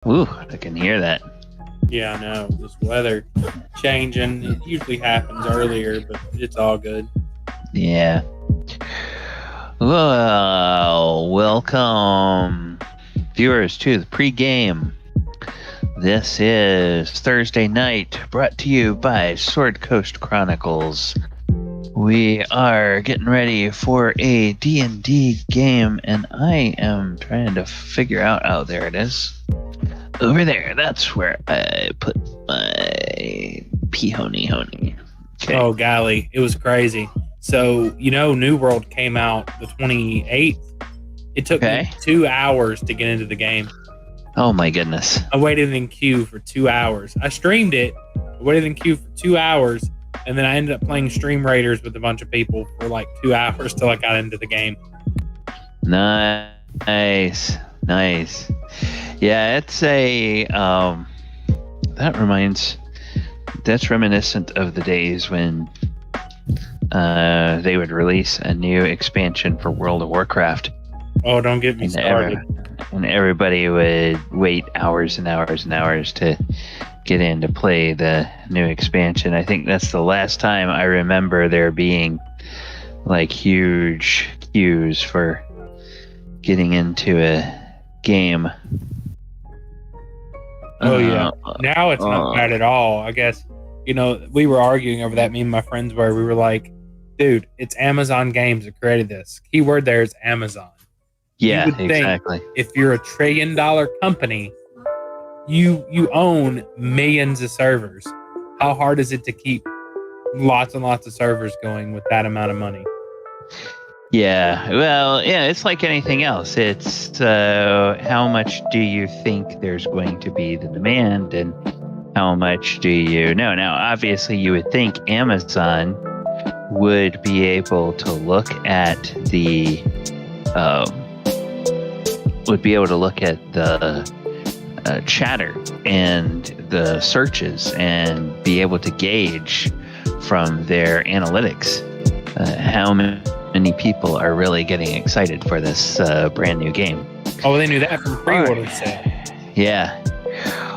Ooh, I can hear that. Yeah, I know. This weather changing. It usually happens earlier, but it's all good. Yeah. Well, welcome, viewers, to the pregame. This is Thursday night, brought to you by Sword Coast Chronicles. We are getting ready for a D&D game, and I am trying to figure out... Oh, there it is. Over there. That's where I put my pee-honey. Okay. Oh, golly. It was crazy. So, New World came out the 28th. It took me 2 hours to get into the game. Oh, my goodness. I waited in queue for 2 hours. I streamed it, waited in queue for 2 hours, and then I ended up playing Stream Raiders with a bunch of people for like 2 hours till I got into the game. Nice. Yeah, it's a... That's reminiscent of the days when they would release a new expansion for World of Warcraft. Oh, don't get me started. And everybody would wait hours and hours and hours to get in to play the new expansion. I think that's the last time I remember there being like huge queues for getting into a game. Oh, yeah. Now it's not bad at all. I guess, we were arguing over that. Me and my friends we were like, dude, it's Amazon Games that created this. Keyword there is Amazon. Yeah, exactly. If you're a $1 trillion company, you own millions of servers. How hard is it to keep lots and lots of servers going with that amount of money? Yeah, well, yeah, it's like anything else. It's how much do you think there's going to be the demand, and how much do you know? Now, obviously, you would think Amazon would be able to look at the chatter and the searches and be able to gauge from their analytics how many people are really getting excited for this brand new game. Oh, they knew that from pre-order sale. Yeah.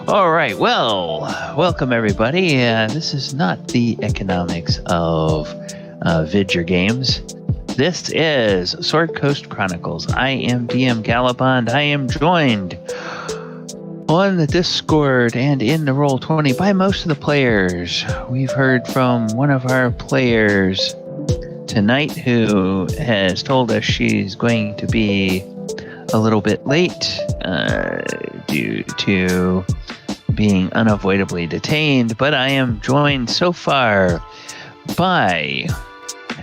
All right. Well, welcome everybody. This is not the economics of Vidger Games. This is Sword Coast Chronicles. I am DM Galabond. I am joined on the Discord and in the Roll20 by most of the players. We've heard from one of our players tonight who has told us she's going to be a little bit late due to being unavoidably detained, but I am joined so far by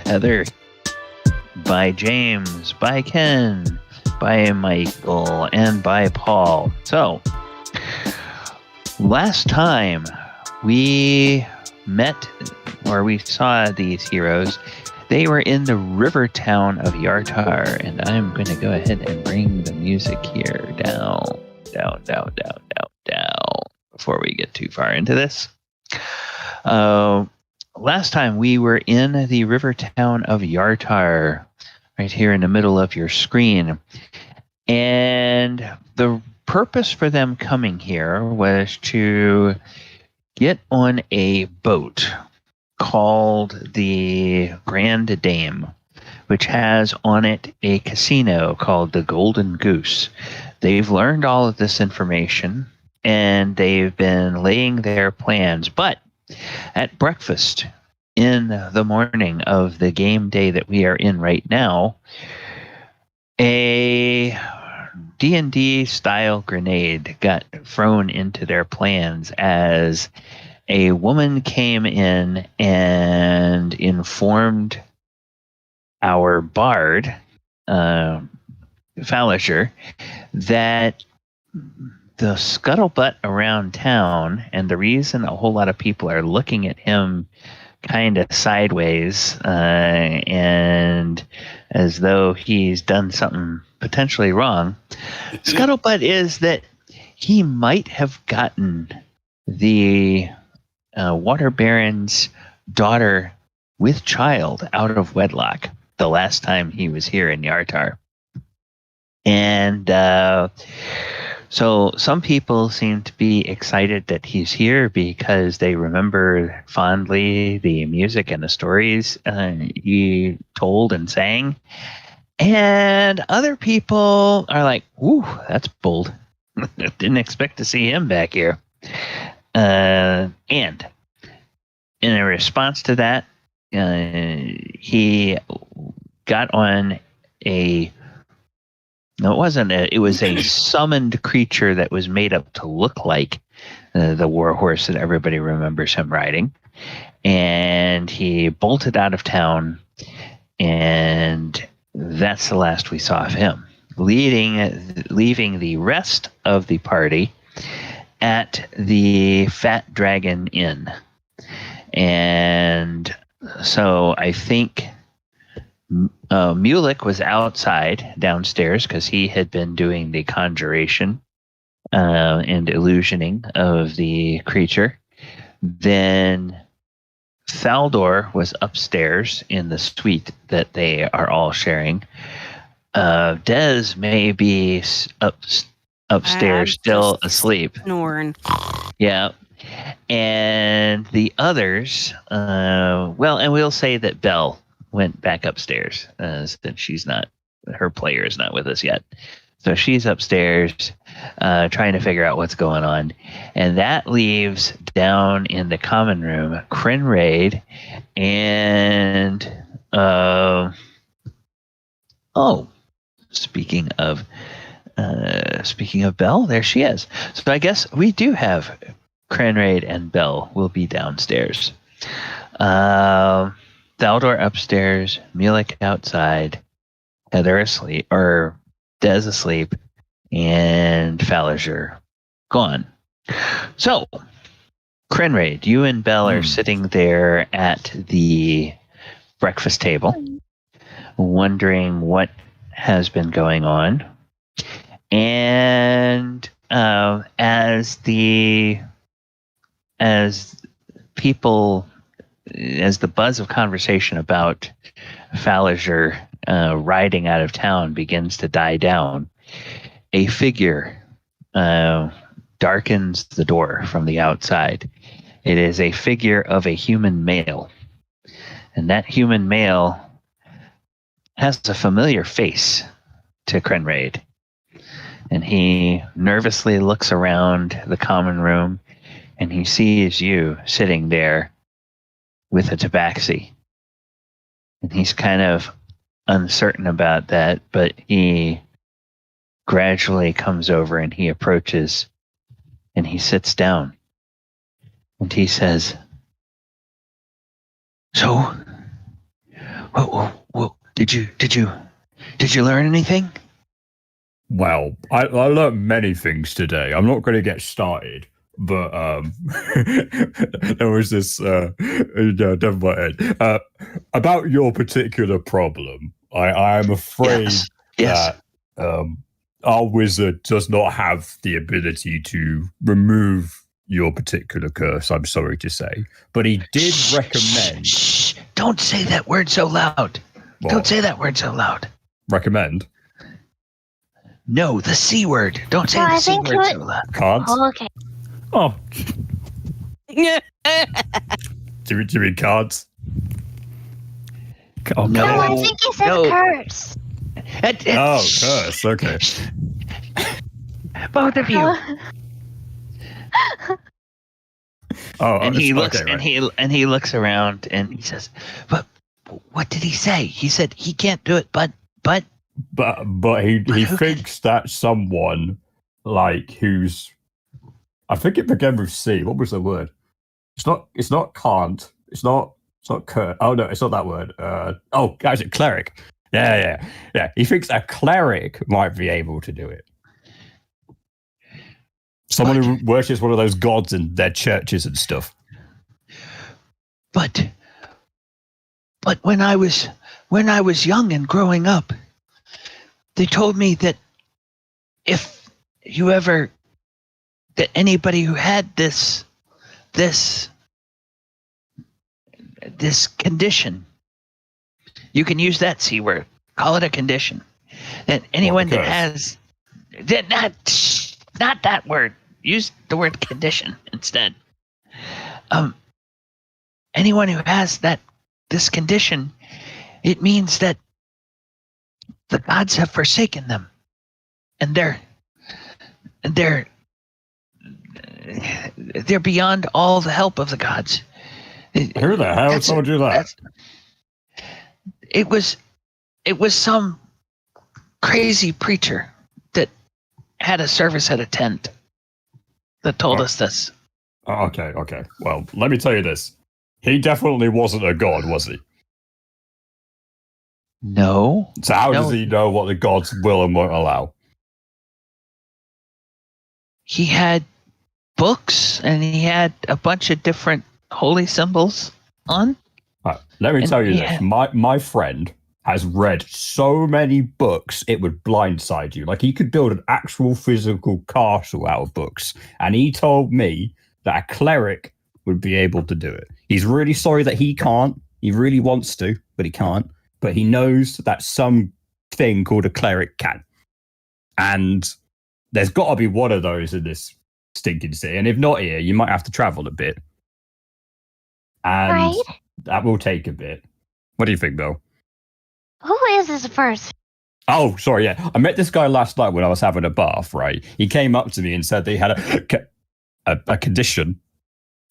Heather, by James, by Ken, by Michael, and by Paul. So, last time we met, or we saw these heroes, they were in the river town of Yartar, and I'm going to go ahead and bring the music here down, before we get too far into this. Last time we were in the river town of Yartar, right here in the middle of your screen, and the purpose for them coming here was to get on a boat called the Grand Dame, which has on it a casino called the Golden Goose. They've learned all of this information, and they've been laying their plans. But at breakfast in the morning of the game day that we are in right now, a D&D style grenade got thrown into their plans as a woman came in and informed our bard, Falazure, that the scuttlebutt around town, and the reason a whole lot of people are looking at him kind of sideways and as though he's done something potentially wrong, scuttlebutt is that he might have gotten the Waterbaron's daughter with child out of wedlock the last time he was here in Yartar. And So some people seem to be excited that he's here because they remember fondly the music and the stories he told and sang. And other people are like, "Ooh, that's bold. Didn't expect to see him back here." And in a response to that, he got on a... No, it wasn't. It was a summoned creature that was made up to look like the warhorse that everybody remembers him riding. And he bolted out of town, and that's the last we saw of him, leaving the rest of the party at the Fat Dragon Inn. And so I think Mulek was outside downstairs because he had been doing the conjuration and illusioning of the creature. Then Thaldohr was upstairs in the suite that they are all sharing. Des may be upstairs still asleep. Snoring. Yeah. And the others, and we'll say that Belle went back upstairs since her player is not with us yet. So she's upstairs trying to figure out what's going on. And that leaves down in the common room Krenraid and speaking of Belle, there she is. So I guess we do have Krenraid and Belle will be downstairs. Thaldohr upstairs, Mulek outside, Heather asleep, or Des asleep, and Falazure gone. So, Krenraid, you and Belle are sitting there at the breakfast table, wondering what has been going on. And as the buzz of conversation about Falazure riding out of town begins to die down, a figure darkens the door from the outside. It is a figure of a human male. And that human male has a familiar face to Krenraid. And he nervously looks around the common room, and he sees you sitting there with a tabaxi. And he's kind of uncertain about that, but he gradually comes over and he approaches and he sits down. And he says, "So, did you learn anything?" Well, I learned many things today. I'm not going to get started, but there was this never mind. About your particular problem. I am afraid that our wizard does not have the ability to remove your particular curse, I'm sorry to say. But he did recommend... Shh. Don't say that word so loud. What? Don't say that word so loud. Recommend? No, the C word. Don't say the C word so loud. Can't? Oh, okay. Oh. Do you mean cards? No, No, I think he said curse. Curse, okay. Both of you. And he looks looks around and he says, "But what did he say? He said he can't do it, but he thinks that someone like who's, I think it began with C. What was the word? It's not can't. It's not cur. Oh no, it's not that word. Guys, it cleric. Yeah. He thinks a cleric might be able to do it. Someone who worships one of those gods in their churches and stuff. But when I was young and growing up, they told me that if you ever, that anybody who had this condition, you can use that C word, call it a condition. That anyone that has that not not that word. Use the word condition instead. Anyone who has this condition, it means that the gods have forsaken them, and they're beyond all the help of the gods. Who the hell told you that? It was some crazy preacher that had a service at a tent that told us this. Okay. Well, let me tell you this. He definitely wasn't a god, was he? No. So how does he know what the gods will and won't allow? He had books, and he had a bunch of different holy symbols on. Right, let me tell you this. My friend has read so many books, it would blindside you. Like, he could build an actual physical castle out of books. And he told me that a cleric would be able to do it. He's really sorry that he can't. He really wants to, but he can't. But he knows that some thing called a cleric can. And there's got to be one of those in this stinking city. And if not here, you might have to travel a bit. And that will take a bit. What do you think, Bill? Who is this person? Oh, sorry, yeah. I met this guy last night when I was having a bath, right? He came up to me and said they had a condition.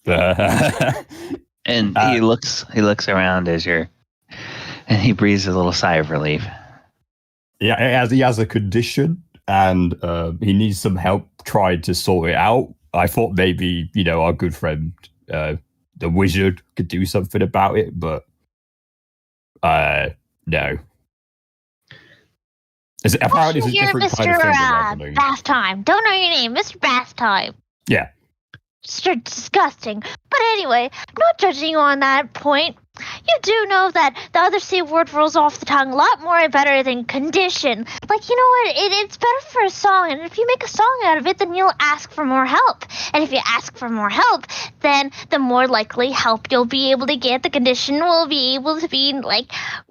And he looks around and he breathes a little sigh of relief. Yeah, he has a condition, and he needs some help trying to sort it out. I thought maybe, our good friend, the wizard, could do something about it, but no. Apparently, it's a different kind of thing. Mr. Bath Time. Don't know your name, Mr. Bath Time. Yeah. Mr. Disgusting. But anyway, I'm not judging you on that point. You do know that the other C word rolls off the tongue a lot more better than condition. Like, you know what? It's better for a song, and if you make a song out of it, then you'll ask for more help. And if you ask for more help, then the more likely help you'll be able to get. The condition will be able to be,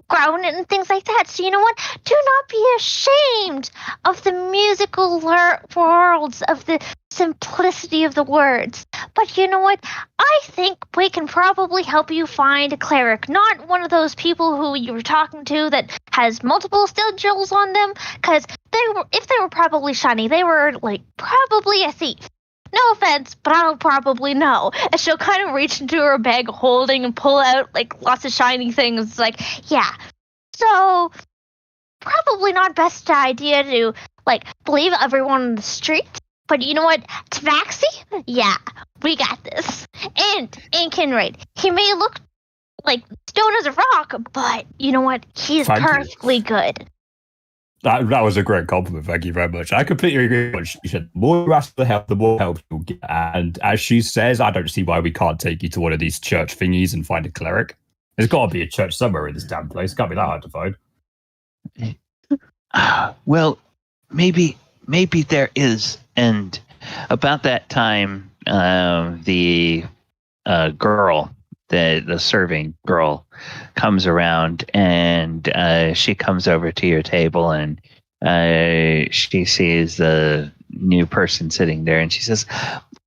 grown and things like that. So you know what? Do not be ashamed of the musical worlds, of the simplicity of the words. But you know what? I think we can probably help you find a cleric, not one of those people who you were talking to that has multiple sigils on them, because if they were probably shiny, they were probably a thief. No offense, but I'll probably know. And she'll kind of reach into her bag holding and pull out lots of shiny things. Yeah. So probably not best idea to believe everyone on the street. But you know what? Tabaxi? Yeah, we got this. And Krenraid, he may look like stone as a rock, but you know what? He's perfectly good. That was a great compliment. Thank you very much. I completely agree with what she said. The more you ask for help, the more help you'll get. And as she says, I don't see why we can't take you to one of these church thingies and find a cleric. There's got to be a church somewhere in this damn place. It can't be that hard to find. Well, maybe there is. And about that time, the girl, the serving girl, comes around, and she comes over to your table, and she sees the new person sitting there, and she says,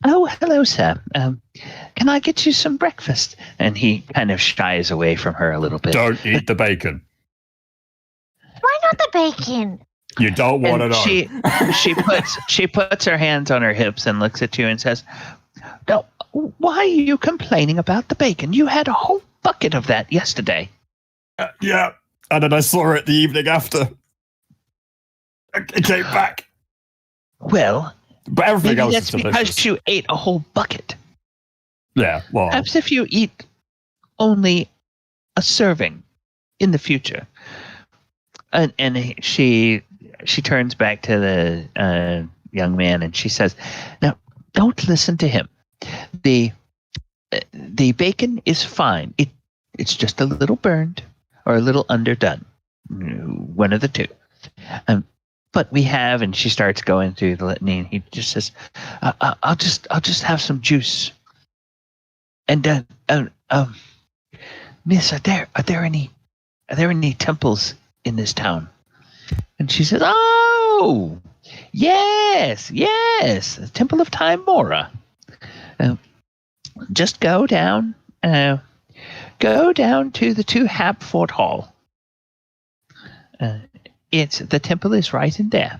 "Oh, hello, sir. Can I get you some breakfast?" And he kind of shies away from her a little bit. Don't eat the bacon. Why not the bacon? You don't want to know. She puts her hands on her hips and looks at you and says, "No, why are you complaining about the bacon? You had a whole bucket of that yesterday." Yeah, and then I saw her the evening after. It came back. Well, but everything else that's is delicious. because you ate a whole bucket. Yeah, well, perhaps if you eat only a serving in the future. And she turns back to the young man, and she says, "Now, don't listen to him. The bacon is fine. It's just a little burned or a little underdone, one of the two. But we have," and she starts going through the litany, and he just says, "I'll just have some juice." And Miss, are there any temples in this town?" And she says, "Oh, Yes, the Temple of Tymora. Just go down to the 2 Hapford Hall. The temple is right in there.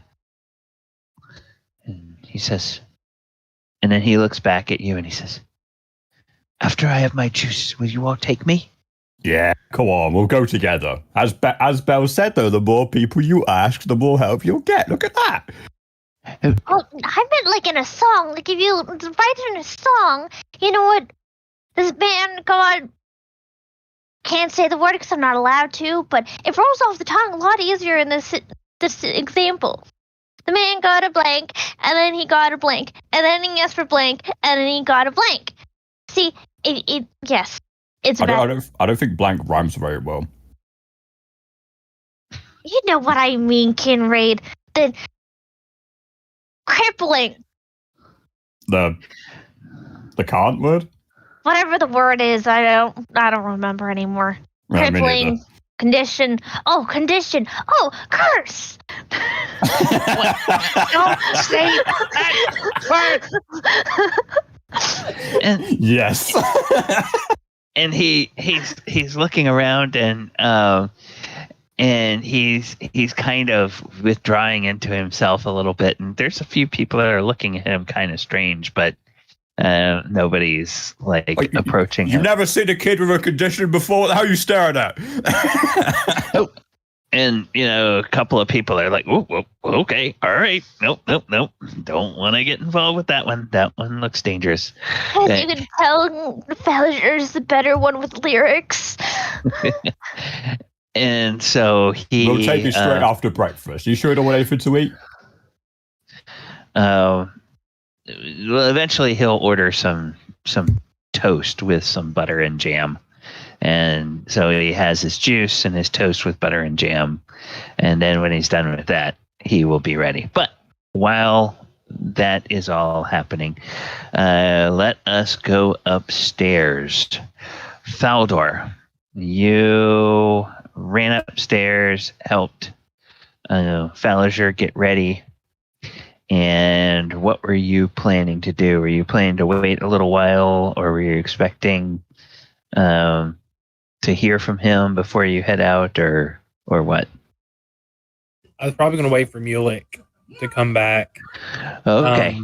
And he says, and then he looks back at you and he says, after I have my juice, will you all take me? Yeah, come on, we'll go together. As Belle said, though, the more people you ask, the more help you'll get. Look at that. Oh, I meant like in a song. Like if you write it in a song, you know what? This band can't say the word because I'm not allowed to, but it rolls off the tongue a lot easier in this example. The man got a blank, and then he got a blank, and then he asked for blank, and then he got a blank. See, yes, it's bad. I don't think blank rhymes very well. You know what I mean, Krenraid. The crippling. The can't word? Whatever the word is, I don't remember anymore. Crippling, condition. Oh, condition. Oh, curse. Don't say that word. Yes. And he's looking around and he's kind of withdrawing into himself a little bit, and there's a few people that are looking at him kind of strange, but nobody's approaching him. You've never seen a kid with a condition before? How are you staring at? Nope. And a couple of people are like, "Oh, okay, all right, nope. Don't want to get involved with that one. That one looks dangerous." As you can tell, Falazure is the better one with lyrics. And so we'll take you straight after breakfast. You sure you don't want anything to eat? Well, eventually he'll order some toast with some butter and jam. And so he has his juice and his toast with butter and jam. And then when he's done with that, he will be ready. But while that is all happening, let us go upstairs. Thaldohr, you ran upstairs, helped Falazure get ready. And what were you planning to do? Were you planning to wait a little while, or were you expecting to hear from him before you head out, or what? I was probably going to wait for Mulek to come back. Okay.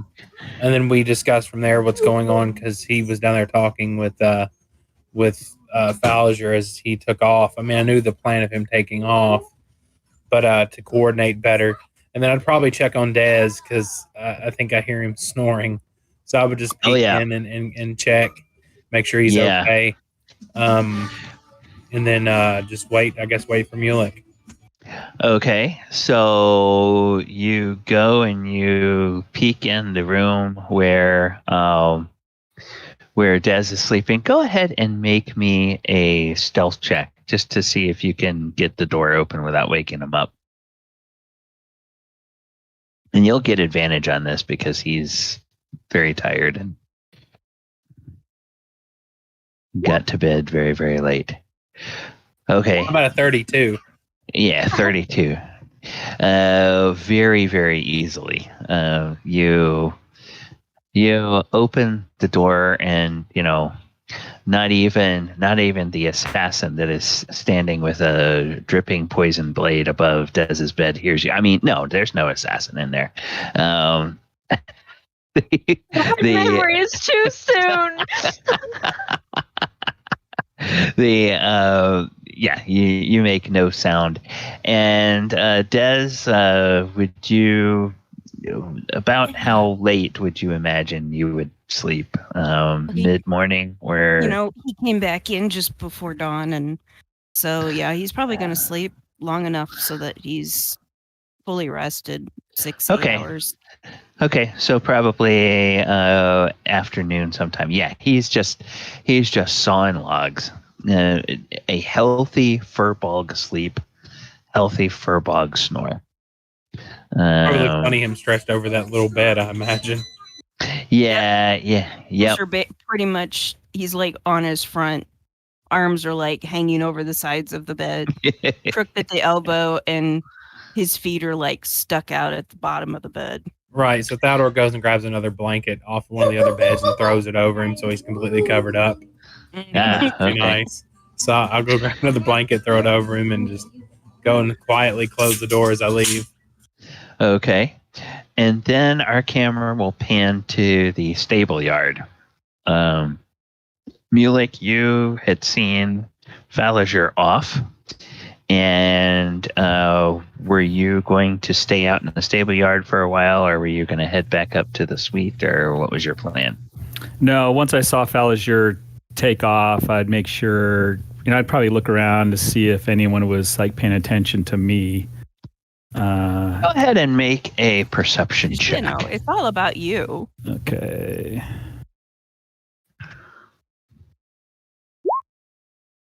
And then we discussed from there what's going on, because he was down there talking with Falazure as he took off. I mean, I knew the plan of him taking off, but to coordinate better. And then I'd probably check on Dez, because I think I hear him snoring. So I would just peek in and check, make sure he's okay. And then just wait for Mulek. Okay, so you go and you peek in the room where Dez is sleeping. Go ahead and make me a stealth check just to see if you can get the door open without waking him up. And you'll get advantage on this because he's very tired and got to bed very, very late. Okay. How about a 32? Yeah, 32. Very, very easily. You open the door, and not even the assassin that is standing with a dripping poison blade above Dez's bed hears you. I mean, no, there's no assassin in there. Memory is too soon. You make no sound. And Dez, would you, about how late would you imagine you would sleep? Mid-morning, or he came back in just before dawn, and so he's probably going to sleep long enough so that he's fully rested 6 hours. Okay, so probably afternoon sometime. Yeah, he's just sawing logs. A healthy furbog sleep, healthy furbog snore. Probably look funny him stretched over that little bed, I imagine. Yeah. Sure, pretty much he's like on his front. Arms are like hanging over the sides of the bed, crooked at the elbow, and his feet are like stuck out at the bottom of the bed. Right. So Thaldohr goes and grabs another blanket off one of the other beds and throws it over him so he's completely covered up. Ah, Be okay. nice. So I'll go grab another blanket, throw it over him, and just go and quietly close the door as I leave. Okay. And then our camera will pan to the Stableyard. Mulek, you had seen Falazure off. And were you going to stay out in the Stableyard for a while, or were you going to head back up to the suite, or what was your plan? No, once I saw Falazure take off, I'd make sure, I'd probably look around to see if anyone was like paying attention to me. Go ahead and make a perception check. It's all about you. Okay.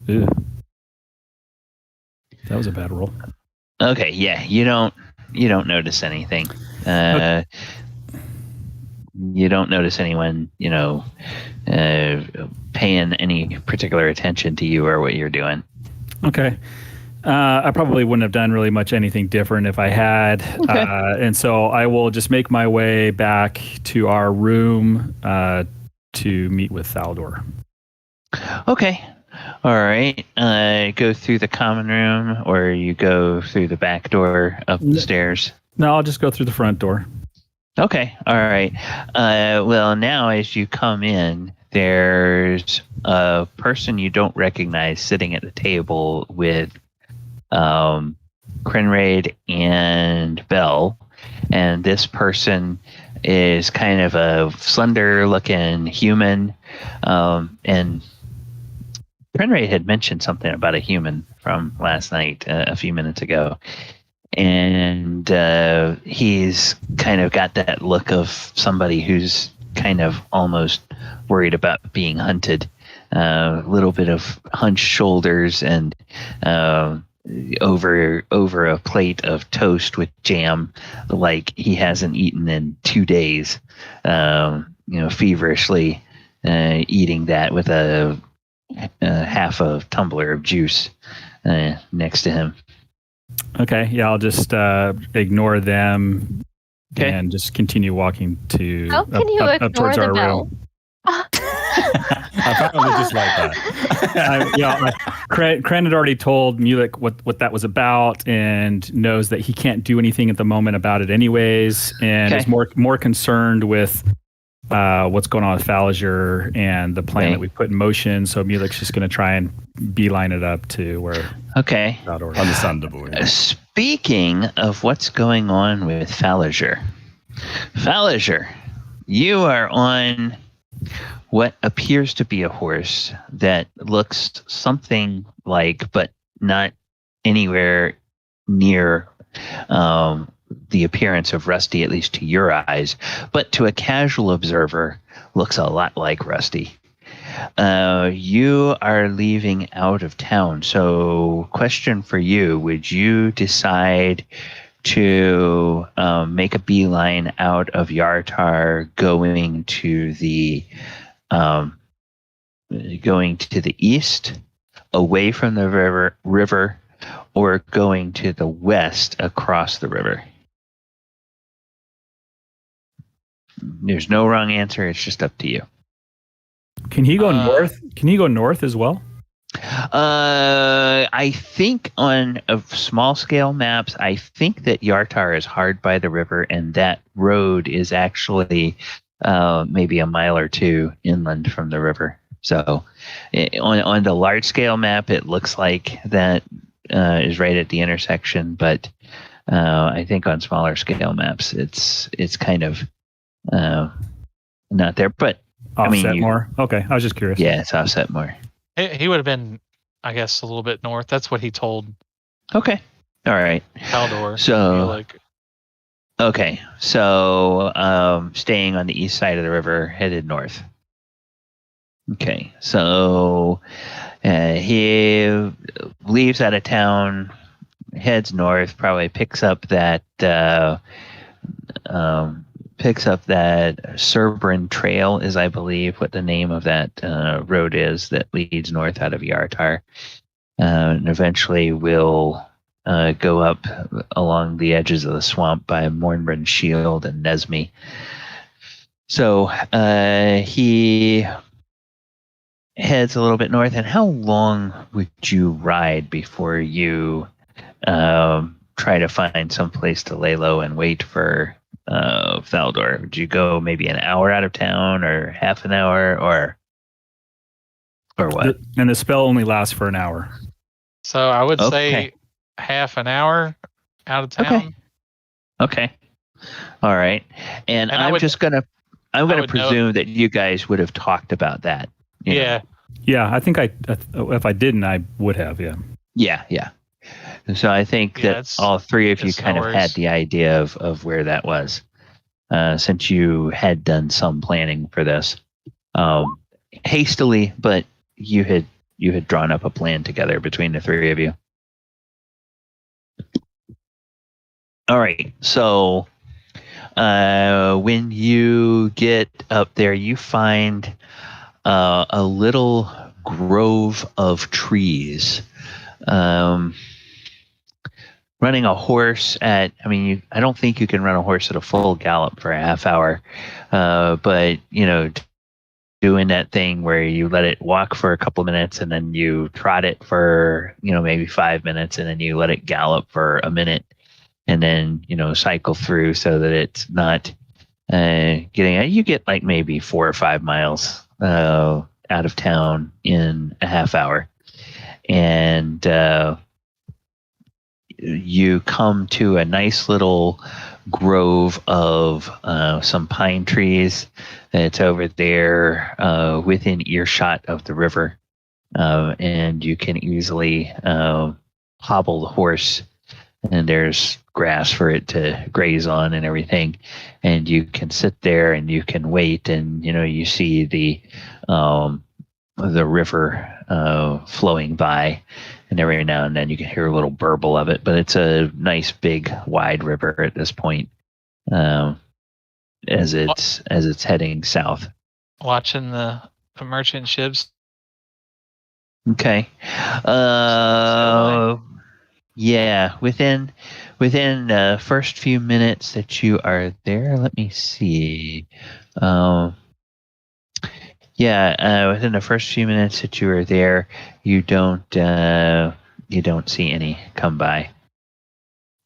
Ew. That was a bad roll. Okay, yeah, you don't notice anything. Okay. You don't notice anyone, paying any particular attention to you or what you're doing. Okay. I probably wouldn't have done really much anything different if I had. Okay. And so I will just make my way back to our room to meet with Thaldohr. Okay. All right. Go through the common room, or you go through the back door up the stairs? No, I'll just go through the front door. Okay. All right. Well, now as you come in, there's a person you don't recognize sitting at the table with Krenraid and Bell. And this person is kind of a slender-looking human. And Krenraid had mentioned something about a human from last night, a few minutes ago. And he's kind of got that look of somebody who's kind of almost worried about being hunted. A little bit of hunched shoulders and over a plate of toast with jam, like he hasn't eaten in 2 days. Feverishly eating that with a half a tumbler of juice next to him. Okay, yeah, I'll just ignore them Okay. and just continue walking to How can you up ignore towards the our bell? room. Apparently just like that. Kren had already told Mulek what that was about and knows that he can't do anything at the moment about it anyways, and is more concerned with what's going on with Falazure and the plan that we put in motion. So Mulek's just going to try and beeline it up to where. Okay. Understandable. Yeah. Speaking of what's going on with Falazure, you are on what appears to be a horse that looks something like, but not anywhere near the appearance of Rusty, at least to your eyes, but to a casual observer looks a lot like Rusty. You are leaving out of town, so question for you, would you decide to make a beeline out of Yartar going to the east, away from the river, or going to the west across the river? There's no wrong answer. It's just up to you. Can he go north? Can he go north as well? I think on small scale maps, I think that Yartar is hard by the river, and that road is actually maybe a mile or two inland from the river. So on the large scale map, it looks like that is right at the intersection, but I think on smaller scale maps, it's kind of not there. But Offset more? Okay, I was just curious. Yeah, it's offset more. He would have been, I guess, a little bit north. That's what he told Okay. All right. Thaldohr. So, okay. So, staying on the east side of the river, headed north. Okay. So, he leaves out of town, heads north, probably picks up that Cerberan Trail is, I believe, what the name of that road is that leads north out of Yartar. And eventually will go up along the edges of the swamp by Mornbrand's Shield and Nesme. So he heads a little bit north. And how long would you ride before you try to find some place to lay low and wait for Thaldohr? Would you go maybe an hour out of town, or half an hour, or what? And the spell only lasts for an hour. So I would say half an hour out of town. Okay. All right. And I'm gonna presume that you guys would have talked about that. Yeah. Yeah, I think if I didn't, I would have. Yeah. Yeah. So I think that all three of you kind of had the idea of where that was, since you had done some planning for this, hastily, but you had drawn up a plan together between the three of you. All right. So when you get up there, you find a little grove of trees. Running a horse I don't think you can run a horse at a full gallop for a half hour, but doing that thing where you let it walk for a couple of minutes and then you trot it for maybe 5 minutes and then you let it gallop for a minute and then cycle through so that it's not you get like maybe 4 or 5 miles out of town in a half hour, and you come to a nice little grove of some pine trees that's over there within earshot of the river, and you can easily hobble the horse, and there's grass for it to graze on and everything, and you can sit there and you can wait, and you see the river flowing by, and every now and then you can hear a little burble of it, but it's a nice big wide river at this point, as it's heading south. Watching the merchant ships. Okay. Yeah, within the first few minutes that you are there, let me see. Within the first few minutes that you are there, you don't see any come by.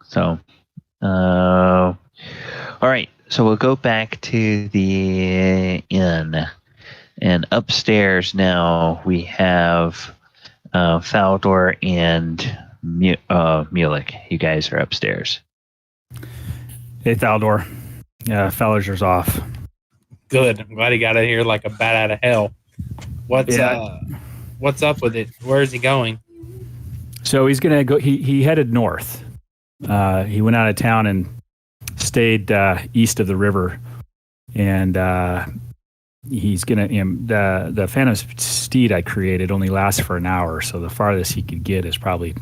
So, all right. So we'll go back to the inn, and upstairs now we have Thaldohr and Mulek. You guys are upstairs. Hey, Thaldohr. Yeah, Falazure's off. Good. I'm glad he got it here like a bat out of hell. What's up with it? Where is he going? So he's gonna go. He headed north. He went out of town and stayed east of the river, and he's gonna. The Phantom Steed I created only lasts for an hour, so the farthest he could get is probably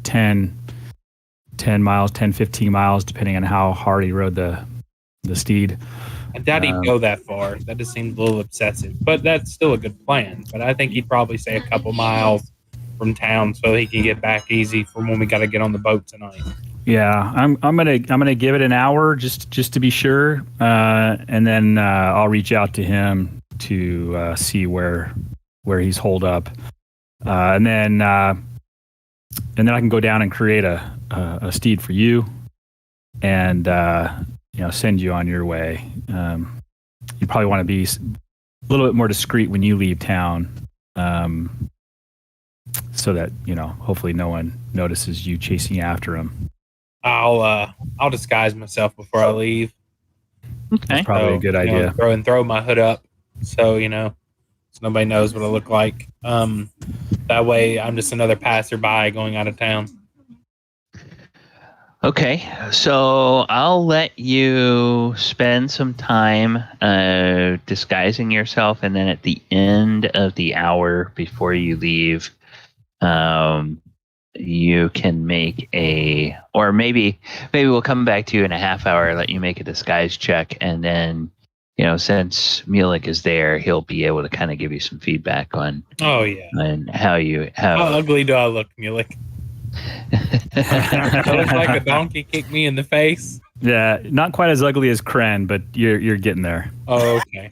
10 miles, 10, 15 miles, depending on how hard he rode the steed. I doubt he'd go that far. That just seems a little excessive, but that's still a good plan. But I think he'd probably say a couple miles from town so he can get back easy from when we got to get on the boat tonight. Yeah, I'm gonna give it an hour just to be sure, and then I'll reach out to him to see where he's holed up, and then I can go down and create a steed for you, and send you on your way. You probably want to be a little bit more discreet when you leave town, so that hopefully no one notices you chasing after him. I'll disguise myself before I leave. Okay, that's probably a good idea. Throw my hood up, so nobody knows what I look like. That way, I'm just another passerby going out of town. Okay, so I'll let you spend some time disguising yourself, and then at the end of the hour before you leave, you can make or maybe we'll come back to you in a half hour, let you make a disguise check, and then since Mulek is there, he'll be able to kind of give you some feedback on. Oh yeah. And how ugly do I look, Mulek? It looks like a donkey kicked me in the face. Yeah, not quite as ugly as Kren, but you're getting there. Oh, okay.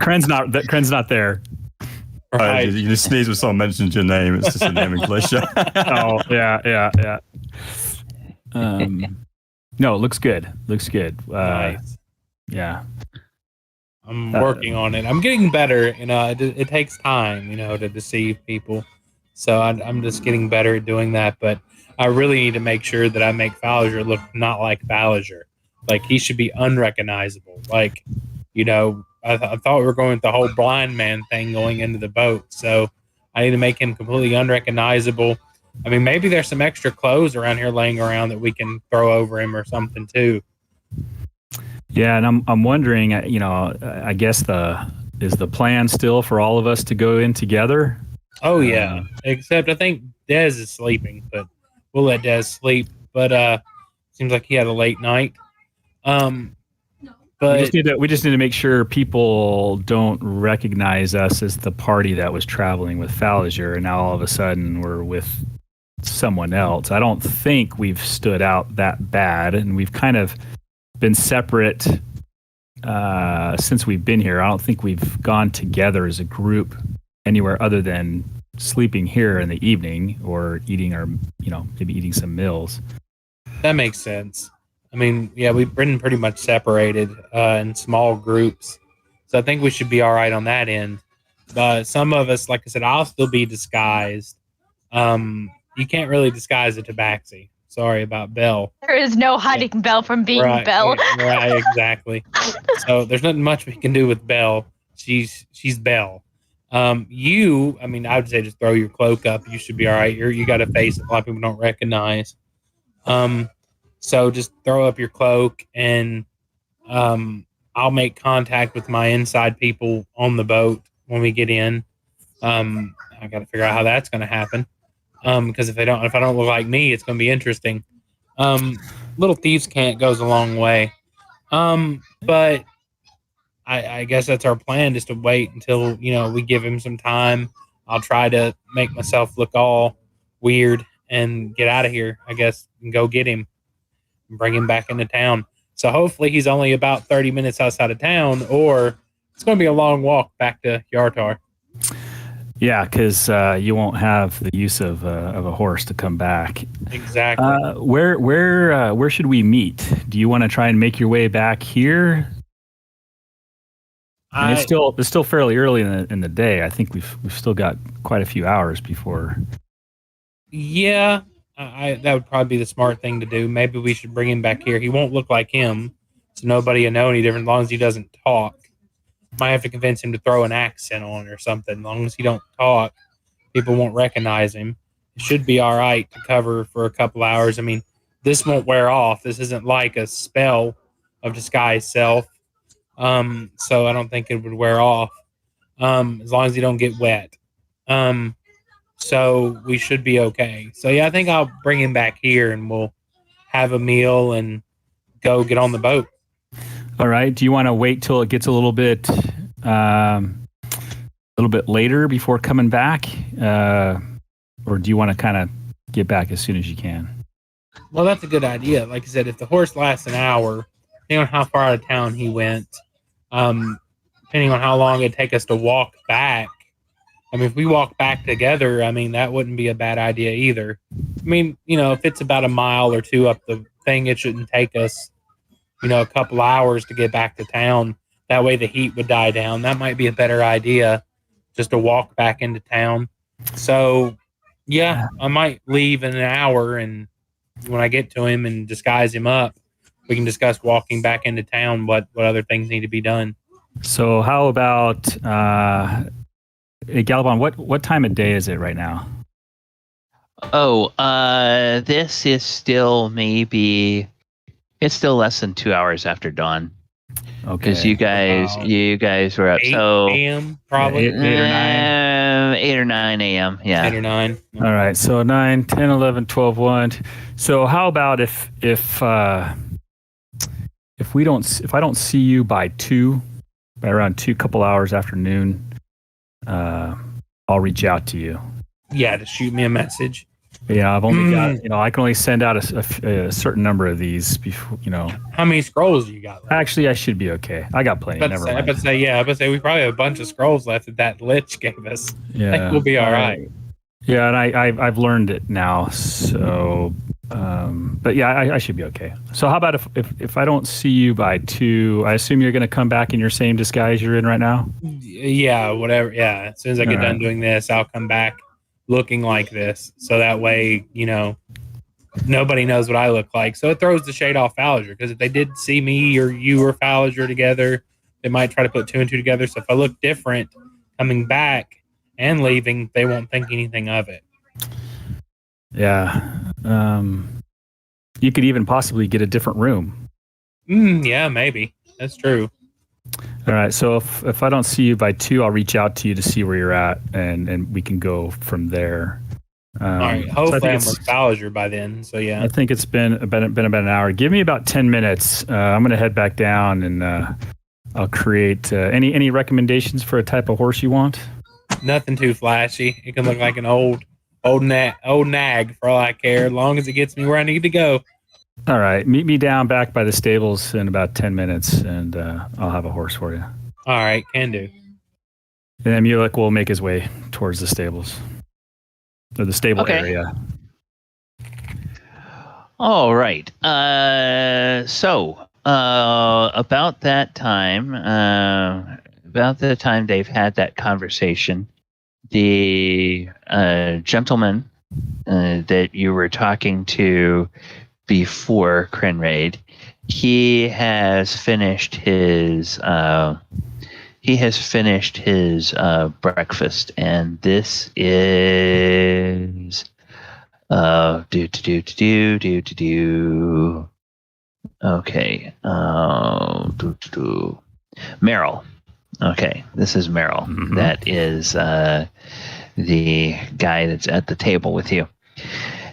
Kren's not there. Right. You just sneeze when someone mentions your name. It's just a naming cliche. Oh, yeah. No, it looks good. Nice. Yeah. I'm working on it. I'm getting better. It takes time, to deceive people. So I'm just getting better at doing that. But I really need to make sure that I make Falazure look not like Falazure. Like, he should be unrecognizable. Like, I thought we were going with the whole blind man thing going into the boat. So I need to make him completely unrecognizable. I mean, maybe there's some extra clothes around here laying around that we can throw over him or something too. Yeah, and I'm wondering, I guess is the plan still for all of us to go in together? Oh yeah, except I think Dez is sleeping, but we'll let Dez sleep. But seems like he had a late night. But we just need to make sure people don't recognize us as the party that was traveling with Falazure, and now all of a sudden we're with someone else. I don't think we've stood out that bad, and we've kind of been separate since we've been here. I don't think we've gone together as a group anywhere other than sleeping here in the evening or eating maybe eating some meals. That makes sense. I mean, yeah, we've been pretty much separated in small groups. So I think we should be all right on that end. But some of us, like I said, I'll still be disguised. You can't really disguise a tabaxi. Sorry about Belle. There is no hiding Belle from being Right, Belle. Right, exactly. So there's nothing much we can do with Belle. She's Belle. I would say just throw your cloak up. You should be all right. You got a face that a lot of people don't recognize. So just throw up your cloak, and I'll make contact with my inside people on the boat when we get in. I got to figure out how that's going to happen. Because if I don't look like me, it's going to be interesting. Little thieves' cant goes a long way. But I guess that's our plan, just to wait until we give him some time. I'll try to make myself look all weird and get out of here, I guess, and go get him and bring him back into town. So hopefully he's only about 30 minutes outside of town, or it's going to be a long walk back to Yartar. Yeah, because you won't have the use of a horse to come back. Exactly. Where should we meet? Do you want to try and make your way back here? It's still fairly early in the day. I think we've still got quite a few hours before. Yeah, that would probably be the smart thing to do. Maybe we should bring him back here. He won't look like him, so nobody will know any different as long as he doesn't talk. Might have to convince him to throw an accent on or something. As long as he don't talk, people won't recognize him. It should be all right to cover for a couple hours. I mean, this won't wear off. This isn't like a spell of disguise self. So I don't think it would wear off as long as you don't get wet. So we should be okay. So yeah, I think I'll bring him back here and we'll have a meal and go get on the boat. All right. Do you want to wait till it gets a little bit later before coming back, or do you want to kind of get back as soon as you can? Well, that's a good idea. Like I said, if the horse lasts an hour, depending on how far out of town he went, depending on how long it'd take us to walk back. I mean, if we walk back together, I mean, that wouldn't be a bad idea either. I mean, if it's about a mile or two up the thing, it shouldn't take us, a couple hours to get back to town. That way the heat would die down. That might be a better idea, just to walk back into town. So, yeah, I might leave in an hour, and when I get to him and disguise him up, we can discuss walking back into town, what other things need to be done. So how about, Galabon, what time of day is it right now? This is still it's still less than 2 hours after dawn. Okay. Because you guys were up. 8 so a.m. probably. 8 or 9. 8 or 9 a.m. Yeah. 8 or 9. All right. So 9, 10, 11, 12, 1. So how about if I don't see you by around 2 couple hours after noon, I'll reach out to you. Yeah, to shoot me a message. Yeah, I've only got, I can only send out a certain number of these before, How many scrolls you got left? Actually, I should be okay. I got plenty. Never mind. I would say we probably have a bunch of scrolls left that Lich gave us. Yeah. I think we'll be all right. Yeah, and I've learned it now. So, but yeah, I should be okay. So how about if I don't see you by 2, I assume you're going to come back in your same disguise you're in right now? Yeah, whatever. Yeah, as soon as I get done doing this, I'll come back looking like this. So that way, nobody knows what I look like. So it throws the shade off Falazure, because if they did see me or you or Falazure together, they might try to put 2 and 2 together. So if I look different coming back and leaving, they won't think anything of it. Yeah. You could even possibly get a different room. Yeah, maybe. That's true. All right. So if I don't see you by 2, I'll reach out to you to see where you're at, and we can go from there. All right. Hopefully I'm with Falazure by then. So yeah. I think it's been about an hour. Give me about 10 minutes. I'm going to head back down, and I'll create any recommendations for a type of horse you want. Nothing too flashy. It can look like an old nag for all I care, as long as it gets me where I need to go. All right. Meet me down back by the stables in about 10 minutes, and I'll have a horse for you. All right. Can do. And then Mulek will make his way towards the stables. Or the stable area. All right. So about that time, about the time they've had that conversation, the gentleman that you were talking to before Krenraid, he has finished his breakfast, and this is okay, Merrill. Okay, this is Merrill. Mm-hmm. That is the guy that's at the table with you,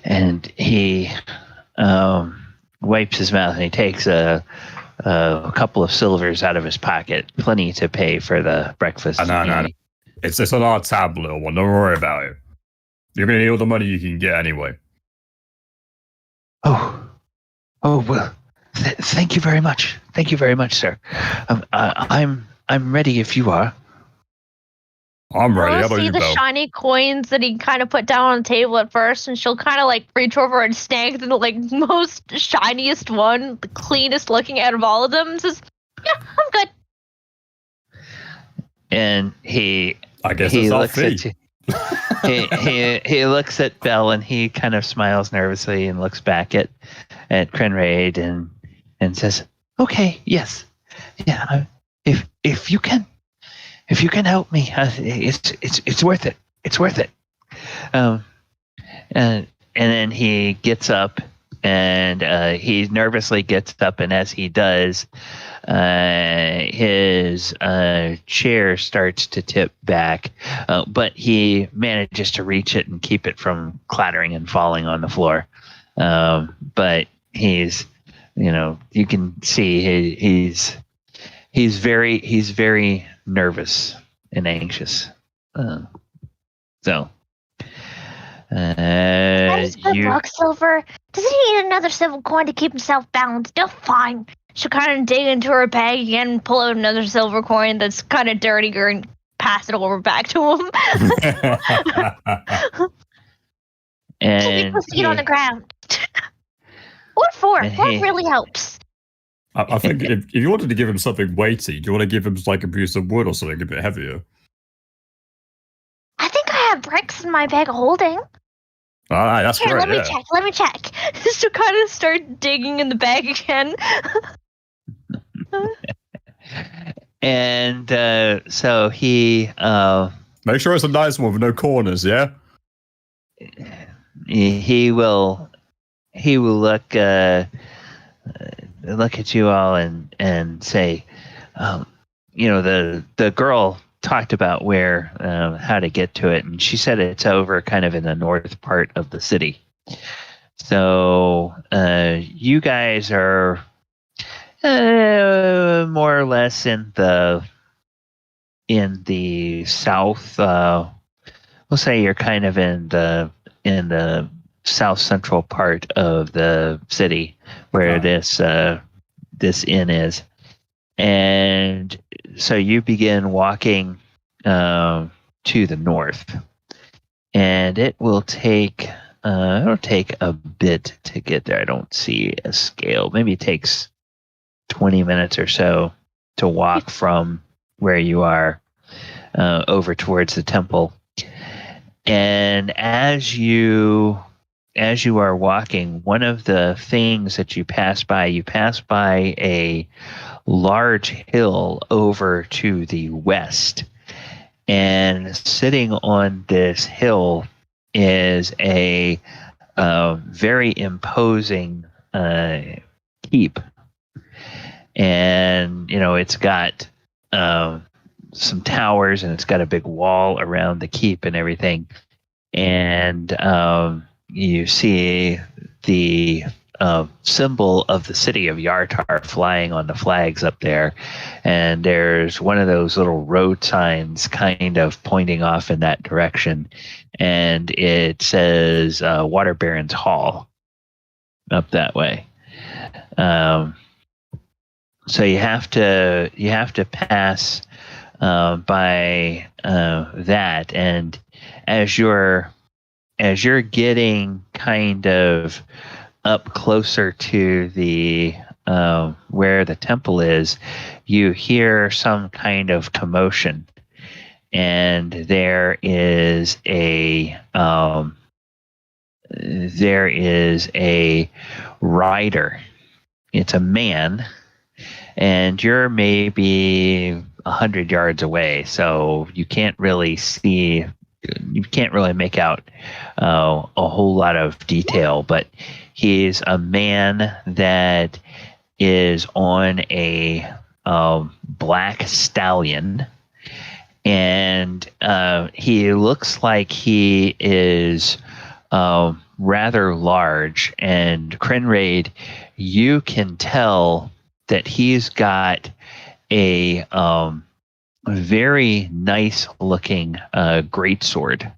and he wipes his mouth and he takes a couple of silvers out of his pocket, plenty to pay for the breakfast. No. It's on our tab, little one. Don't worry about it. You're going to need all the money you can get anyway. Oh, well, thank you very much. Thank you very much, sir. I'm ready if you are. I'm ready. How about see you, the Belle? shiny coins that he kind of put down on the table at first, and she'll kind of like reach over and snag the most shiniest one, the cleanest looking out of all of them, and says, "Yeah, I'm good." And he looks at you. he looks at Belle, and he kind of smiles nervously and looks back at Krenraid and says, "Okay, yes, yeah. If you can help me, it's worth it. It's worth it." And then he gets up, and he nervously gets up, and as he does, his chair starts to tip back, but he manages to reach it and keep it from clattering and falling on the floor. But he's, you can see he's very nervous and anxious. Good luck, Silver. Doesn't he need another silver coin to keep himself balanced? No, fine. She'll kind of dig into her bag again and pull out another silver coin that's kind of dirtier and pass it over back to him. And keep his feet on the ground. What for? What really helps? I think if you wanted to give him something weighty, do you want to give him like a piece of wood or something a bit heavier? I think I have bricks in my bag of holding. All right, that's Here, great. Let me check. Just to kind of start digging in the bag again. And so he make sure it's a nice one with no corners. Yeah. He will look at you all and say, the girl talked about where how to get to it, and she said it's over kind of in the north part of the city. So you guys are more or less in the south we'll say you're kind of in the south central part of the city where this inn is, and so you begin walking to the north, and it will take a bit to get there. I don't see a scale. Maybe it takes 20 minutes or so to walk from where you are over towards the temple. And as you are walking, one of the things that you pass by a large hill over to the west. And sitting on this hill is a very imposing keep. And, it's got some towers, and it's got a big wall around the keep and everything. And you see the symbol of the city of Yartar flying on the flags up there. And there's one of those little road signs kind of pointing off in that direction. And it says Waterbaron's Hall up that way. So you have to pass by that, and as you're getting kind of up closer to the where the temple is, you hear some kind of commotion, and there is a rider. It's a man, and you're maybe 100 yards away, so you can't really make out a whole lot of detail, but he's a man that is on a black stallion, and he looks like he is rather large. And Krenraid, you can tell that he's got a very nice looking greatsword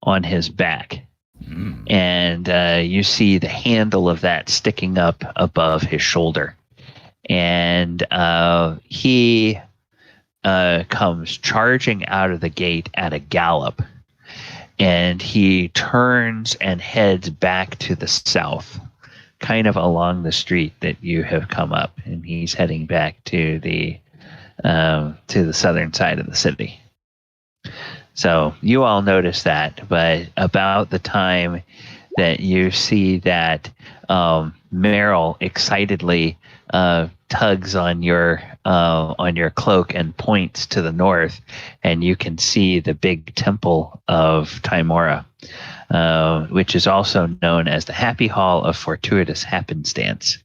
on his back. And you see the handle of that sticking up above his shoulder. And he comes charging out of the gate at a gallop. And he turns and heads back to the south, kind of along the street that you have come up. And he's heading back to the southern side of the city. So you all notice that, but about the time that you see that, Merrill excitedly tugs on your cloak and points to the north, and you can see the big temple of Tymora, which is also known as the Happy Hall of Fortuitous Happenstance.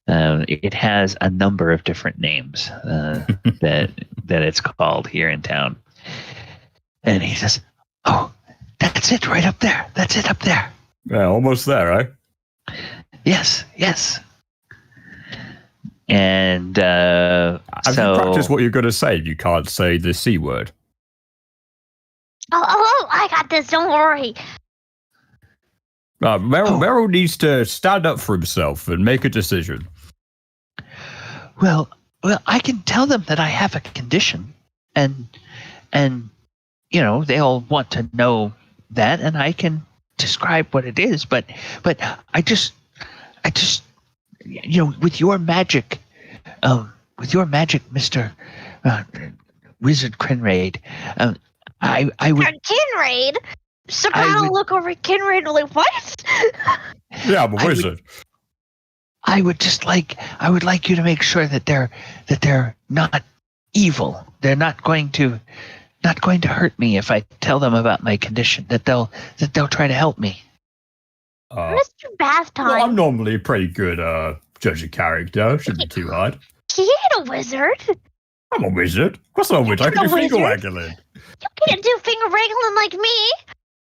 It has a number of different names that it's called here in town. And he says, "Oh, that's it right up there. That's it up there." Yeah, almost there, right? Yes. And have you practiced what you're going to say? You can't say the C word. Oh, I got this. Don't worry. Merrill needs to stand up for himself and make a decision. Well, I can tell them that I have a condition, and they'll want to know that, and I can describe what it is. But I just with your magic, Mr. Wizard Krenraid, I would. Krenraid? Soprano look over at Krenraid like, what? Yeah, I'm a wizard. I would like you to make sure that they're not evil. They're not going to hurt me if I tell them about my condition. That they'll try to help me. Mr. Bath Time. Well, I'm normally pretty good judging character. Shouldn't be too hard. He ain't a wizard. I'm a wizard. Of course I'm a wizard. I can do finger waggling. You can't do finger waggling like me.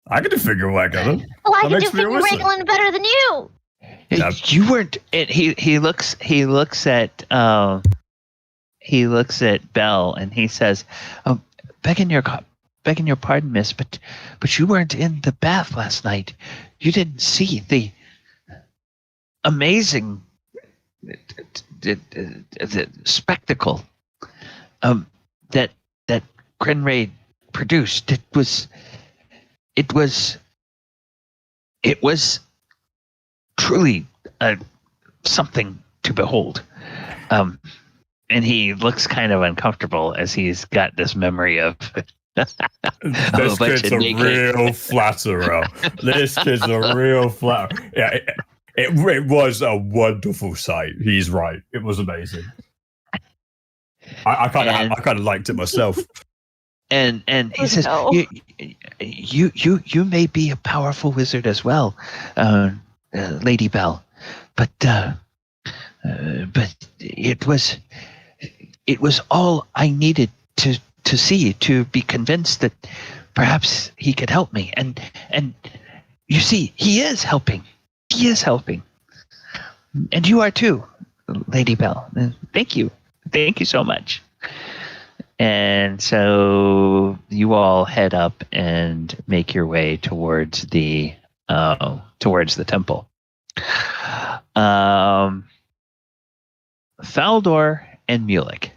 I can do finger waggling. Well, I can do finger waggling better than you. Yeah. You weren't. He looks at Belle, and he says, "Begging your begging your pardon, miss, but you weren't in the bath last night. You didn't see the amazing the spectacle that Krenraid produced. It was truly something to behold. And he looks kind of uncomfortable as he's got this memory of this kid's a real flatterer. This kid's a real flatterer. Yeah, it was a wonderful sight. He's right. It was amazing. I kind of liked it myself. And he says, you may be a powerful wizard as well, Lady Bell, but it was all I needed to see to be convinced that perhaps he could help me. And you see, he is helping. He is helping. And you are too, Lady Bell. Thank you. Thank you so much. And so you all head up and make your way towards the temple. Thaldohr and Mulek.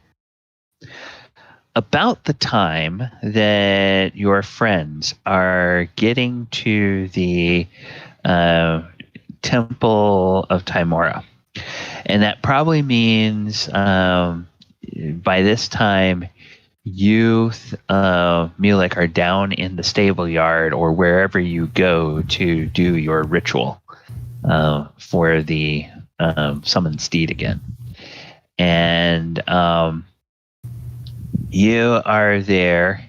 About the time that your friends are getting to the Temple of Tymora, and that probably means by this time you, Mulek, are down in the Stableyard or wherever you go to do your ritual for the summoned steed again. And you are there,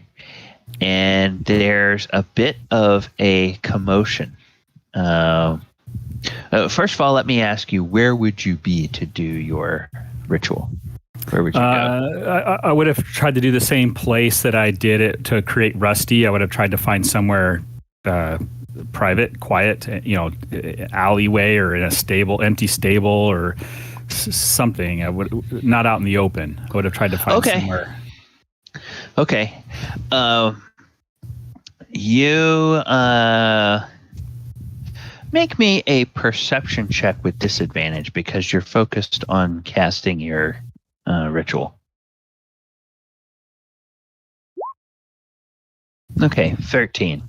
and there's a bit of a commotion. First of all, let me ask you, where would you be to do your ritual? Where would you go? I would have tried to do the same place that I did it to create Rusty. I would have tried to find somewhere private, quiet, alleyway or in a empty stable or something. I would not out in the open. I would have tried to find somewhere. Okay. You make me a perception check with disadvantage because you're focused on casting your ritual. Okay, 13.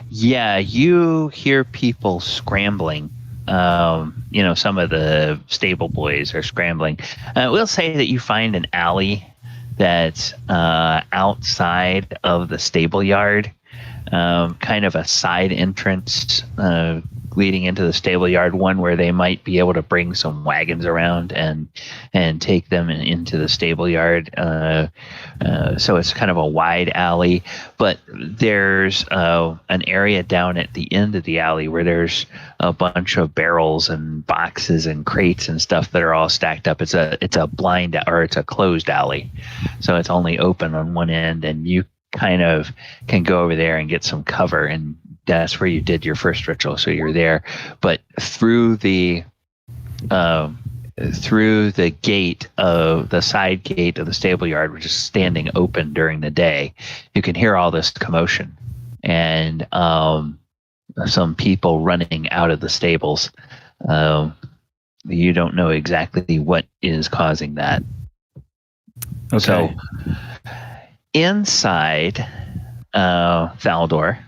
Yeah, you hear people scrambling. Some of the stable boys are scrambling. We'll say that you find an alley that's outside of the Stableyard, kind of a side entrance leading into the Stableyard, one where they might be able to bring some wagons around and take them into the Stableyard. So it's kind of a wide alley, but there's an area down at the end of the alley where there's a bunch of barrels and boxes and crates and stuff that are all stacked up. It's a blind, or it's a closed alley, so it's only open on one end, and you kind of can go over there and get some cover, and that's where you did your first ritual, so you're there. But through the gate of the side gate of the Stableyard, which is standing open during the day, you can hear all this commotion and some people running out of the stables. You don't know exactly what is causing that. Okay. So inside Thaldohr,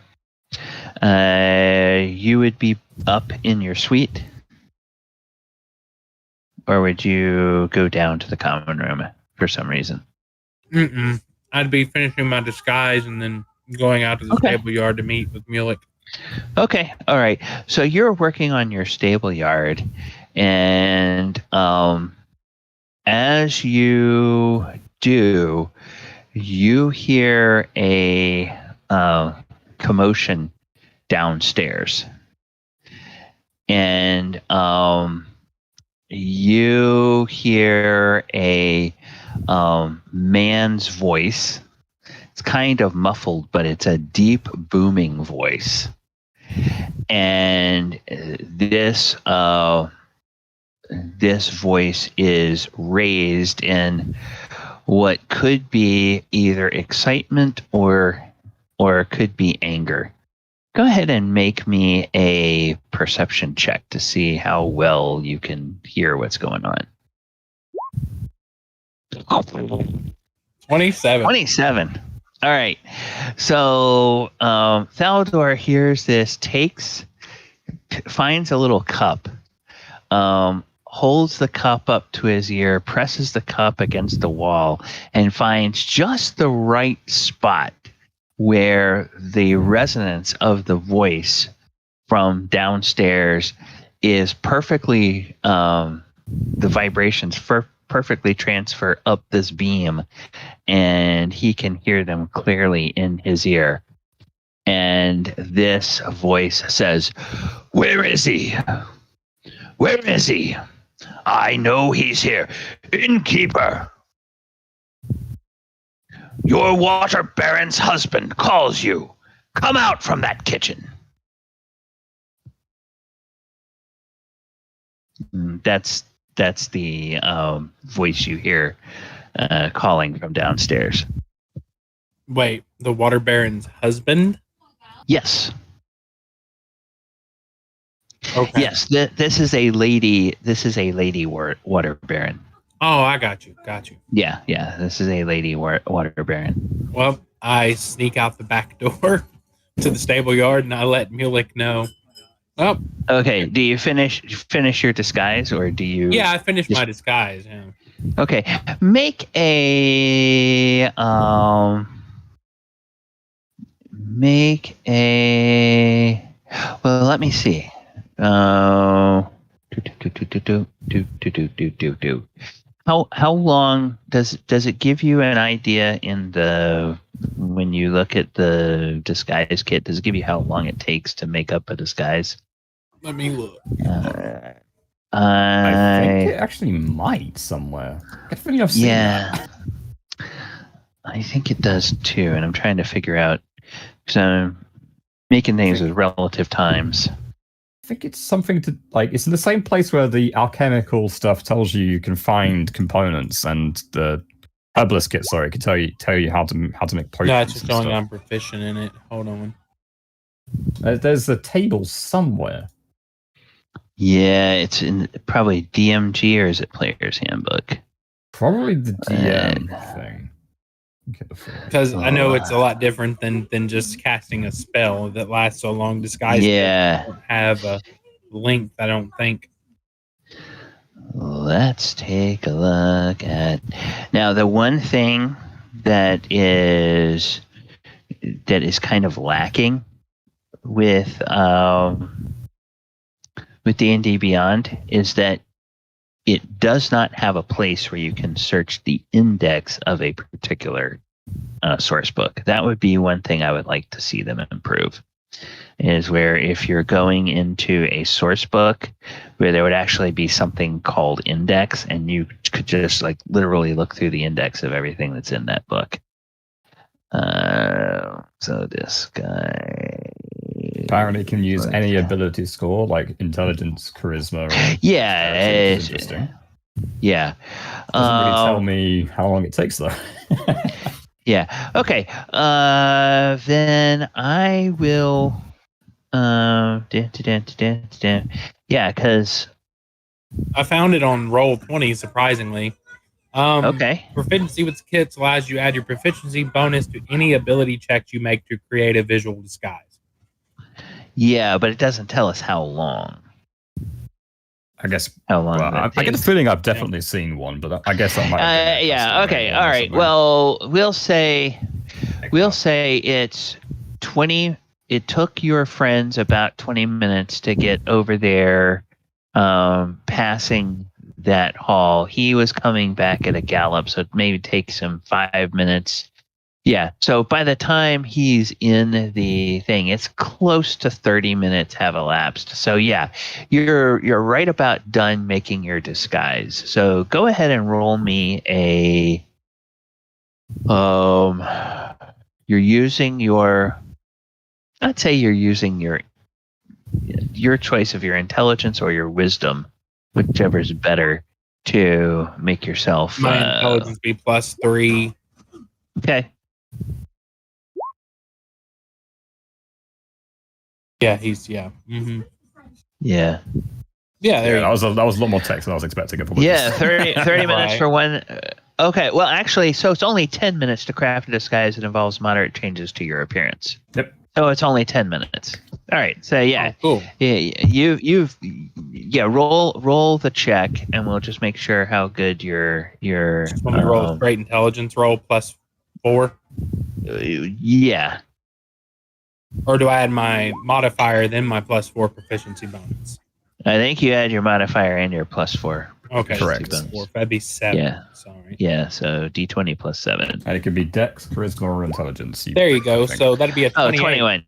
you would be up in your suite, or would you go down to the common room for some reason? I'd be finishing my disguise and then going out to the Stableyard to meet with Mulek. Okay, all right. So you're working on your Stableyard, and as you do, you hear a commotion downstairs, and you hear a man's voice. It's kind of muffled, but it's a deep booming voice, and this voice is raised in what could be either excitement or or it could be anger. Go ahead and make me a perception check to see how well you can hear what's going on. 27. 27. All right. So Thaldohr hears this, finds a little cup, holds the cup up to his ear, presses the cup against the wall, and finds just the right spot where the resonance of the voice from downstairs is perfectly, the vibrations perfectly transfer up this beam, and he can hear them clearly in his ear. And this voice says, "Where is he? Where is he? I know he's here. Innkeeper! Your Waterbaron's husband calls you. Come out from that kitchen." That's the voice you hear calling from downstairs. Wait, the Waterbaron's husband? Yes. Okay. Yes, this is a lady. This is a lady Waterbaron. Oh, I got you. Yeah. This is a lady Waterbaron. Well, I sneak out the back door to the Stableyard, and I let Mulek know. Oh, okay. Do you finish your disguise, or do you? Yeah, I finished my disguise. Yeah. Okay. Make a Well, let me see. How long does it give you an idea when you look at the disguise kit? Does it give you how long it takes to make up a disguise? Let me look. I think it actually might somewhere. I think I've seen that. I think it does too, and I'm trying to figure out, because I'm making things with relative times. I think it's something to it's in the same place where the alchemical stuff tells you can find components, and the herbalist kit, can tell you how to make potions. No, it's just showing I'm proficient in it. Hold on. There's a table somewhere. Yeah, it's in probably DMG, or is it Player's Handbook? Probably the DM thing. Because I know it's a lot different than just casting a spell that lasts so long. Disguise don't have a length, I don't think. Let's take a look at now. The one thing that is kind of lacking with D&D Beyond is that it does not have a place where you can search the index of a particular source book. That would be one thing I would like to see them improve, is where if you're going into a source book where there would actually be something called index, and you could just literally look through the index of everything that's in that book. So this guy apparently can use any ability score, like intelligence, charisma. It's interesting. Yeah. Doesn't really tell me how long it takes, though. Yeah. Okay. Then I will. Yeah, because I found it on Roll20, surprisingly. Okay. Proficiency with kits allows you to add your proficiency bonus to any ability checks you make to create a visual disguise. Yeah, but it doesn't tell us how long. I guess how long. Well, I get the feeling I've definitely seen one, but I guess I might. Yeah. Okay. All right. Well, we'll say it's 20. It took your friends about 20 minutes to get over there, passing that hall. He was coming back at a gallop, so it maybe takes him 5 minutes. Yeah, so by the time he's in the thing, it's close to 30 minutes have elapsed. So yeah, you're right about done making your disguise. So go ahead and roll me a you're using your choice of your intelligence or your wisdom, whichever is better, to make yourself my intelligence be +3. Okay. Yeah, he's Mm-hmm. Yeah. Yeah, there that was a lot more text than I was expecting. Yeah, 30 minutes for one. Okay, well, actually, so it's only 10 minutes to craft a disguise that involves moderate changes to your appearance. Yep. So it's only 10 minutes. All right. So yeah, cool. You've roll the check, and we'll just make sure how good your Just want me to roll a straight intelligence roll +4. Yeah. Or do I add my modifier then my +4 proficiency bonus? I think you add your modifier and your +4. Okay, correct. That'd be 7. Yeah. Sorry. Yeah. So D20 +7. And it could be Dex, Charisma, or Intelligence. There you go. So that'd be a 28. 21.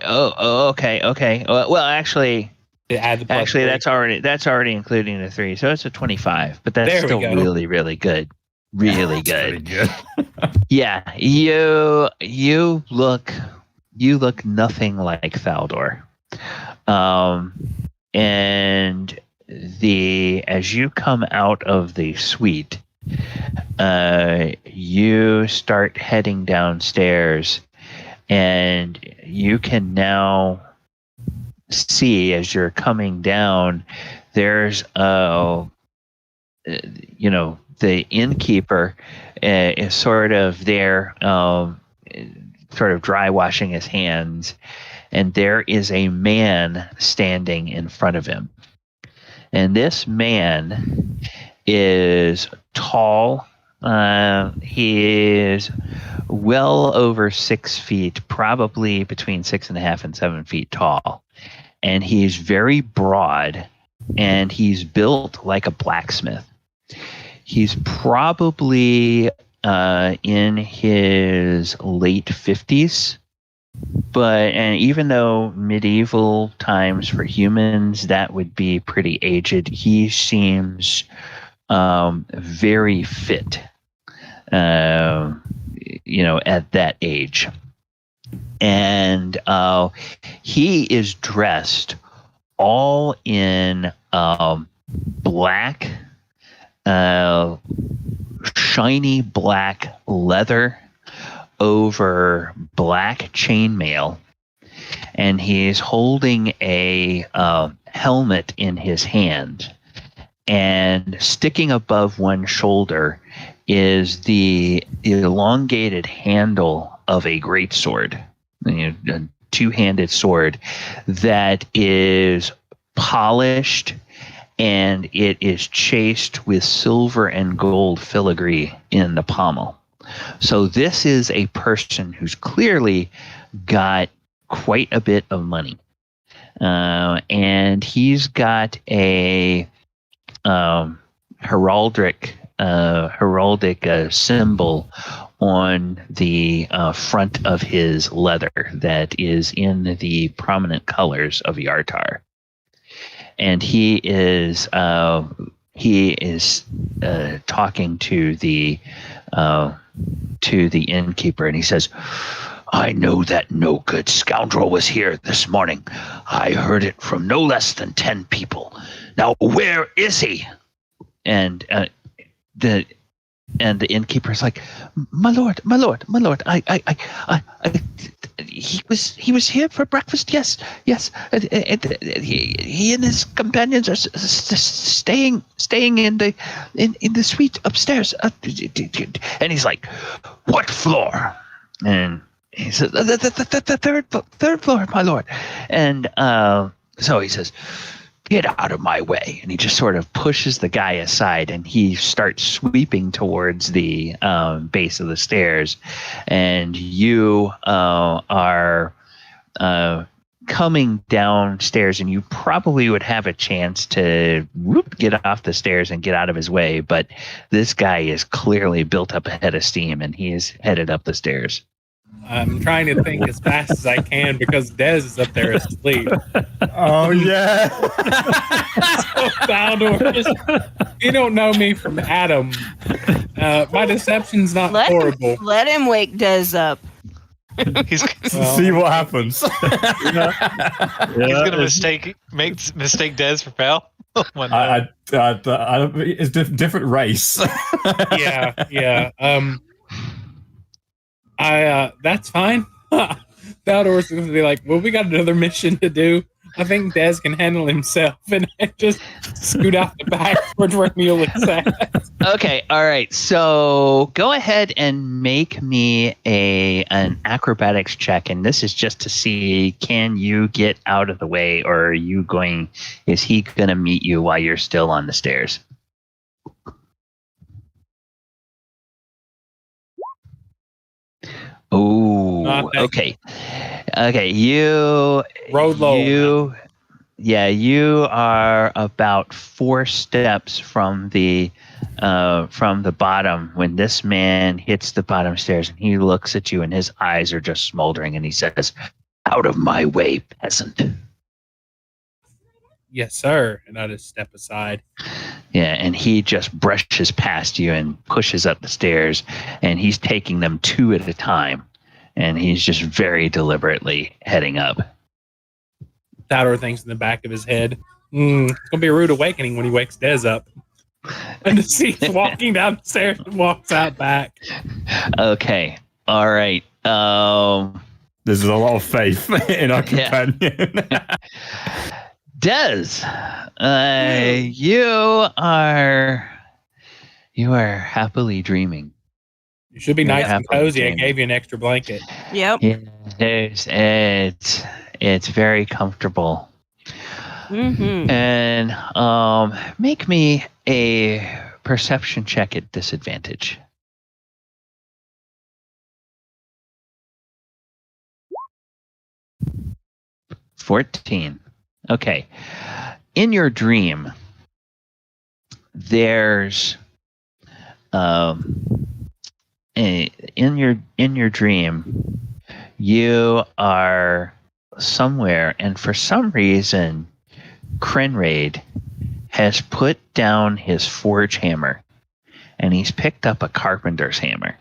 Okay. Well, actually, that's already including the 3, so it's a 25. But that's still really, really good. Really good. Pretty good. Yeah, you look nothing like Thaldohr. And as you come out of the suite, you start heading downstairs, and you can now see as you're coming down, there's the innkeeper is sort of there, sort of dry washing his hands, and there is a man standing in front of him. And this man is tall. He is well over 6 feet, probably between 6.5 and 7 feet tall. And he's very broad, and he's built like a blacksmith. He's probably in his late 50s, and even though medieval times for humans that would be pretty aged, he seems very fit, at that age. And he is dressed all in black, shiny black leather over black chainmail, and he's holding a helmet in his hand, and sticking above one shoulder is the elongated handle of a greatsword, a two-handed sword that is polished, and it is chased with silver and gold filigree in the pommel. So this is a person who's clearly got quite a bit of money. And he's got a heraldic symbol on the front of his leather that is in the prominent colors of Yartar. And he is talking to the innkeeper, and he says, "I know that no good scoundrel was here this morning. I heard it from no less than 10 people. Now, where is he?" And the innkeeper's like, my lord, he was here for breakfast. Yes. He and his companions are staying in the suite upstairs. And he's like, "What floor?" And he says, the third floor, my lord. And so he says, "Get out of my way." And he just sort of pushes the guy aside, and he starts sweeping towards the base of the stairs. And you are coming downstairs, and you probably would have a chance to get off the stairs and get out of his way. But this guy is clearly built up a head of steam, and he is headed up the stairs. I'm trying to think as fast as I can because Dez is up there asleep. Oh, yeah. So Thaldohr, you don't know me from Adam. My deception's not horrible. Let him wake Dez up. See what happens. He's gonna mistake Dez for Pal. It's different race. Yeah. That's fine. Thaldohr's going to be like, well, we got another mission to do. I think Des can handle himself, and just scoot out the back towards where Mulek's at. Okay, all right. So go ahead and make me an acrobatics check, and this is just to see, can you get out of the way, or is he going to meet you while you're still on the stairs? Oh, okay. Okay, you road low. You are about 4 steps from the bottom when this man hits the bottom stairs, and he looks at you, and his eyes are just smoldering, and he says, "Out of my way, peasant." Yes, sir. And I just step aside. Yeah, and he just brushes past you and pushes up the stairs, and he's taking them 2 at a time, and he's just very deliberately heading up. Thaldohr thinks in the back of his head, it's going to be a rude awakening when he wakes Des up. And to see he's walking down the stairs and walks out back. Okay. All right. There's a lot of faith in our companion. Des, you are happily dreaming. You should be nice and cozy. I gave you an extra blanket. Yep. It's very comfortable. Mm-hmm. And make me a perception check at disadvantage. $14. Okay. In your dream, there's in your dream, you are somewhere, and for some reason, Krenraid has put down his forge hammer, and he's picked up a carpenter's hammer,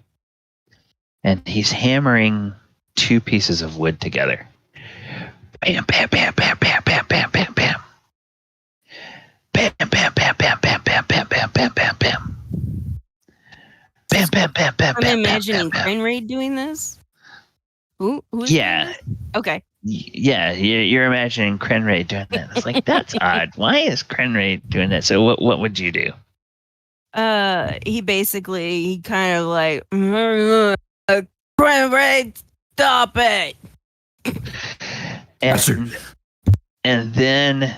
and he's hammering 2 pieces of wood together. Bam, bam, bam, bam, bam, bam, bam, bam, bam. Bam, bam, bam, bam, bam, bam, bam, bam, bam, bam, bam. Bam, bam, bam, bam, I'm bam, imagining bam, bam, Krenraid doing this. Who's Yeah. Okay. Yeah, you're imagining Krenraid doing that. It's like, that's odd. Why is Krenraid doing that? So what would you do? He kind of like, Krenraid, stop it. And then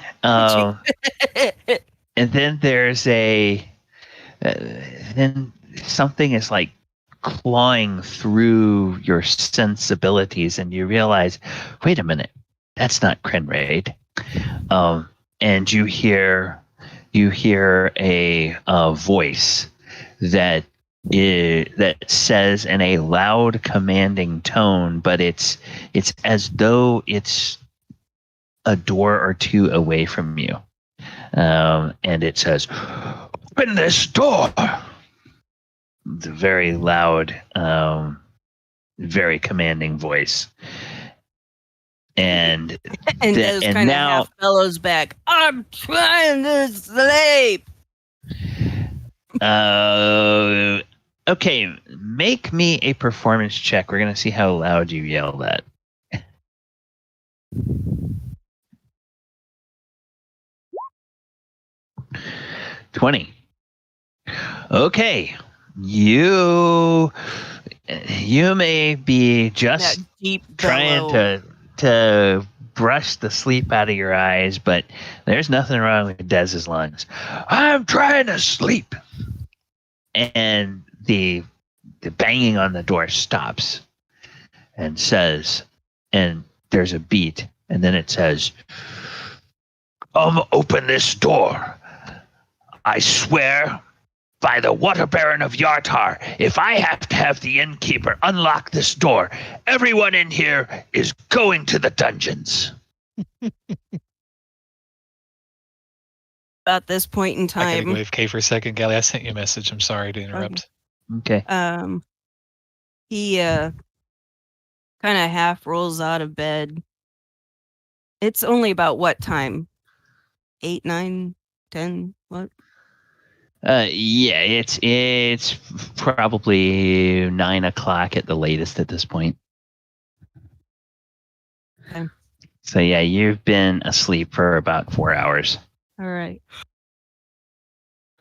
there's then something is like clawing through your sensibilities, and you realize, wait a minute, that's not Krenraid. And you hear a voice that says in a loud, commanding tone, but it's as though it's a door or 2 away from you, and it says, "Open this door." The very loud, very commanding voice, and those kind of half fellows back. I'm trying to sleep. Okay, make me a performance check. We're gonna see how loud you yell that. 20. Okay. You may be just trying to brush the sleep out of your eyes, but there's nothing wrong with Dez's lungs. I'm trying to sleep. And the banging on the door stops and says, and there's a beat, and then it says, open this door. I swear by the Waterbaron of Yartar, if I have to have the innkeeper unlock this door, everyone in here is going to the dungeons. About this point in time, I gotta go AFK for a second, Gally. I sent you a message. I'm sorry to interrupt. Okay. He kind of half rolls out of bed. It's only about what time? 8, 9, 10, what? Yeah, it's probably 9 o'clock at the latest at this point. Okay. So yeah, you've been asleep for about 4 hours. All right.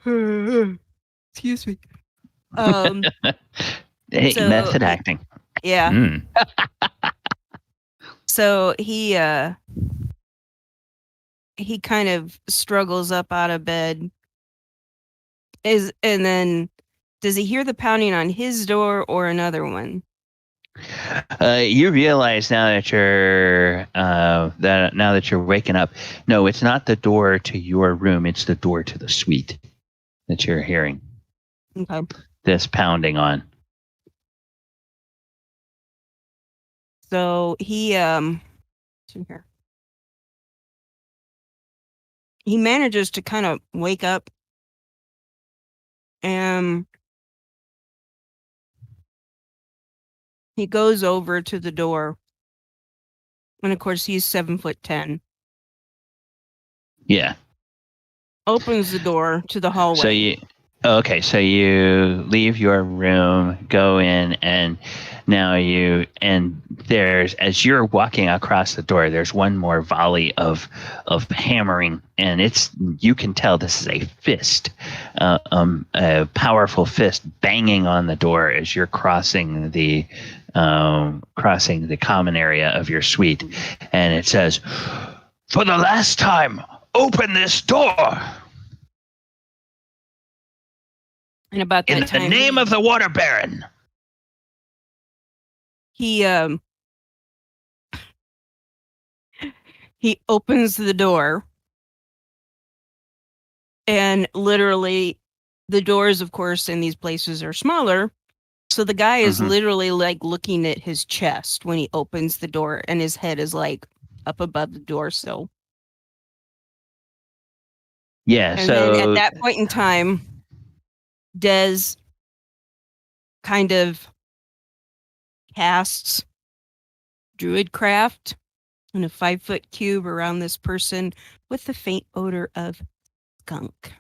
Excuse me. Hey, So- method acting. Yeah. Mm. So he kind of struggles up out of bed. And then does he hear the pounding on his door or another one? You realize now that you're waking up. No, it's not the door to your room. It's the door to the suite that you're hearing Okay. this pounding on. So he he manages to kind of wake up and he goes over to the door. And of course he's 7'10". Yeah. Opens the door to the hallway. So you leave your room, go in, and now there's, as you're walking across the door, there's one more volley of hammering, and you can tell this is a fist, a powerful fist banging on the door as you're crossing the common area of your suite, and it says, "For the last time, open this door." And about that In time, the name of the Waterbaron. he opens the door, and literally the doors, of course, in these places are smaller. So the guy is literally like looking at his chest when he opens the door, and his head is like up above the door sill. Yeah, And then at that point in time, Des kind of casts Druidcraft in a 5-foot cube around this person with the faint odor of skunk.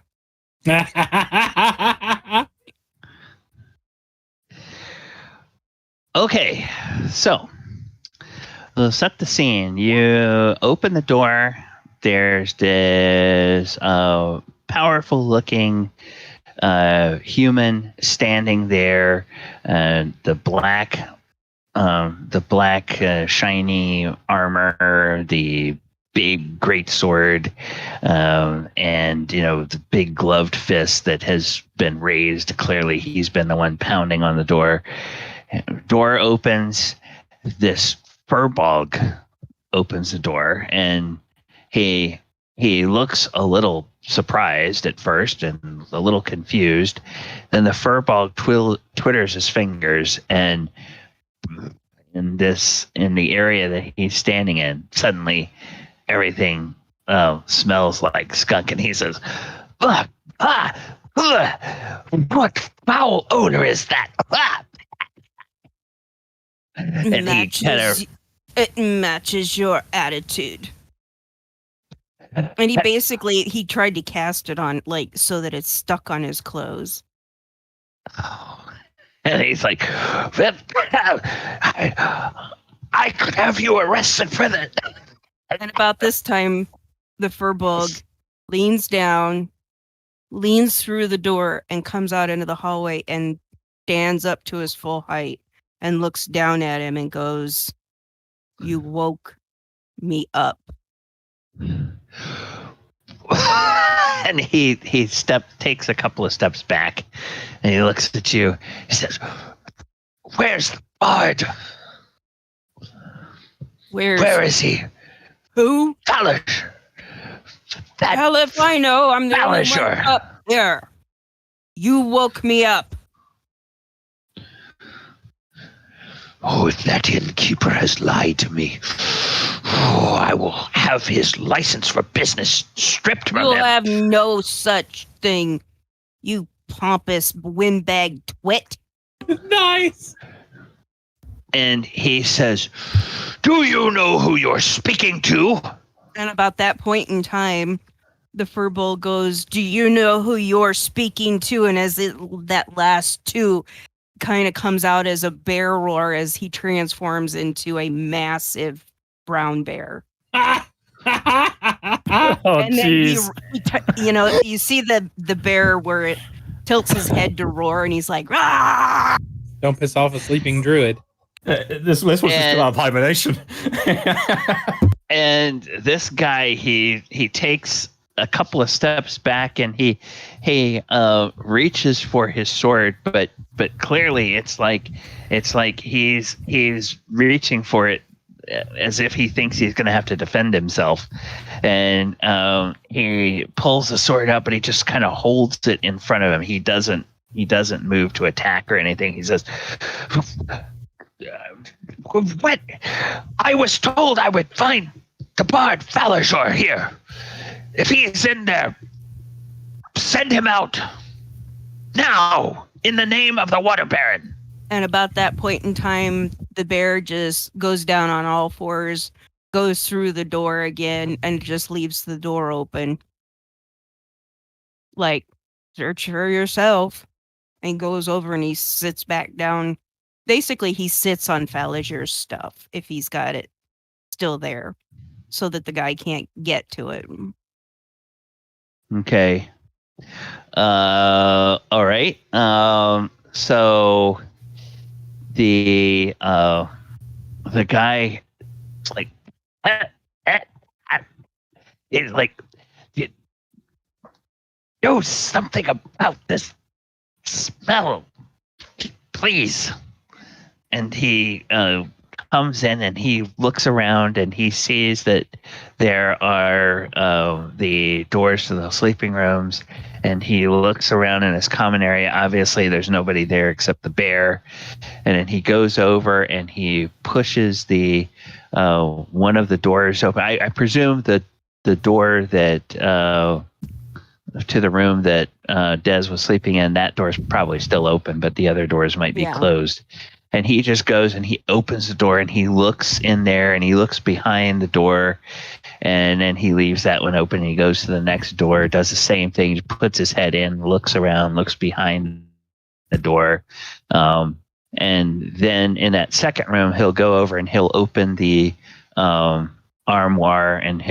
Okay, so we'll set the scene. You open the door. There's this powerful looking human standing there. The black shiny armor, the big great sword, and the big gloved fist that has been raised. Clearly, he's been the one pounding on the door. Door opens. This furbolg opens the door, and he looks a little surprised at first and a little confused. Then the furbolg twitters his fingers, and in the area that he's standing in, suddenly everything smells like skunk, and he says, "What foul odor is that?" And it matches your attitude. And he tried to cast it on, like, so that it's stuck on his clothes. And he's like, I could have you arrested for that. And about this time, the furbolg leans down, leans through the door, and comes out into the hallway and stands up to his full height and looks down at him and goes, "You woke me up." And he takes a couple of steps back, and he looks at you. He says, "Where's the bard? Where is he? Who? Falazure. Hell if I know. I'm the only one Falazure. up there. You woke me up." Oh, if that innkeeper has lied to me, I will have his license for business stripped from You'll him." have no such thing, you pompous windbag twit. Nice. And he says, "Do you know who you're speaking to?" And about that point in time, the furbolg goes, "Do you know who you're speaking to?" And as that last two kind of comes out as a bear roar as he transforms into a massive brown bear. Oh, And then jeez. you see the bear where it tilts his head to roar, and he's like, "Rah!" Don't piss off a sleeping druid. This was just about hibernation. And this guy, he takes a couple of steps back, and he reaches for his sword, but clearly it's like he's reaching for it as if he thinks he's going to have to defend himself. And he pulls the sword up, and he just kind of holds it in front of him. He doesn't move to attack or anything. He says, "What? I was told I would find the bard Falazure here. If he is in there, send him out now in the name of the Waterbaron." And about that point in time, the bear just goes down on all fours, goes through the door again, and just leaves the door open. Like, search for yourself. And goes over and he sits back down. Basically, he sits on Falazure's stuff if he's got it still there, so that the guy can't get to it. Okay. All right. So the guy like is like, you know something about this smell, please. And he comes in and he looks around and he sees that there are the doors to the sleeping rooms, and he looks around in his common area. Obviously there's nobody there except the bear, and then he goes over and he pushes the one of the doors open. I presume that the door that to the room that Des was sleeping in, that door's probably still open, but the other doors might be closed. And he just goes and he opens the door and he looks in there and he looks behind the door, and then he leaves that one open and he goes to the next door, does the same thing, he puts his head in, looks around, looks behind the door. And then in that second room, he'll go over and he'll open the armoire, and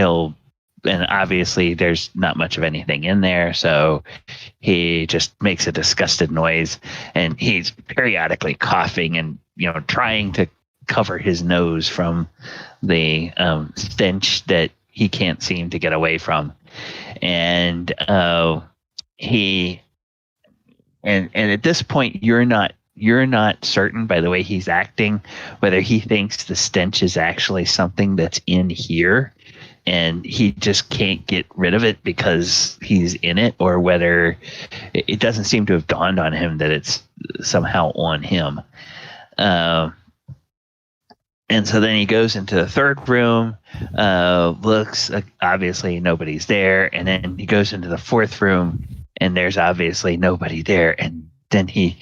obviously there's not much of anything in there, so he just makes a disgusted noise, and he's periodically coughing and trying to cover his nose from the stench that he can't seem to get away from. And he and at this point you're not certain, by the way he's acting, whether he thinks the stench is actually something that's in here and he just can't get rid of it because he's in it, or whether it doesn't seem to have dawned on him that it's somehow on him. And so then he goes into the third room, looks, obviously nobody's there, and then he goes into the fourth room and there's obviously nobody there, and then he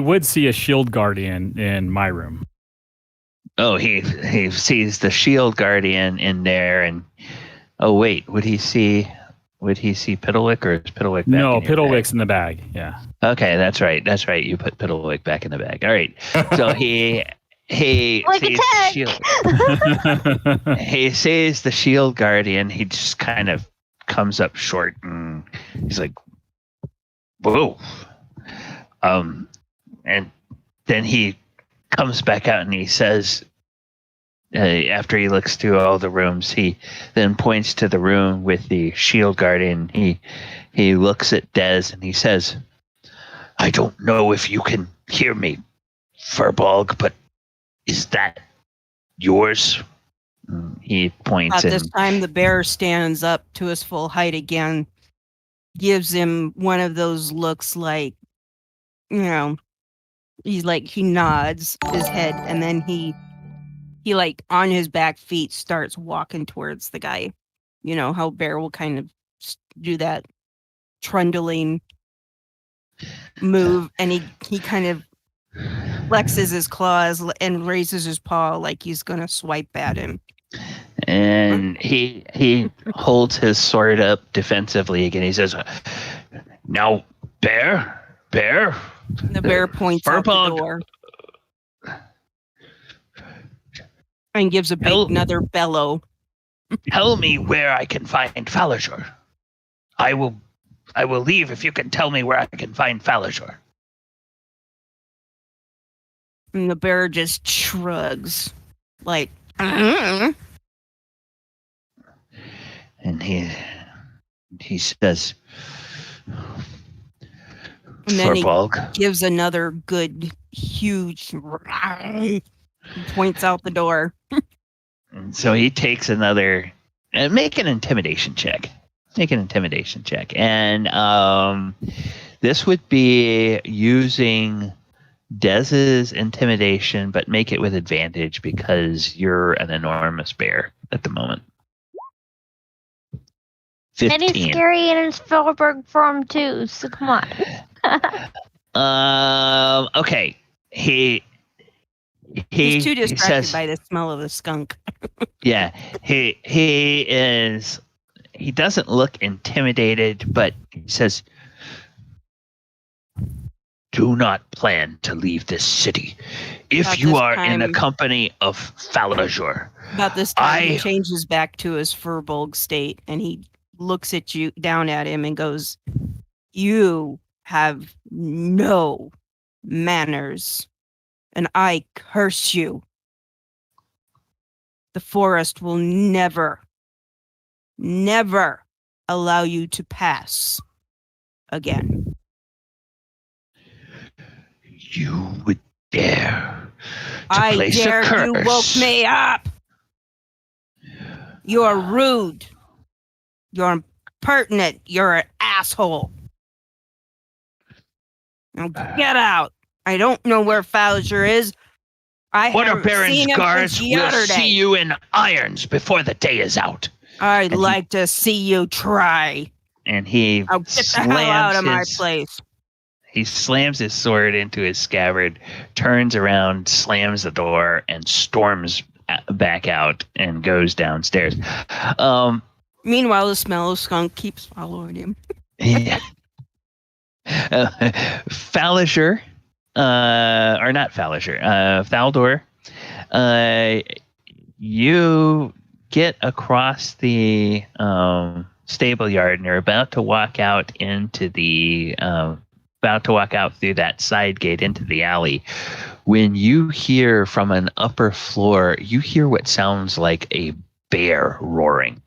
would see a shield guardian in my room. Oh, he sees the shield guardian in there, and would he see Piddlewick, or is Piddlewick back? No, Piddlewick's in the bag. Yeah. Okay, that's right. You put Piddlewick back in the bag. All right. So he sees the shield. He sees the shield guardian. He just kind of comes up short, and he's like, "Whoa!" And then he comes back out and he says, after he looks through all the rooms, he then points to the room with the shield guardian. He looks at Des and he says, "I don't know if you can hear me, Furbolg, but is that yours?" He points. At this time, the bear stands up to his full height again, gives him one of those looks like, he nods his head, and then he like on his back feet starts walking towards the guy. You know how bear will kind of do that trundling move, and he kind of flexes his claws and raises his paw like he's gonna swipe at him. And he holds his sword up defensively again. He says, "Now, bear." The bear points out the door. And gives another bellow. Tell me where I can find Falazure. I will leave if you can tell me where I can find Falazure. And the bear just shrugs, like, And he says, and then he Forbolg. gives another good, huge, points out the door. And so he takes another, make an intimidation check. And this would be using Dez's intimidation, but make it with advantage because you're an enormous bear at the moment. 15. And he's scary in his Filberg form too, so come on. Okay. He's too distracted says, by the smell of the skunk. Yeah. He doesn't look intimidated, but he says, do not plan to leave this city. If you are in the company of Falazure. About this time, he changes back to his Furbolg state, and he looks at you, down at him, and goes, you have no manners, and I curse you. The forest will never allow you to pass again. You would dare to place a curse. You woke me up. You're rude. You're impertinent. You're an asshole. Now get out. I don't know where Falazure is. Waterbaron's guards will see you in irons before the day is out. I'd like to see you try. And he I'll get the hell out of my place. He slams his sword into his scabbard, turns around, slams the door, and storms back out and goes downstairs. Meanwhile, the smell of skunk keeps following him. Yeah. Falazure, or not Falazure, Thaldohr, you get across the Stableyard and you're about to walk out into the through that side gate into the alley, when you hear from an upper floor, you hear what sounds like a bear roaring.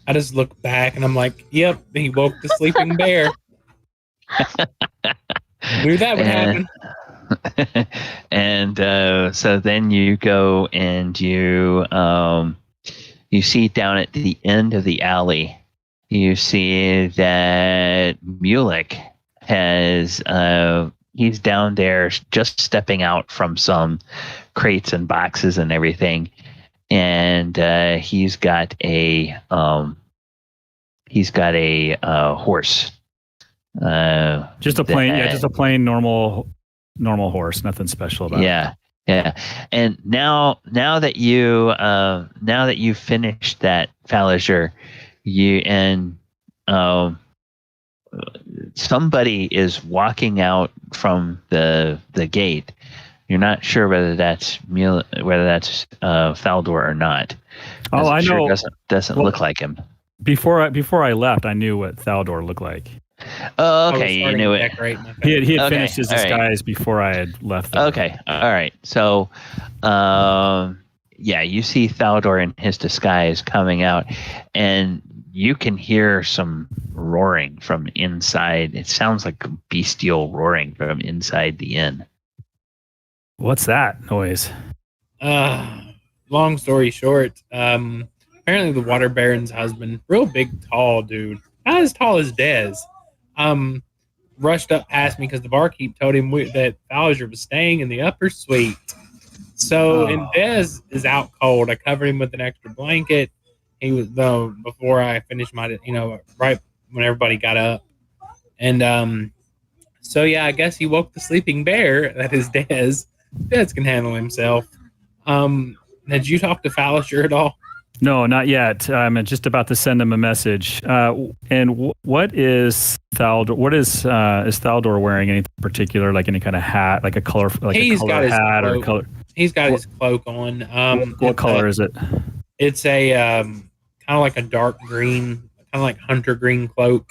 I just look back and I'm like, yep, he woke the sleeping bear. Knew that would happen. And so then you go and you see down at the end of the alley, you see that Mulek has he's down there just stepping out from some crates and boxes and everything, and he's got a horse. Just a plain normal horse, nothing special about it. Yeah. And now that you finished that Falazure, somebody is walking out from the gate. You're not sure whether that's Thaldohr or not. Oh, I know. Doesn't look like him. Before I left, I knew what Thaldohr looked like. Oh, okay. You knew it. He had finished his disguise before I had left. Okay. All right. So, you see Thaldohr in his disguise coming out, and you can hear some roaring from inside. It sounds like bestial roaring from inside the inn. What's that noise? Long story short, apparently the Waterbaron's husband, real big, tall dude, not as tall as Dez, rushed up past me because the barkeep told him that Falazure was staying in the upper suite. So, and Dez is out cold. I covered him with an extra blanket. He was, though, before I finished my, right when everybody got up. And so, yeah, I guess he woke the sleeping bear. That is Dez. Dez can handle himself. Did you talk to Falazure at all? No, not yet. I'm just about to send him a message. And what is Thaldohr? Is Thaldohr wearing anything particular, like any kind of hat, like a color, like He's a color hat or a color? He's got his cloak on. What color is it? It's a kind of like a dark green, kind of like hunter green cloak,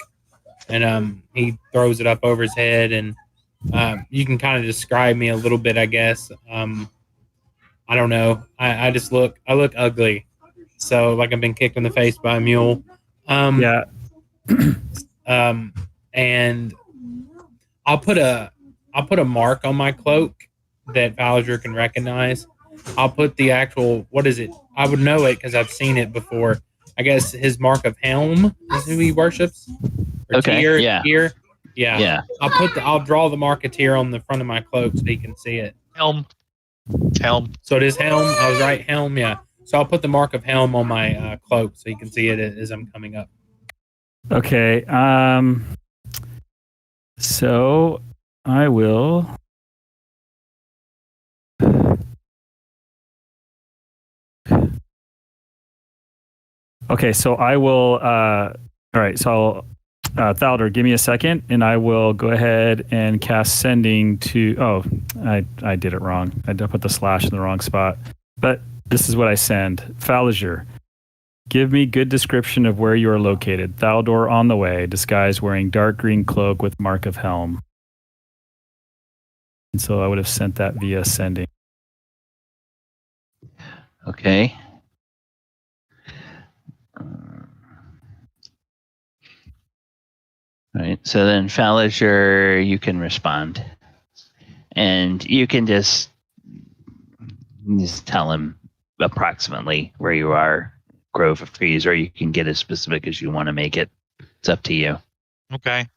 and he throws it up over his head, and you can kind of describe me a little bit, I guess. I don't know. I look ugly, so like I've been kicked in the face by a mule. Yeah. And I'll put a mark on my cloak that Falazure can recognize. I'll put the actual, what is it? I would know it because I've seen it before. I guess his mark of helm is who he worships. Or Okay. Tyr, Yeah. Tyr. Yeah. Yeah. I'll draw the mark of Tyr on the front of my cloak so he can see it. Helm. So it is helm. I was right, helm. Yeah. So I'll put the mark of helm on my cloak so you can see it as I'm coming up. Okay. So I will. Okay, so I will. All right, so Thaldohr, give me a second, and I will go ahead and cast sending to. Oh, I did it wrong. I did put the slash in the wrong spot. But this is what I send. Falazure, give me good description of where you are located. Thaldohr on the way, disguised wearing dark green cloak with mark of helm. And so I would have sent that via sending. Okay. All right. So then, Falazure, you can respond, and you can just tell him approximately where you are, grove of trees, or you can get as specific as you want to make it. It's up to you. Okay.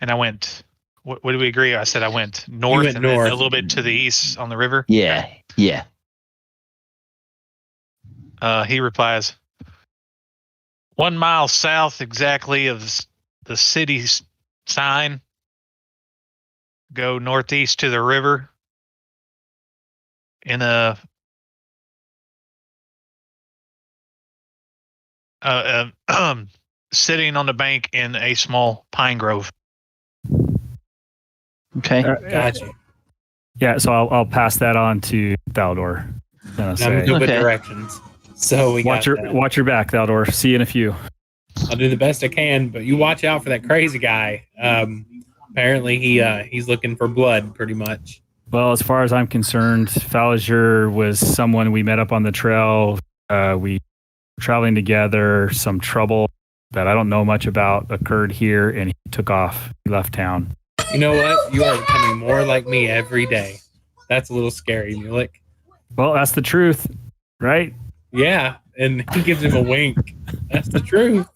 And I went. What did we agree? I said I went north, went and then north. a little bit to the east on the river. Yeah. Yeah. He replies, 1 mile south exactly of the city's sign. Go northeast to the river. In a sitting on the bank in a small pine grove. Okay. Gotcha. Yeah, so I'll pass that on to Thaldohr. And I'll I'm say, good with Okay. directions. So we watch got that. watch your back, Thaldohr. See you in a few. I'll do the best I can, but you watch out for that crazy guy. Apparently he's looking for blood pretty much. Well, as far as I'm concerned, Falazure was someone we met up on the trail. We were traveling together. Some trouble that I don't know much about occurred here, and he took off. He left town. You know what? You are becoming more like me every day. That's a little scary, Mulek. Well, that's the truth, right? Yeah, and he gives him a wink. That's the truth.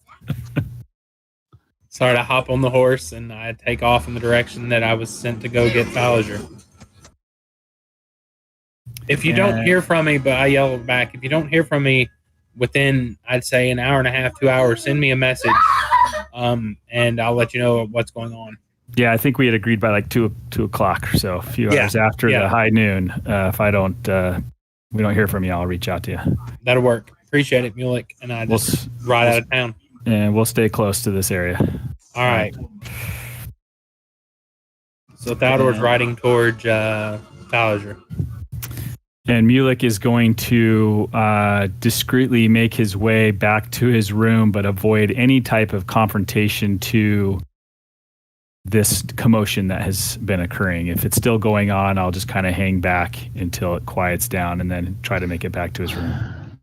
So I hop on the horse and I take off in the direction that I was sent to go get Falazure. If you don't hear from me, but I yell back, if you don't hear from me within, I'd say, an hour and a half, 2 hours, send me a message, and I'll let you know what's going on. Yeah, I think we had agreed by like 2 o'clock or so, a few hours after the high noon. If we don't hear from you, I'll reach out to you. That'll work. Appreciate it, Mulek. And I just ride out of town. And we'll stay close to this area. All right. So Thaldohr's riding towards Falazure. And Mulek is going to discreetly make his way back to his room, but avoid any type of confrontation to this commotion that has been occurring. If it's still going on, I'll just kind of hang back until it quiets down and then try to make it back to his room.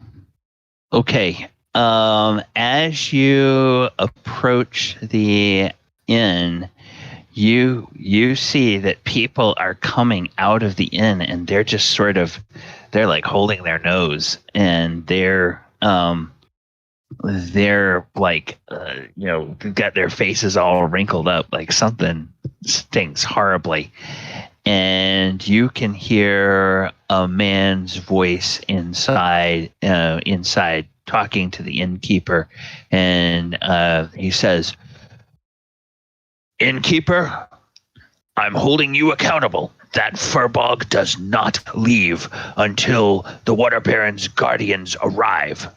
Okay. As you approach the inn, you see that people are coming out of the inn, and they're just they're like holding their nose, and they're like, got their faces all wrinkled up, like something stinks horribly. And you can hear a man's voice inside talking to the innkeeper, and he says, "Innkeeper, I'm holding you accountable. That furbog does not leave until the Waterbaron's guardians arrive.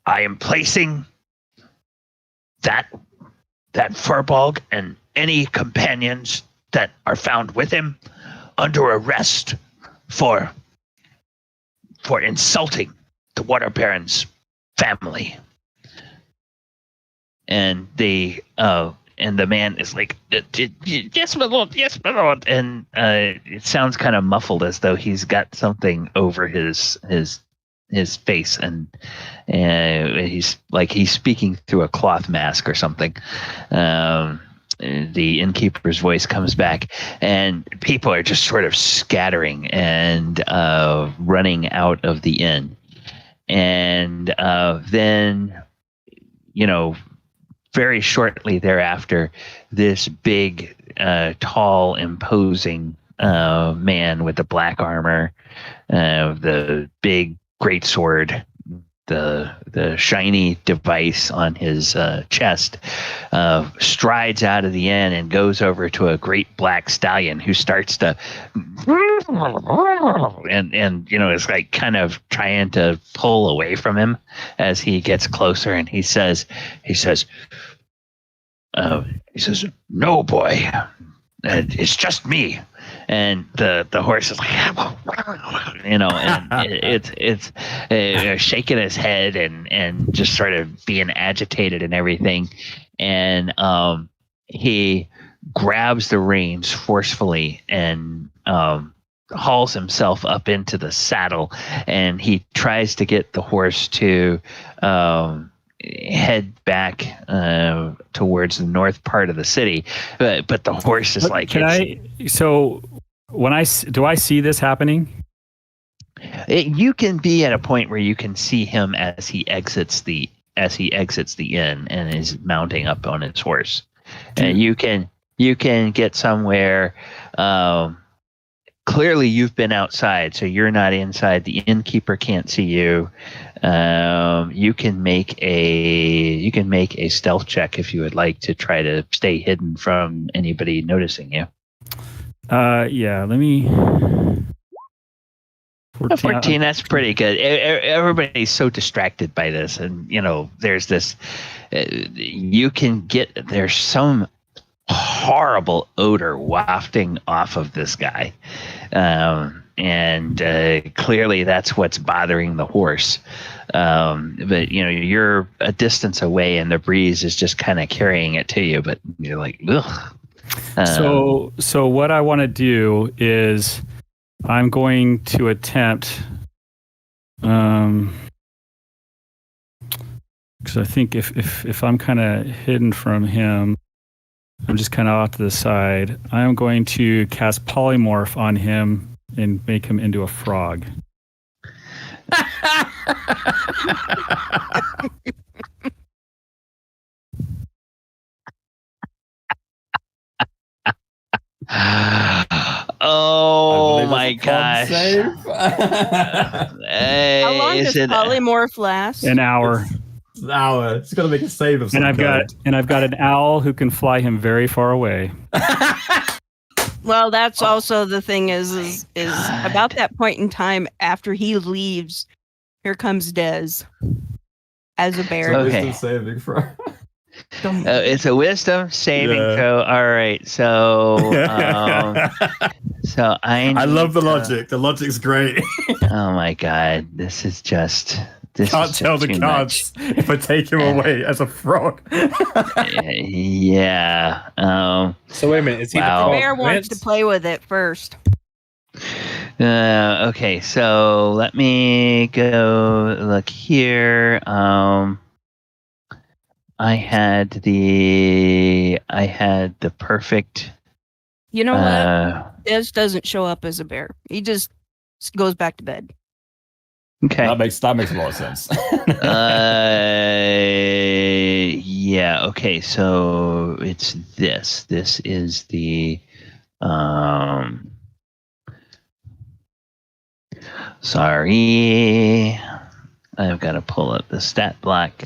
I am placing that furbog and any companions that are found with him under arrest for insulting the Waterbaron's family. And the man is like, yes, my lord, yes, my lord. And it sounds kind of muffled, as though he's got something over his face, and he's speaking through a cloth mask or something. The innkeeper's voice comes back, and people are just sort of scattering and running out of the inn. And then, very shortly thereafter, this big, tall, imposing man with the black armor, the big great sword, the shiny device on his chest, strides out of the inn and goes over to a great black stallion who starts to and is like kind of trying to pull away from him as he gets closer. And he says, "No, boy, it's just me." And the horse is like, and it's shaking his head and just sort of being agitated and everything. And he grabs the reins forcefully and hauls himself up into the saddle, and he tries to get the horse to head back towards the north part of the city, but the horse is like, do I see this happening? You can be at a point where you can see him as he exits the inn and is mounting up on his horse. And you can get somewhere. Clearly you've been outside, so you're not inside. The innkeeper can't see you. You can make a stealth check if you would like to try to stay hidden from anybody noticing you. Yeah, let me. 14, that's pretty good. Everybody's so distracted by this, and there's this. You can get there's some horrible odor wafting off of this guy, and clearly that's what's bothering the horse. But you're a distance away, and the breeze is just kind of carrying it to you. But you're like, ugh. So what I want to do is I'm going to attempt, because I think if I'm kind of hidden from him, I'm just kind of off to the side. I'm going to cast polymorph on him and make him into a frog. Oh my gosh. How long does polymorph last? An hour. It's an hour. It's got to make a save of some kind. I've got an owl who can fly him very far away. Well, that's also the thing is about that point in time after he leaves, here comes Dez as a bear. Okay. Saving for. It's a wisdom saving throw. All right, so I love the logic. The logic's great. Oh my god, this is just. Can't tell the cards if I take him away as a frog. Yeah. So wait a minute. Is he the bear wants to play with it first? Okay, so let me go look here. I had the perfect. You know what? Dez doesn't show up as a bear. He just goes back to bed. Okay. That makes a lot of sense. Yeah, okay, so it's this. This is the sorry. I've got to pull up the stat block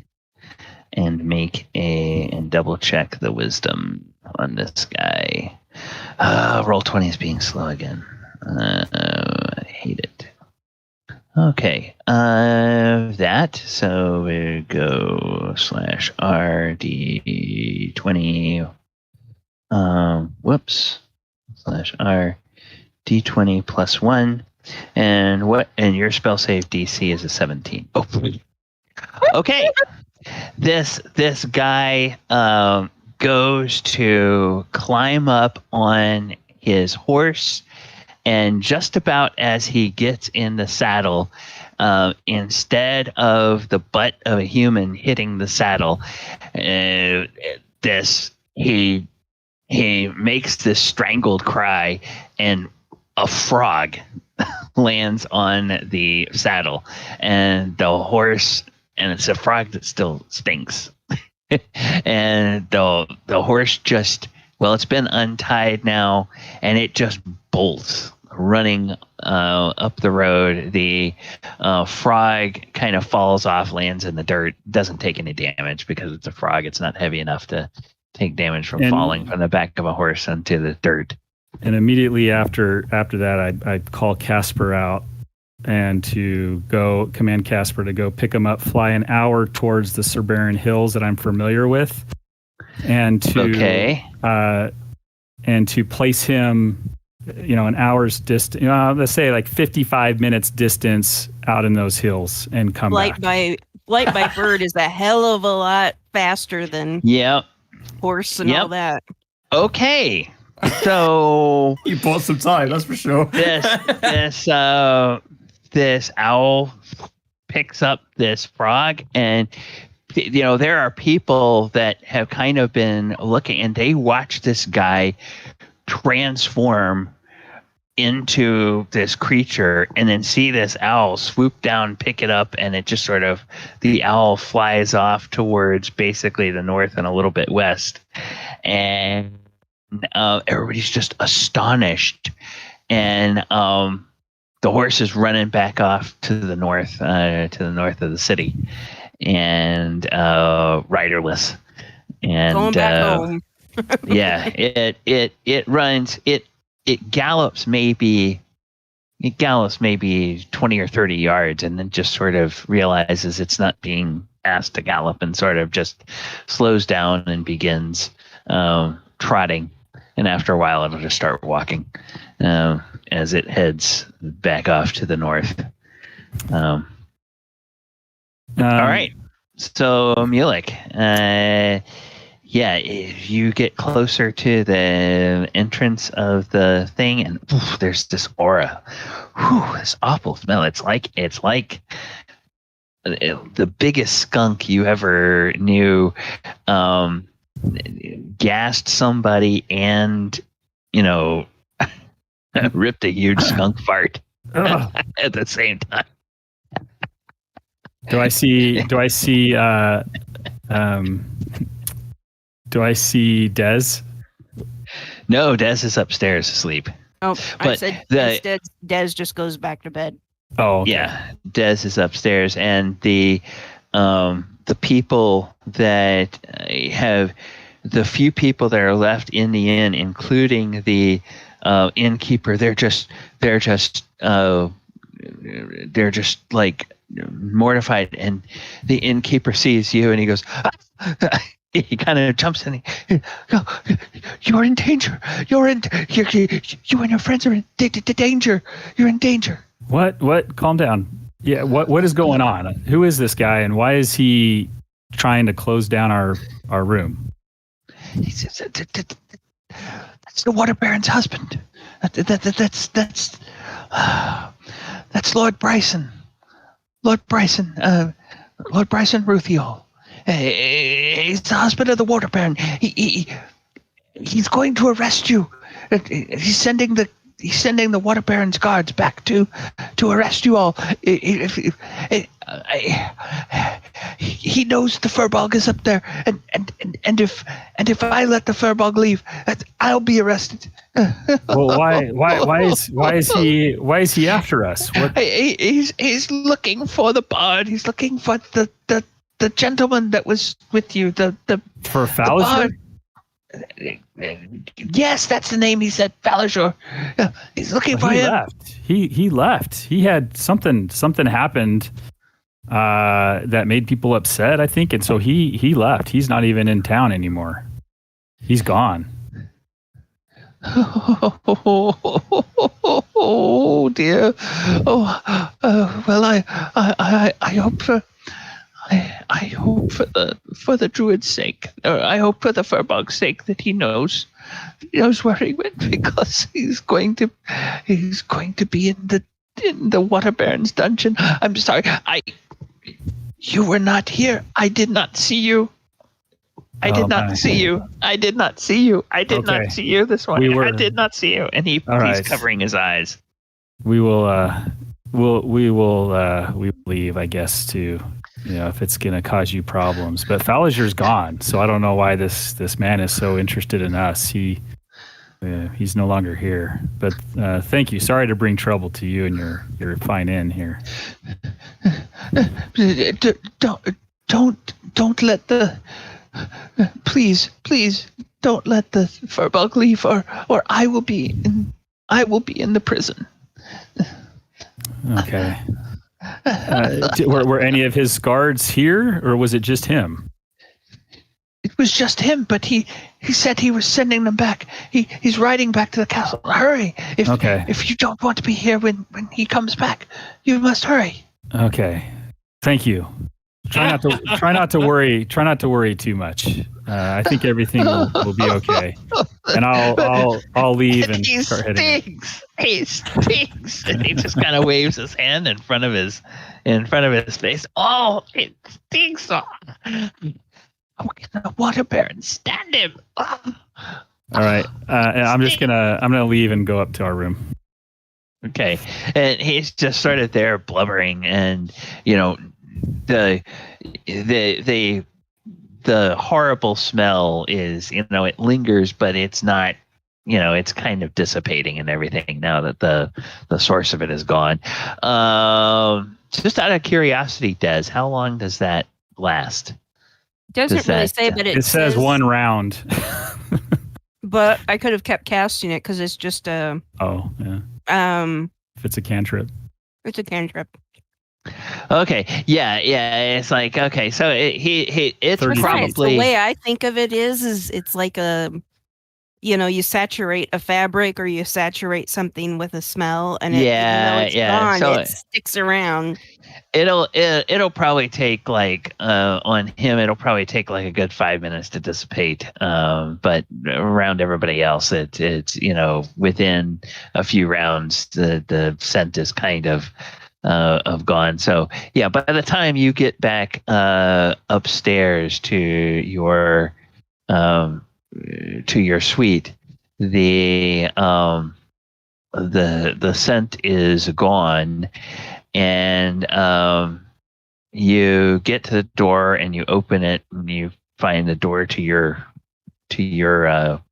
and double check the wisdom on this guy. Roll 20 is being slow again. I hate it. Okay, that, so we go /RD20, whoops, /RD20 D20 plus 1. And your spell save DC is a 17. Oh. Okay. This guy goes to climb up on his horse, and just about as he gets in the saddle, instead of the butt of a human hitting the saddle, he makes this strangled cry, and a frog lands on the saddle, and the horse, and it's a frog that still stinks. And the horse just, well, it's been untied now, and it just bolts running up the road. The frog kind of falls off, lands in the dirt, doesn't take any damage because it's a frog. It's not heavy enough to take damage from falling from the back of a horse onto the dirt. And immediately after that, I call Casper out and to go command Casper to go pick him up, fly an hour towards the Cerberan hills that I'm familiar with, and to place him, an hour's distance, let's say like 55 minutes distance out in those hills, and come back. Flight by bird is a hell of a lot faster than horse and all that. Okay. So you bought some time, that's for sure. This owl picks up this frog, and there are people that have kind of been looking, and they watch this guy transform into this creature, and then see this owl swoop down, pick it up, and it just sort of, the owl flies off towards basically the north and a little bit west, and everybody's just astonished, and the horse is running back off to the north of the city, and riderless, and going back home. it runs, it gallops maybe 20 or 30 yards, and then just sort of realizes it's not being asked to gallop, and sort of just slows down and begins trotting, and after a while it'll just start walking as it heads back off to the north. All right. So Mulek, you get closer to the entrance of the thing, and there's this aura. This awful smell. It's like the biggest skunk you ever knew gassed somebody, and ripped a huge skunk fart at the same time. Do I see Dez? No, Dez is upstairs asleep. Oh, but I said Dez just goes back to bed. Oh, okay. Yeah, Dez is upstairs, and the people that have, the few people that are left in the inn, including the innkeeper, they're just like mortified, and the innkeeper sees you, and he goes, he kind of jumps in. You're in danger. You and your friends are in danger. You're in danger. What? Calm down. Yeah. What is going on? Who is this guy, and why is he trying to close down our room? He says, that's the Waterbaron's husband. That's Lord Bryson. Lord Bryson Ruthiol. He's the husband of the Waterbaron. He's going to arrest you. He's sending the Waterbaron's guards back to arrest you all. He knows the Furbog is up there, and if I let the Furbog leave, I'll be arrested. Well, why is he after us? He's looking for the bard. He's looking for the gentleman that was with you. For Falazure? Yes, that's the name. He said Falazure. He's looking for him. He left. He had something happened that made people upset, I think, and so he left. He's not even in town anymore. He's gone. dear. Oh, well, I hope for. I hope for the druid's sake, or I hope for the furbog's sake, that he knows where he went, because he's going to be in the Waterbaron's dungeon. I'm sorry, you were not here. I did not see you. I did not see you. I did not see you. I did not see you this morning. I did not see you. And he's covering his eyes. We will we will leave, I guess, to, if it's going to cause you problems. But Falazure's gone, so I don't know why this man is so interested in us. He's no longer here. But thank you. Sorry to bring trouble to you and your fine inn here. Don't let the please don't let the furbog leave, or I will be in the prison. Okay. Were any of his guards here, or was it just him? It was just him, but he said he was sending them back. He's riding back to the castle. Hurry! If you don't want to be here when he comes back, you must hurry. Okay. Thank you. Try not to worry too much. I think everything will be okay. And I'll leave and start heading. He stinks. And he just kind of waves his hand in front of his face. Oh, it stinks. Oh, the Waterbaron, stand him. Oh. All right. I'm gonna leave and go up to our room. Okay. And he's just started there blubbering, and the horrible smell is, it lingers, but it's not, it's kind of dissipating and everything now that the source of it is gone. Just out of curiosity, Des, how long does that last? Doesn't really say, but it says 1 round. But I could have kept casting it because it's just a. Oh yeah. If it's a cantrip. It's a cantrip. Okay. Yeah. It's like, okay. So it's probably the way I think of it is it's like you saturate a fabric or you saturate something with a smell, and gone, so it sticks around. It'll probably take on him. It'll probably take like a good 5 minutes to dissipate. But around everybody else, it's within a few rounds, the scent is kind of gone. So yeah, by the time you get back upstairs to your suite, the scent is gone, and you get to the door and you open it, and you find the door to your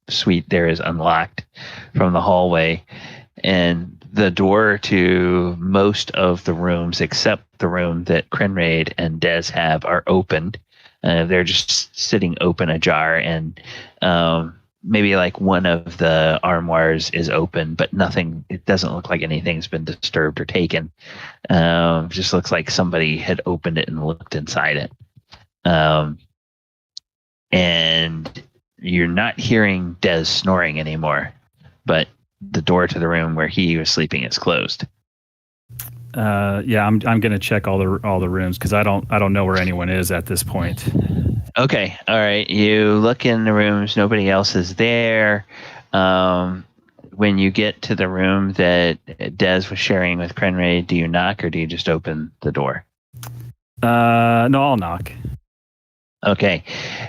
suite there is unlocked from the hallway, and the door to most of the rooms, except the room that Krenraid and Des have, are opened. They're just sitting open ajar, and maybe like one of the armoires is open, but nothing. It doesn't look like anything's been disturbed or taken. Just looks like somebody had opened it and looked inside it. And you're not hearing Des snoring anymore, but the door to the room where he was sleeping is closed. I'm gonna check all the rooms because I don't know where anyone is at this point. Okay, all right. You look in the rooms, nobody else is there. When you get to the room that Des was sharing with Krenraid, do you knock or do you just open the door? No, I'll knock. Okay.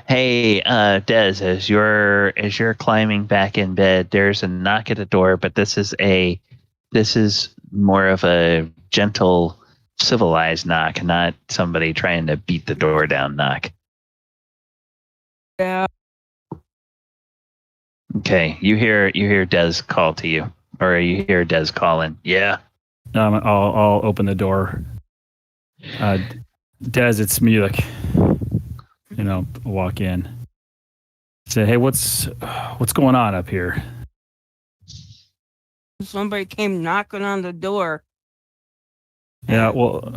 Hey, Des, as you're climbing back in bed, there's a knock at the door, but this is more of a gentle, civilized knock, not somebody trying to beat the door down knock. Yeah. Okay. You hear Des call to you, or you hear Des calling. Yeah. I'll open the door. Des, it's Mulek. Walk in. Say, hey, what's going on up here? Somebody came knocking on the door. Yeah, well,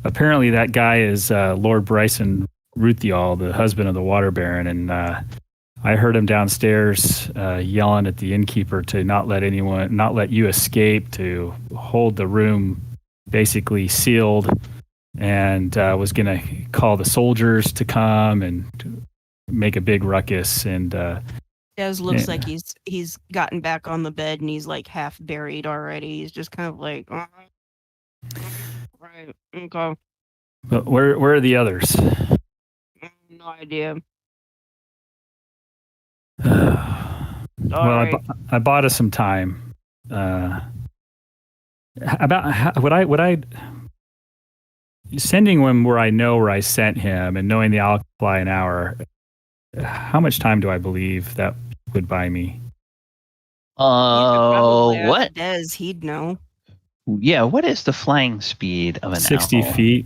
apparently that guy is Lord Bryson Ruthial, the husband of the Waterbaron, and I heard him downstairs yelling at the innkeeper to not let you escape, to hold the room basically sealed, and was going to call the soldiers to come and to make a big ruckus. And Dez looks like he's gotten back on the bed and he's like half buried already. He's just kind of like, right, okay. But where are the others? No idea. Well, I bought us some time. Would I sending him where I know where I sent him and knowing the owl can fly an hour? How much time do I believe that would buy me? What? Dez, he'd know. Yeah, what is the flying speed of an 60 owl? feet.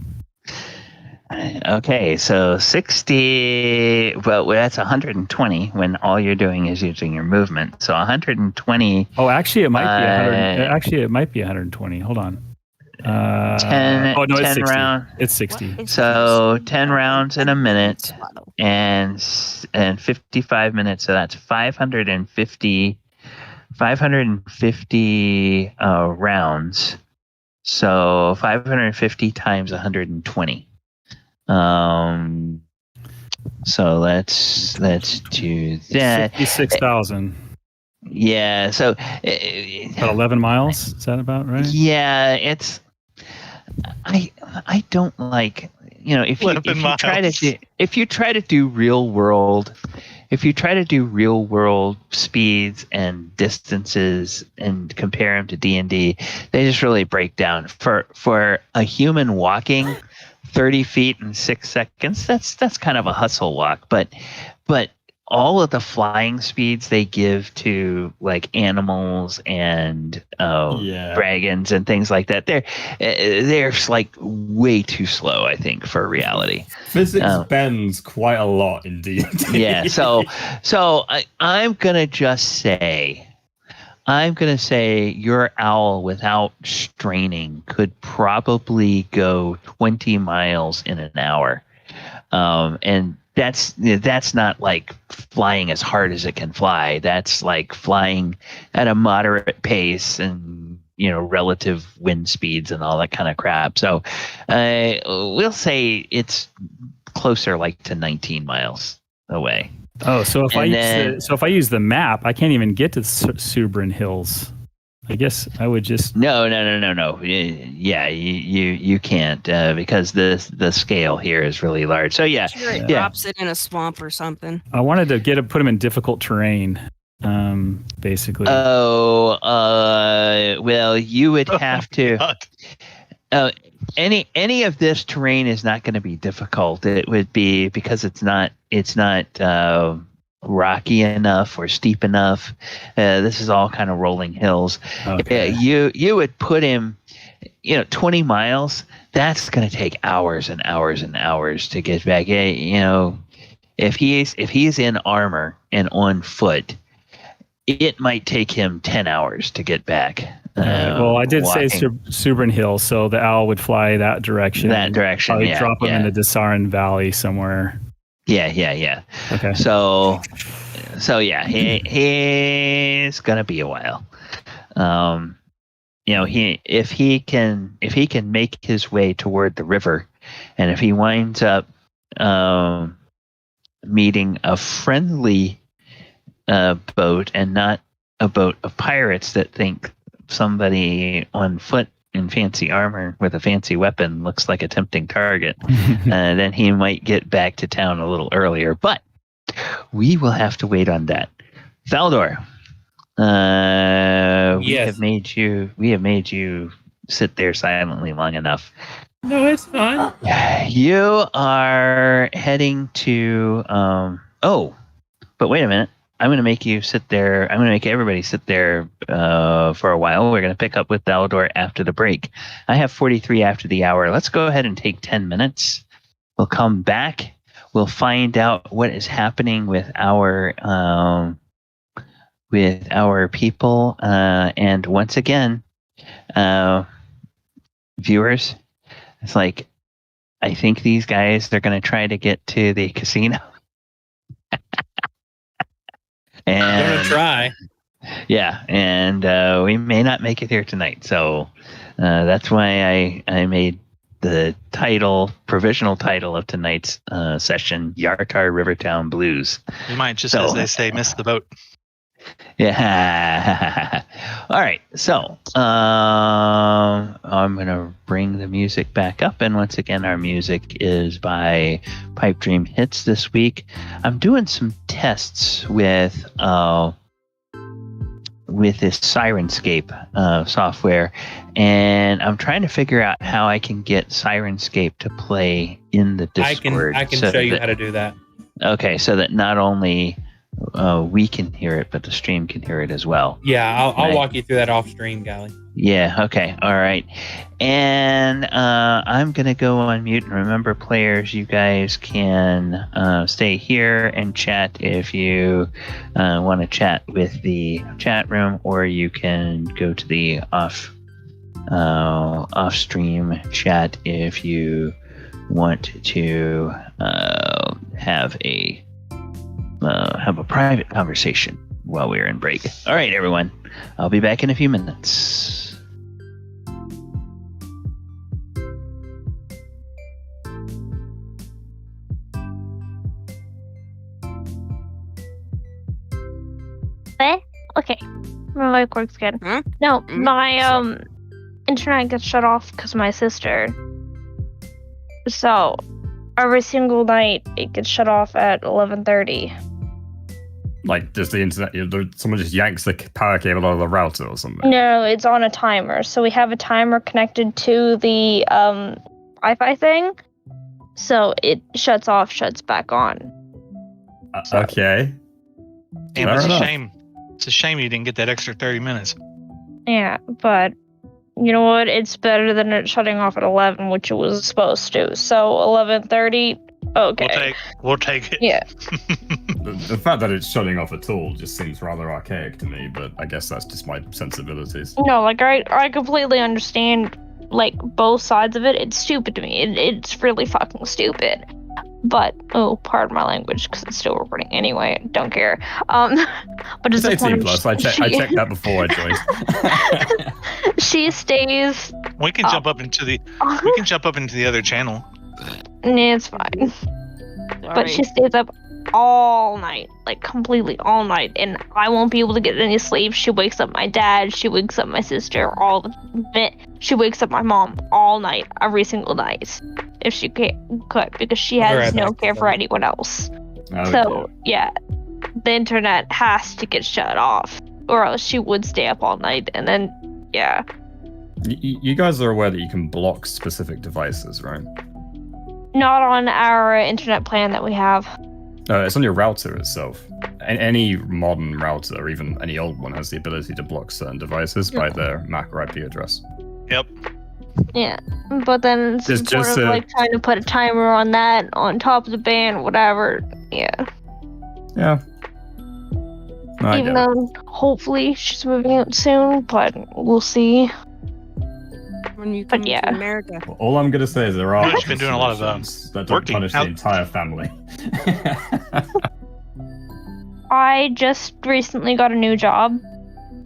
Okay, so 60. Well, that's 120 when all you're doing is using your movement. So 120. Oh, actually, it might be 100. Actually, it might be 120. Hold on. 10. Oh no, it's 10 60. round. It's 60. What? So 10 rounds in a minute and 55 minutes. So that's 550 rounds. So 550 times 120. So let's do that. 56,000. Yeah. So About 11 miles. Is that about right? yeah, it's. I don't like, if you try to do real world speeds and distances and compare them to D&D, they just really break down. For a human walking 30 feet in 6 seconds, that's kind of a hustle walk, but all of the flying speeds they give to like animals and dragons and things like that, they're like way too slow, I think, for reality. Physics bends quite a lot in D&D. Yeah, so I'm gonna say your owl without straining could probably go 20 miles in an hour, and that's not like flying as hard as it can fly. That's like flying at a moderate pace and relative wind speeds and all that kind of crap. So we'll say it's closer like to 19 miles away. Oh, so if I use the map, I can't even get to the Subrin Hills. I guess I would just no. Yeah, you can't because the scale here is really large. So yeah, sure, it drops it in a swamp or something. I wanted to put him in difficult terrain, basically. Oh, well, you would have to. Any of this terrain is not going to be difficult. It would be because it's not rocky enough or steep enough. This is all kind of rolling hills. Okay. You would put him, 20 miles. That's going to take hours and hours and hours to get back. If he's in armor and on foot, it might take him 10 hours to get back. Well, I did say Subrin Hill, so the owl would fly that direction. Probably drop him in the Desarin Valley somewhere. Yeah. Okay. So yeah, he's gonna be a while. If he can make his way toward the river, and if he winds up meeting a friendly boat and not a boat of pirates that think somebody on foot in fancy armor with a fancy weapon looks like a tempting target, then he might get back to town a little earlier. But we will have to wait on that. Thaldohr, we have made you sit there silently long enough. No, it's fine. You are heading to. But wait a minute. I'm going to make you sit there. I'm going to make everybody sit there for a while. We're going to pick up with Thaldohr after the break. I have 43 after the hour. Let's go ahead and take 10 minutes. We'll come back. We'll find out what is happening with our people. And once again, viewers, it's like, I think these guys, they're going to try to get to the casino. And I'm gonna try. Yeah, and we may not make it here tonight, so that's why I made the provisional title of tonight's session, Yartar Rivertown Blues. You might just, as they say, miss the boat. Yeah. All right, so I'm going to bring the music back up, and once again, our music is by Pipe Dream Hits this week. I'm doing some tests with this Sirenscape software, and I'm trying to figure out how I can get Sirenscape to play in the Discord. I can show you how to do that. Okay, so that not only we can hear it, but the stream can hear it as well. Yeah, I'll walk you through that off stream, Gally. Yeah, okay, all right. And I'm going to go on mute. And remember, players, you guys can stay here and chat if you want to chat with the chat room, or you can go to the off-stream chat if you want to have a private conversation while we're in break. All right, everyone. I'll be back in a few minutes. Okay, my mic works good. Huh? No, my internet gets shut off because my sister. So every single night it gets shut off at 11:30. Like, just the internet, someone just yanks the power cable out of the router or something? No, it's on a timer. So we have a timer connected to the Wi-Fi thing. So it shuts off, shuts back on. Okay. Damn, it's a shame. It's a shame you didn't get that extra 30 minutes. Yeah, but you know what? It's better than it shutting off at 11, which it was supposed to. So 11:30, okay. We'll take it. Yeah. The fact that it's shutting off at all just seems rather archaic to me, but I guess that's just my sensibilities. No, like I completely understand like both sides of it. It's stupid to me. It's really fucking stupid. But pardon my language because it's still recording anyway. Don't care. But it's 18 plus. I checked that before I joined. She stays. We can jump up into the. We can jump up into the other channel. Nah, it's fine. But she stays up all night, like completely all night, and I won't be able to get any sleep. She wakes up my dad. She wakes up my sister. She wakes up my mom all night, every single night, if she could, because she has no care for anyone else. So yeah, the internet has to get shut off, or else she would stay up all night, and then yeah. You guys are aware that you can block specific devices, right? Not on our internet plan that we have. It's on your router itself. Any modern router, or even any old one, has the ability to block certain devices by their MAC or IP address. Yep. Yeah, but then it's sort of like trying to put a timer on that, on top of the band, whatever. Yeah. Yeah. No, even though hopefully she's moving out soon, but we'll see. When you come to America. Well, all I'm gonna say is there are. She's been doing a lot of that don't punish the entire family. I just recently got a new job,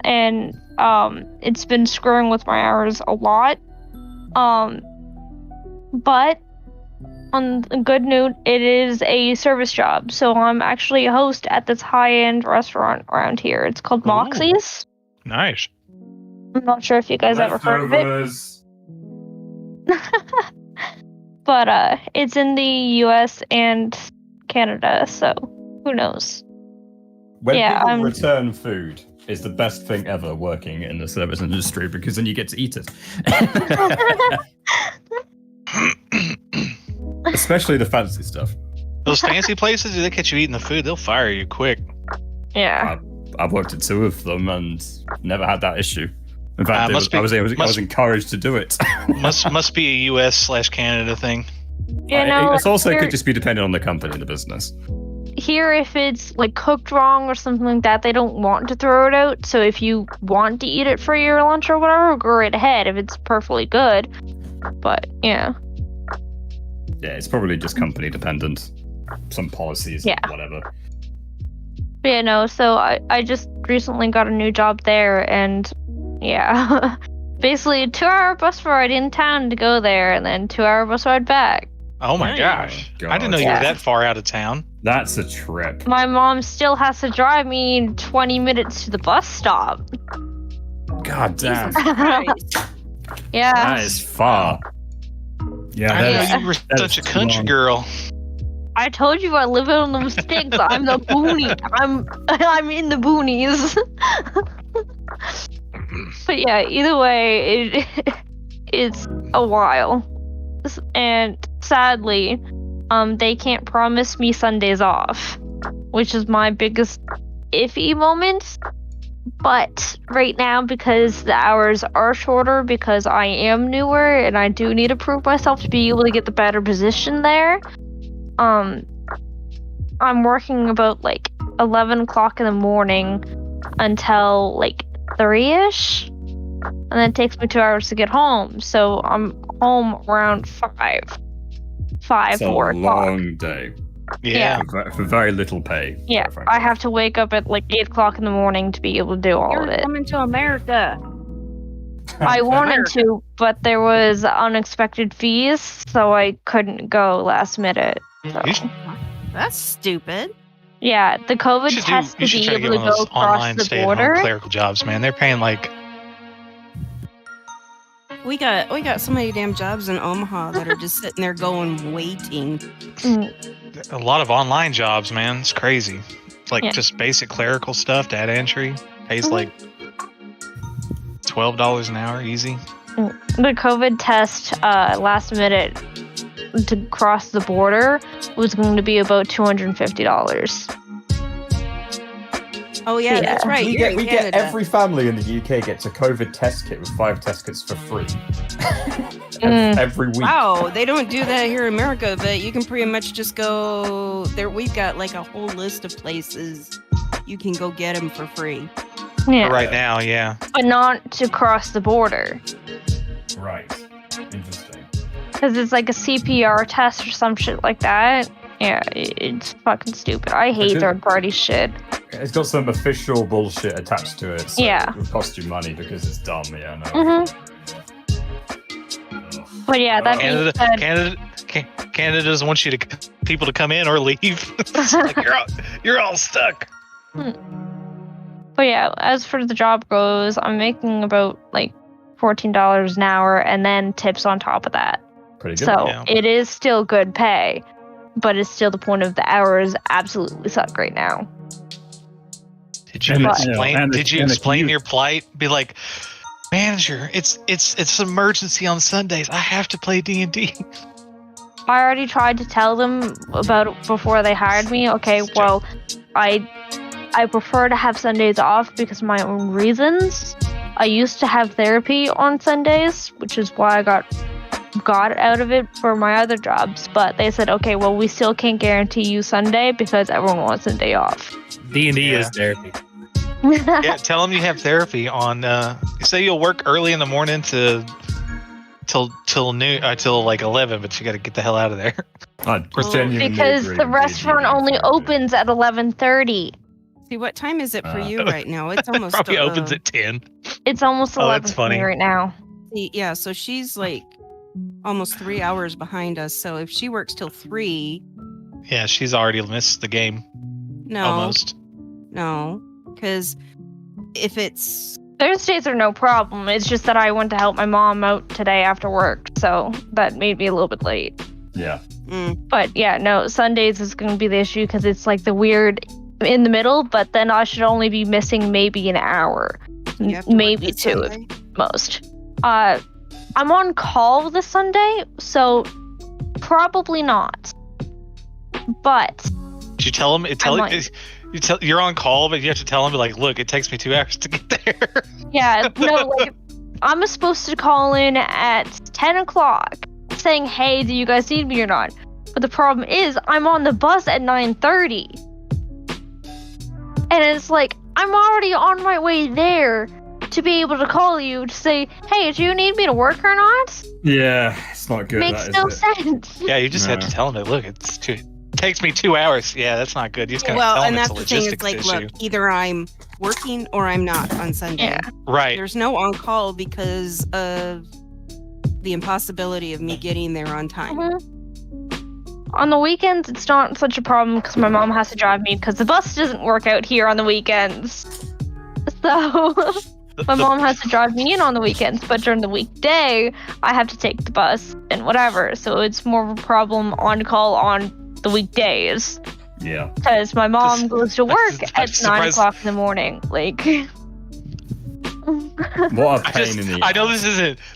and it's been screwing with my hours a lot. But on a good note, it is a service job, so I'm actually a host at this high-end restaurant around here. It's called Moxie's. Nice. I'm not sure if you guys ever heard of it. But it's in the US and Canada, so who knows? When people return food is the best thing ever working in the service industry, because then you get to eat it. Especially the fancy stuff. Those fancy places, they catch you eating the food, they'll fire you quick. Yeah. I've worked at 2 of them and never had that issue. In fact, I was encouraged to do it. must be a US/Canada thing. It also could just be dependent on the company and the business. Here, if it's like cooked wrong or something like that, they don't want to throw it out. So if you want to eat it for your lunch or whatever, go right ahead if it's perfectly good. But yeah. Yeah, it's probably just company dependent. Some policies, whatever. But yeah, no, so I just recently got a new job there, and yeah. Basically a 2-hour bus ride in town to go there, and then 2-hour bus ride back. Oh my gosh. God. I didn't know you were that far out of town. That's a trip. My mom still has to drive me 20 minutes to the bus stop. God damn. Yeah. That is far. Yeah, I didn't know you were such a country girl. I told you I live on them sticks. I'm the boonies. I'm in the boonies. But yeah, either way, it's a while. And sadly, they can't promise me Sundays off, which is my biggest iffy moment. But right now, because the hours are shorter, because I am newer and I do need to prove myself to be able to get the better position there, I'm working about like 11 o'clock in the morning until like 3-ish, and then it takes me 2 hours to get home. So I'm home around 5 It's a 4 o'clock. long day. Yeah. For very little pay. Yeah, quite frankly. I have to wake up at like 8 o'clock in the morning to be able to do all of it. Coming to America. I wanted to, but there was unexpected fees, so I couldn't go last minute. So. That's stupid. Yeah, the COVID test to be able to go across the border. Clerical jobs, man. They're paying like. We got so many damn jobs in Omaha that are just sitting there going waiting. A lot of online jobs, man. It's crazy. It's like just basic clerical stuff, data entry. Pays like $12 an hour, easy. The COVID test last minute to cross the border was going to be about $250. Oh yeah, that's right. We get every family in the UK gets a COVID test kit with 5 test kits for free every week. Wow, they don't do that here in America, but you can pretty much just go there. We've got like a whole list of places you can go get them for free. Yeah. Right now, yeah. But not to cross the border. Right. Interesting. Because it's like a CPR test or some shit like that. Yeah, it's fucking stupid. I hate third-party shit. It's got some official bullshit attached to it. So yeah. It will cost you money because it's dumb. Yeah, no. Mm-hmm. But yeah, that being said, Canada doesn't want you to people to come in or leave. It's like you're all stuck. But yeah, as for the job goes, I'm making about like $14 an hour and then tips on top of that. Pretty good. So yeah. It is still good pay, but it's still the point of the hours absolutely suck right now. Did you explain your plight? Be like, manager, it's an emergency on Sundays. I have to play D&D. I already tried to tell them about it before they hired me. Okay, well, I prefer to have Sundays off because of my own reasons. I used to have therapy on Sundays, which is why I got out of it for my other jobs. But they said, okay, well, we still can't guarantee you Sunday because everyone wants a day off. D&D is therapy. Yeah, tell them you have therapy on. Say you'll work early in the morning till noon, till like 11, but you got to get the hell out of there. Because the restaurant only opens at 11:30. See, what time is it for you right now? It's almost probably opens at 10. It's almost 11 that's funny. right now. Yeah, so she's like almost 3 hours behind us. So if she works till 3, yeah, she's already missed the game. Almost. No, because if it's Thursdays are no problem. It's just that I went to help my mom out today after work, so that made me a little bit late. Yeah. But yeah, no, Sundays is going to be the issue because it's like the weird in the middle, but then I should only be missing maybe an hour, maybe 2 at most. I'm on call this Sunday, so probably not. But did you tell him? You're on call, but you have to tell him, like, look, it takes me 2 hours to get there. Yeah, no, like, I'm supposed to call in at 10 o'clock saying, hey, do you guys need me or not? But the problem is, I'm on the bus at 9:30. And it's like, I'm already on my way there to be able to call you to say, hey, do you need me to work or not? Yeah, it's not good. Makes no sense. Yeah, you just have to tell him that, look, it's Takes me 2 hours. Yeah, that's not good. You just gotta Well, tell and them that's it's a the thing. It's logistics like, issue. look, either I'm working or I'm not on Sunday. Yeah. Right. There's no on call because of the impossibility of me getting there on time. On the weekends, it's not such a problem because my mom has to drive me because the bus doesn't work out here on the weekends. So my mom has to drive me in on the weekends, but during the weekday, I have to take the bus and whatever. So it's more of a problem on call on the weekdays. Yeah. Because my mom goes to work I'm at 9 surprised- o'clock in the morning. Like, What a pain in the I know ass.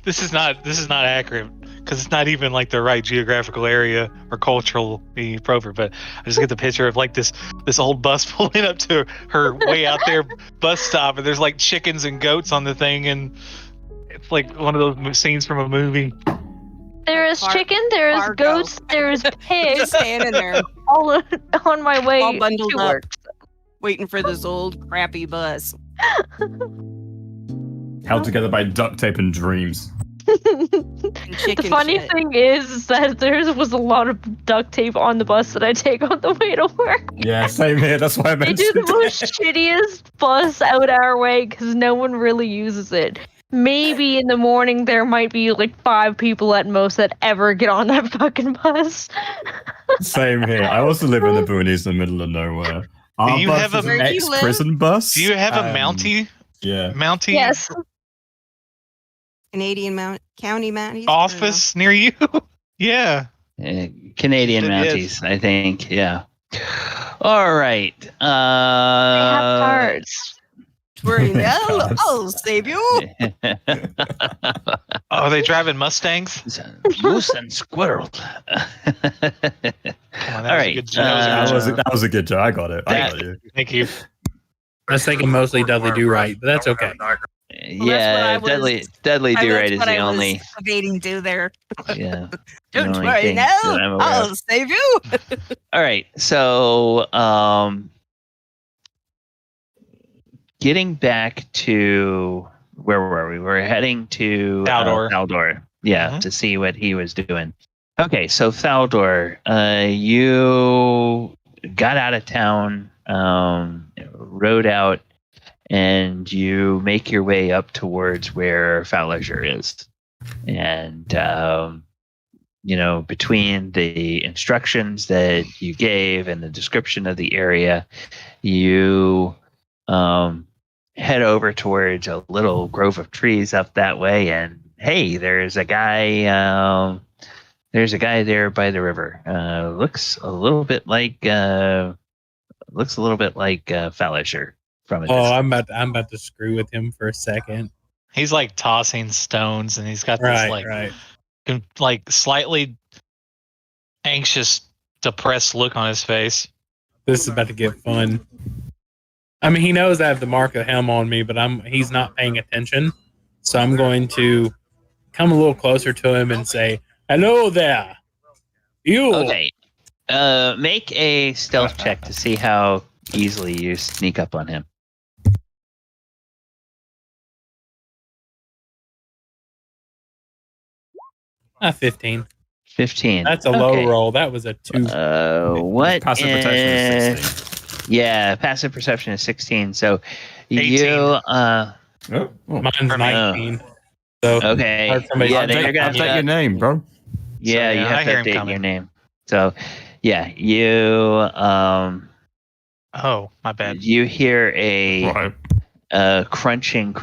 this is not accurate because it's not even like the right geographical area or culturally appropriate. But I just get the picture of like this old bus pulling up to her way out there bus stop, and there's like chickens and goats on the thing, and it's like one of those scenes from a movie. there is chicken, there is Fargo. goats, there is pigs, Just standing there, all on my way all bundled to up, work. waiting for this old crappy bus. Held together by duct tape and dreams. And The chicken funny shit. thing is that there was a lot of duct tape on the bus that I take on the way to work. Yeah, same here. That's why I They do mentioned the most shittiest bus out our way because no one really uses it. Maybe in the morning there might be like 5 people at most that ever get on that fucking bus. Same here. I also live in the boonies in the middle of nowhere. Our you bus have is a- an Where do you ex-prison bus. Do you have a Um, Mountie Yeah. Yes. Canadian County Mounties? office near you? Yeah. Canadian It Mounties, I think. Yeah. All right. They have cards. I'll save you. Oh, are they driving Mustangs? Moose and squirrel. Come on, that All was a right. good job. That was a good joke. I got it. I That- got you. Thank you. I was thinking mostly Dudley Do Right, but that's okay. Yeah, what I was- Dudley Do Right is That's what the I was only. evading to there. Yeah. Don't only worry thing now. that I'm aware of. I'll save you. All right. So, getting back to where were we? We're heading to Thaldohr. Thaldohr. Yeah, Mhm. to see what he was doing. Okay, so Thaldohr, you got out of town, rode out, and you make your way up towards where Falazure is. And between the instructions that you gave and the description of the area, you head over towards a little grove of trees up that way, and hey, there's a guy there by the river. Looks a little bit like Falazure from a Oh, distance. I'm about to screw with him for a second. He's like tossing stones, and he's got this Right. like slightly anxious, depressed look on his face. This is about to get fun. I mean, he knows I have the mark of the helm on me, but he's not paying attention. So I'm going to come a little closer to him and say, "Hello there, you." Okay. Make a stealth check to see how easily you sneak up on him. 15. 15. That's a low Okay. roll. That was a 2. What? Passive protection is 16. Yeah, passive perception is 16. So 18. you Oh, Mine's for me. 19. So okay. Hard somebody- Yeah, I'll then take- you're gonna I'll have Update your to, name, bro. yeah, you I have to hear him update coming. your name. So yeah, you Oh, my bad. you hear a Right. crunching,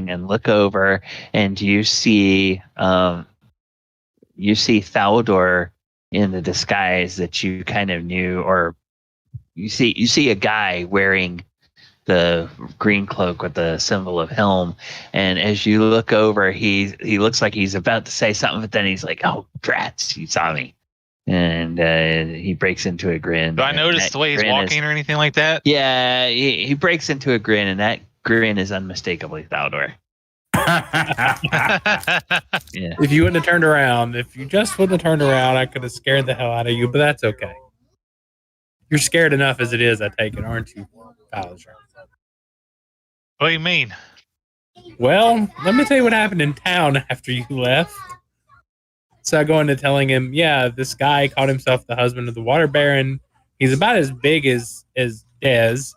and look over, and you see Thaldohr in the disguise that you kind of knew, or you see a guy wearing the green cloak with the symbol of helm, and as you look over, he looks like he's about to say something, but then he's like, "Oh, drats, you saw me," and he breaks into a grin. Do I and notice that the way he's grin walking or anything like that? Yeah, he breaks into a grin, and that grin is unmistakably Thaldohr. Yeah. if you wouldn't have turned around, if you just wouldn't have turned around, I could have scared the hell out of you, but that's okay. You're scared enough as it is, I take it, aren't you, Falazure? What do you mean? Well, let me tell you what happened in town after you left. So I go into telling him, yeah, this guy called himself the husband of the Waterbaron. He's about as big as Dez.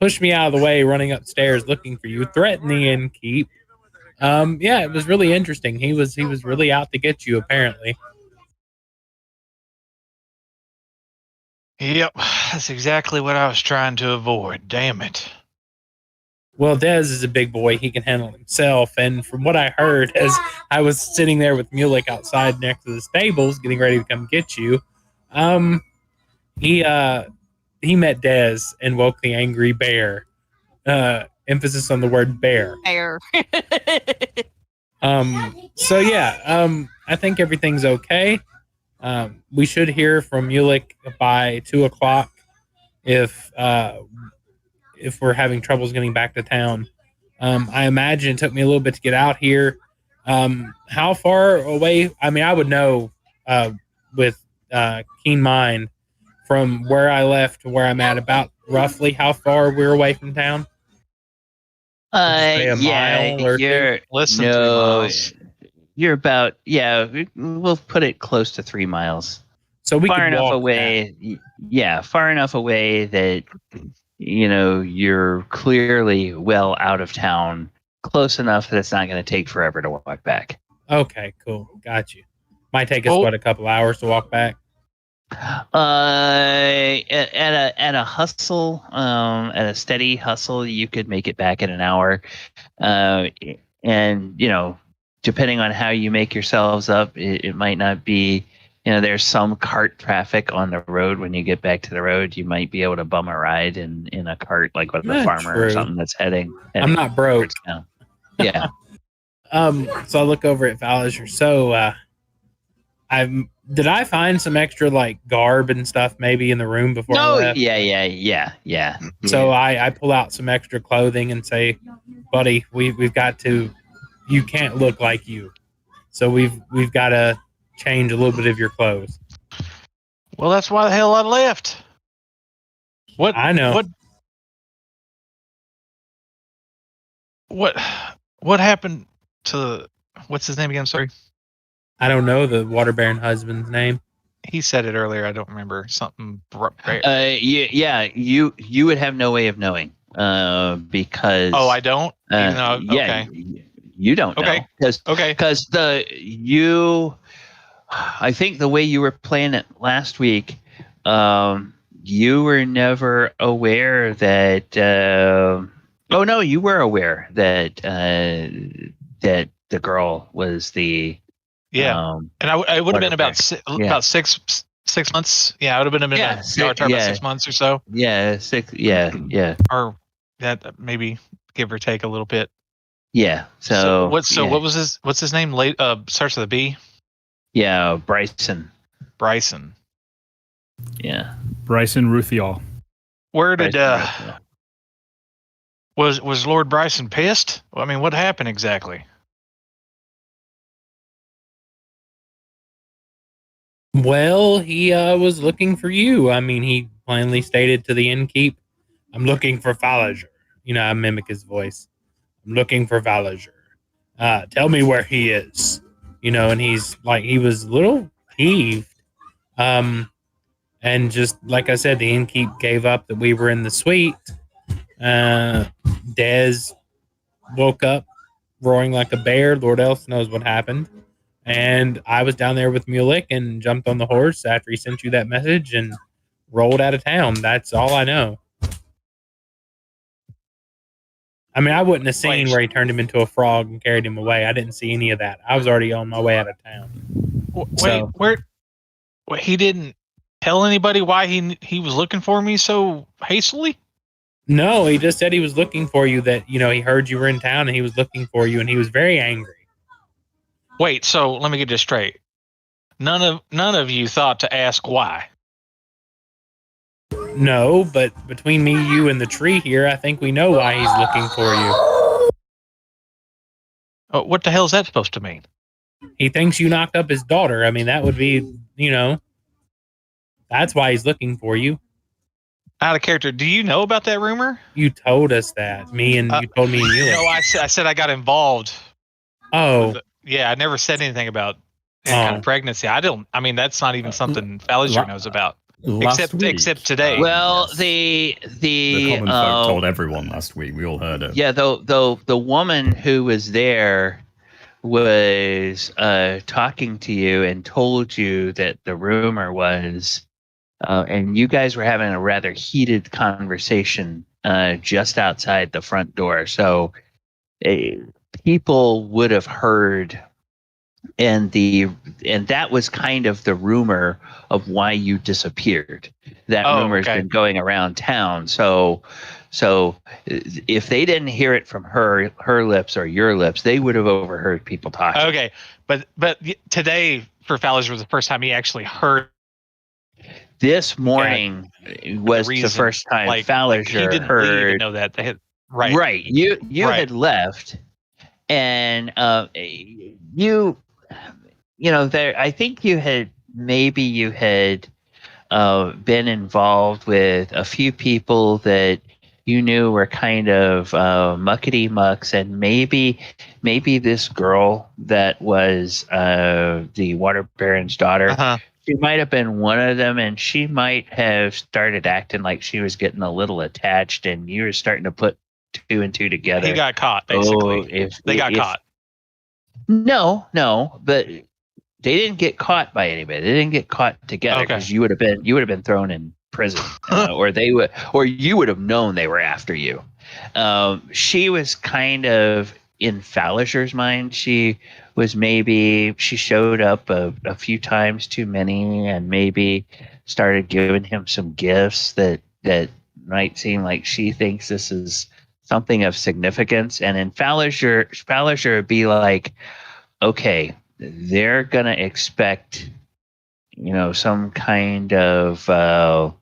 Pushed me out of the way, running upstairs looking for you, threatened the innkeep. Yeah, it was really interesting. He was really out to get you, apparently. Yep, that's exactly what I was trying to avoid. Damn it. Well, Dez is a big boy. He can handle himself. And from what I heard, as I was sitting there with Mulek outside next to the stables, getting ready to come get you, he met Dez and woke the angry bear. Emphasis on the word bear. Bear. So yeah, I think everything's okay. We should hear from Mulek by 2:00 if we're having troubles getting back to town. I imagine it took me a little bit to get out here. How far away? I mean, I would know with keen mind from where I left to where I'm at, about roughly how far we're away from town. Say a mile or you're Less than 3 no, miles. you're about we'll put it close to 3 miles. So we Far could enough walk away, far enough away that you're clearly well out of town, close enough that it's not going to take forever to walk back. that. Okay, cool, got you. Might take us a couple hours to walk back. At a hustle, at a steady hustle, you could make it back in an hour. And depending on how you make yourselves up, it might not be. There's some cart traffic on the road. When you get back to the road, you might be able to bum a ride in a cart, like with a farmer or something that's heading. I'm not broke. Yeah. So I look over at Falazure. So, did I find some extra garb and stuff maybe in the room before I left? Yeah. So I pull out some extra clothing and say, buddy, we've got to. You can't look like you. So we've got to change a little bit of your clothes. Well, that's why the hell I left. What I know. What happened to what's his name again? Sorry. I don't know the Waterbaron husband's name. He said it earlier. I don't remember something. You would have no way of knowing because. Oh, I don't. Okay. You don't know because I think the way you were playing it last week, you were never aware that. Oh no, you were aware that that the girl was the. Yeah, and I would have been about 6 months. Yeah, I would have been in Yartar about 6 months or so. Yeah, 6. Yeah. Or that maybe give or take a little bit. Yeah. So what was his? What's his name? Starts with a B. Yeah, Bryson. Yeah, Bryson Ruthial. Where did was Lord Bryson pissed? I mean, what happened exactly? Well, he was looking for you. I mean, he plainly stated to the innkeep, "I'm looking for Falazure." I mimic his voice. I'm looking for Falazure. Tell me where he is. And he's he was a little peeved. And just like I said, the innkeep gave up that we were in the suite. Dez woke up roaring like a bear. Lord else knows what happened. And I was down there with Mulek and jumped on the horse after he sent you that message and rolled out of town. That's all I know. I mean, I wouldn't have seen where he turned him into a frog and carried him away. I didn't see any of that. I was already on my way out of town. Wait, he didn't tell anybody why he was looking for me so hastily? No, he just said he was looking for you, that, he heard you were in town and he was looking for you, and he was very angry. Wait, so let me get this straight. None of you thought to ask why. No, but between me, you, and the tree here, I think we know why he's looking for you. What the hell is that supposed to mean? He thinks you knocked up his daughter. I mean, that would be, that's why he's looking for you. Out of character, do you know about that rumor? You told us that. You told me and you. No, I said I got involved. Oh. Yeah, I never said anything about kind of pregnancy. I mean, that's not even something Falazure knows about. Except today. Well, yes. the common folk told everyone last week. We all heard it. Yeah, though the woman who was there was talking to you and told you that the rumor was, and you guys were having a rather heated conversation just outside the front door. So people would have heard, and that was kind of the rumor of why you disappeared. That rumor's been going around town. So if they didn't hear it from her lips or your lips, they would have overheard people talking. Okay, but today for Falazure was the first time he actually heard. This morning was the first time Falazure he didn't heard. Know that they had right. You had left, and you know there. I think you had been involved with a few people that you knew were kind of muckety mucks, and maybe this girl that was the Waterbaron's daughter. Uh-huh. She might have been one of them, and she might have started acting like she was getting a little attached, and you were starting to put two and two together. He got caught, basically. They got caught. No, but they didn't get caught by anybody. They didn't get caught together because you would have been thrown in prison, or you would have known they were after you. She was kind of in Falazure's mind. She showed up a few times too many, and maybe started giving him some gifts that might seem like she thinks this is something of significance. And in Falazure would be like, okay, they're gonna expect, some kind of, they're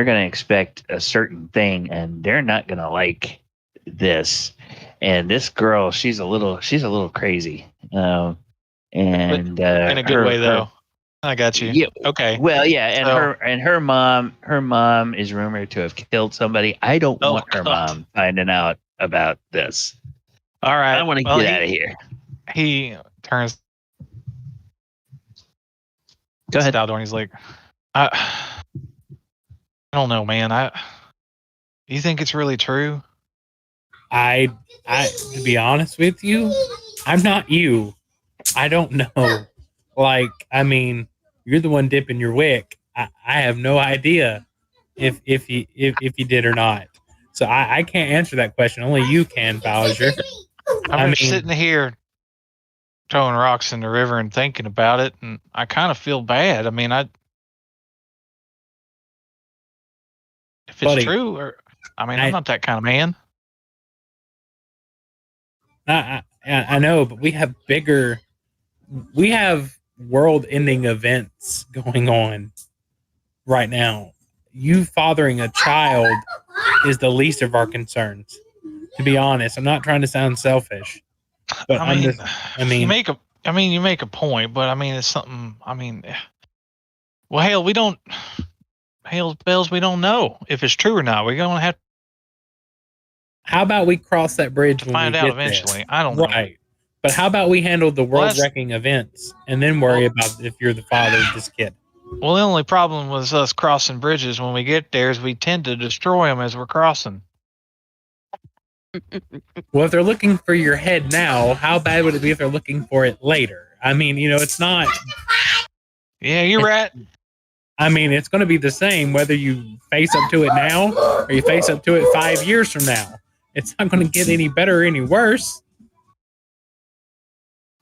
gonna expect a certain thing, and they're not gonna like this. And this girl, she's a little crazy, and in a good way though. I got you. Yeah, okay. Well, yeah, and her mom is rumored to have killed somebody. I don't want her mom finding out about this. All right, I want to get out of here. He turns. Go ahead, Thaldohr. He's like, I don't know, man. You think it's really true? I, to be honest with you, I'm not you. I don't know. Like, I mean, you're the one dipping your wick. I have no idea if you did or not. So I can't answer that question. Only you can, Falazure. I'm sitting here throwing rocks in the river and thinking about it, and I kind of feel bad. I mean, if it's true, I'm not that kind of man. I know, but we have world-ending events going on right now. You fathering a child is the least of our concerns. To be honest, I'm not trying to sound selfish, but you make a point, but I mean, it's something. I mean, well, hell, we don't know if it's true or not. We're gonna have. How about we cross that bridge when find we out get eventually? There? I don't know. Right. But how about we handle the world-wrecking events and then worry about if you're the father of this kid? Well, the only problem with us crossing bridges when we get there is we tend to destroy them as we're crossing. Well, if they're looking for your head now, how bad would it be if they're looking for it later? I mean, it's not... Yeah, you're right. I mean, it's going to be the same whether you face up to it now or you face up to it 5 years from now. It's not going to get any better or any worse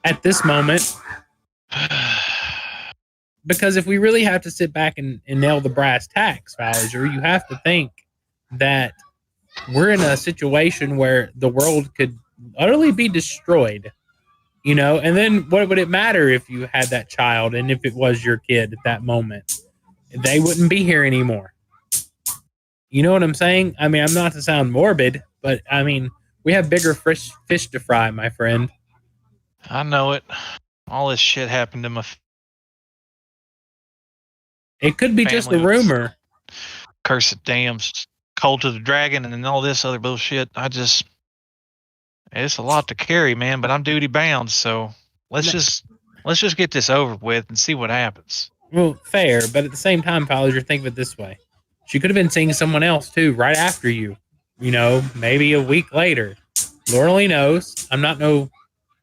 at this moment. Because if we really have to sit back and nail the brass tacks, Falazure, you have to think that we're in a situation where the world could utterly be destroyed, and then what would it matter if you had that child and if it was your kid at that moment? They wouldn't be here anymore. You know what I'm saying? I mean, I'm not to sound morbid, but I mean, we have bigger fish to fry, my friend. I know it. All this shit happened to my It could be just a rumor. Cursed damn Cult of the Dragon and all this other bullshit. It's a lot to carry, man, but I'm duty bound, so let's just let's just get this over with and see what happens. Well, fair, but at the same time, Falazure, think of it this way. She could have been seeing someone else, too, right after you. You know, maybe a week later. Lord only knows. I'm not no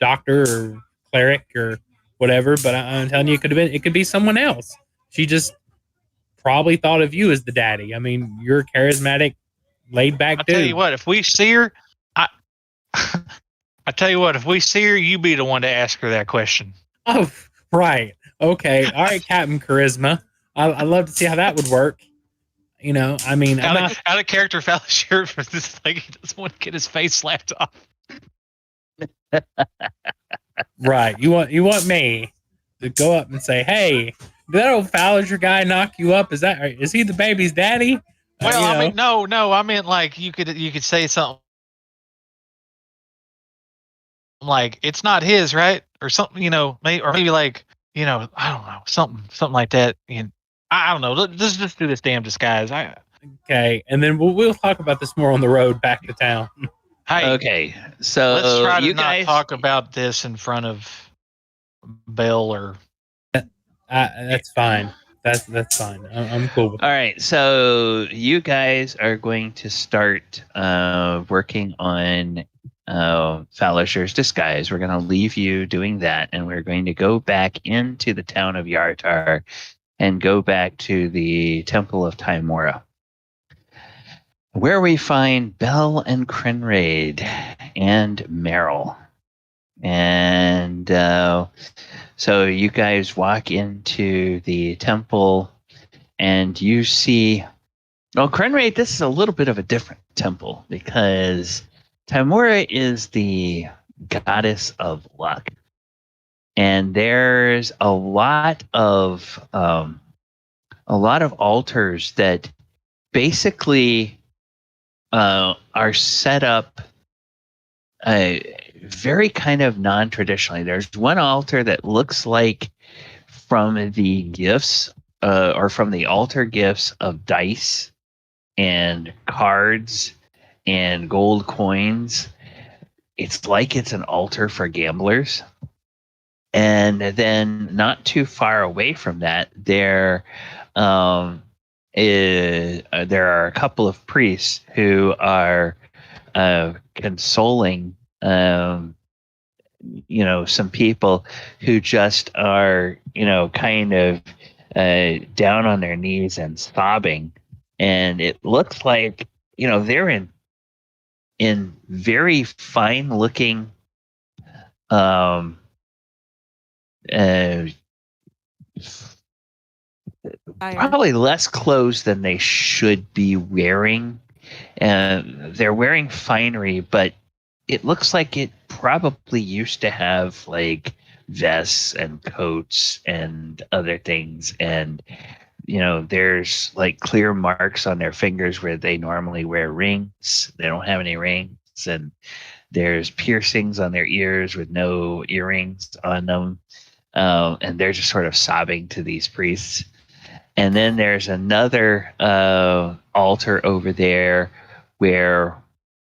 doctor or cleric or whatever, but I'm telling you, it could be someone else. She just probably thought of you as the daddy. I mean, you're charismatic, laid back dude. I'll tell you what, if we see her, I tell you what, if we see her, you be the one to ask her that question. Oh, right. Okay. All right, Captain Charisma. I'd love to see how that would work. You know, I mean, out of character Falazure for this, like he doesn't want to get his face slapped off. Right. You want me to go up and say, "Hey, did that old Falazure guy knock you up? Is he the baby's daddy?" Well, I mean, no. I meant like you could say something like it's not his, right, or something. You know, maybe like I don't know, something like that. And I don't know. Let's just do this damn disguise. Okay, and then we'll talk about this more on the road back to town. Hey, Okay, so let's try to you not guys talk about this in front of Bill or. That's fine. That's fine. I'm cool with All right, so you guys are going to start working on Falazure's disguise. We're going to leave you doing that, and we're going to go back into the town of Yartar and go back to the Temple of Tymora, where we find Bell and Krenraid and Merrill. And so you guys walk into the temple and you see, Krenraid, this is a little bit of a different temple because Tymora is the goddess of luck. And there's a lot of altars that basically are set up very kind of non-traditionally. There's one altar that looks like from the gifts or from the altar gifts of dice and cards and gold coins. It's like it's an altar for gamblers. And then not too far away from that, there are a couple of priests who are consoling some people who just are kind of down on their knees and sobbing, and it looks like they're in very fine looking probably less clothes than they should be wearing. They're wearing finery, but it looks like it probably used to have like vests and coats and other things. And, there's like clear marks on their fingers where they normally wear rings. They don't have any rings. And there's piercings on their ears with no earrings on them. And they're just sort of sobbing to these priests. And then there's another altar over there where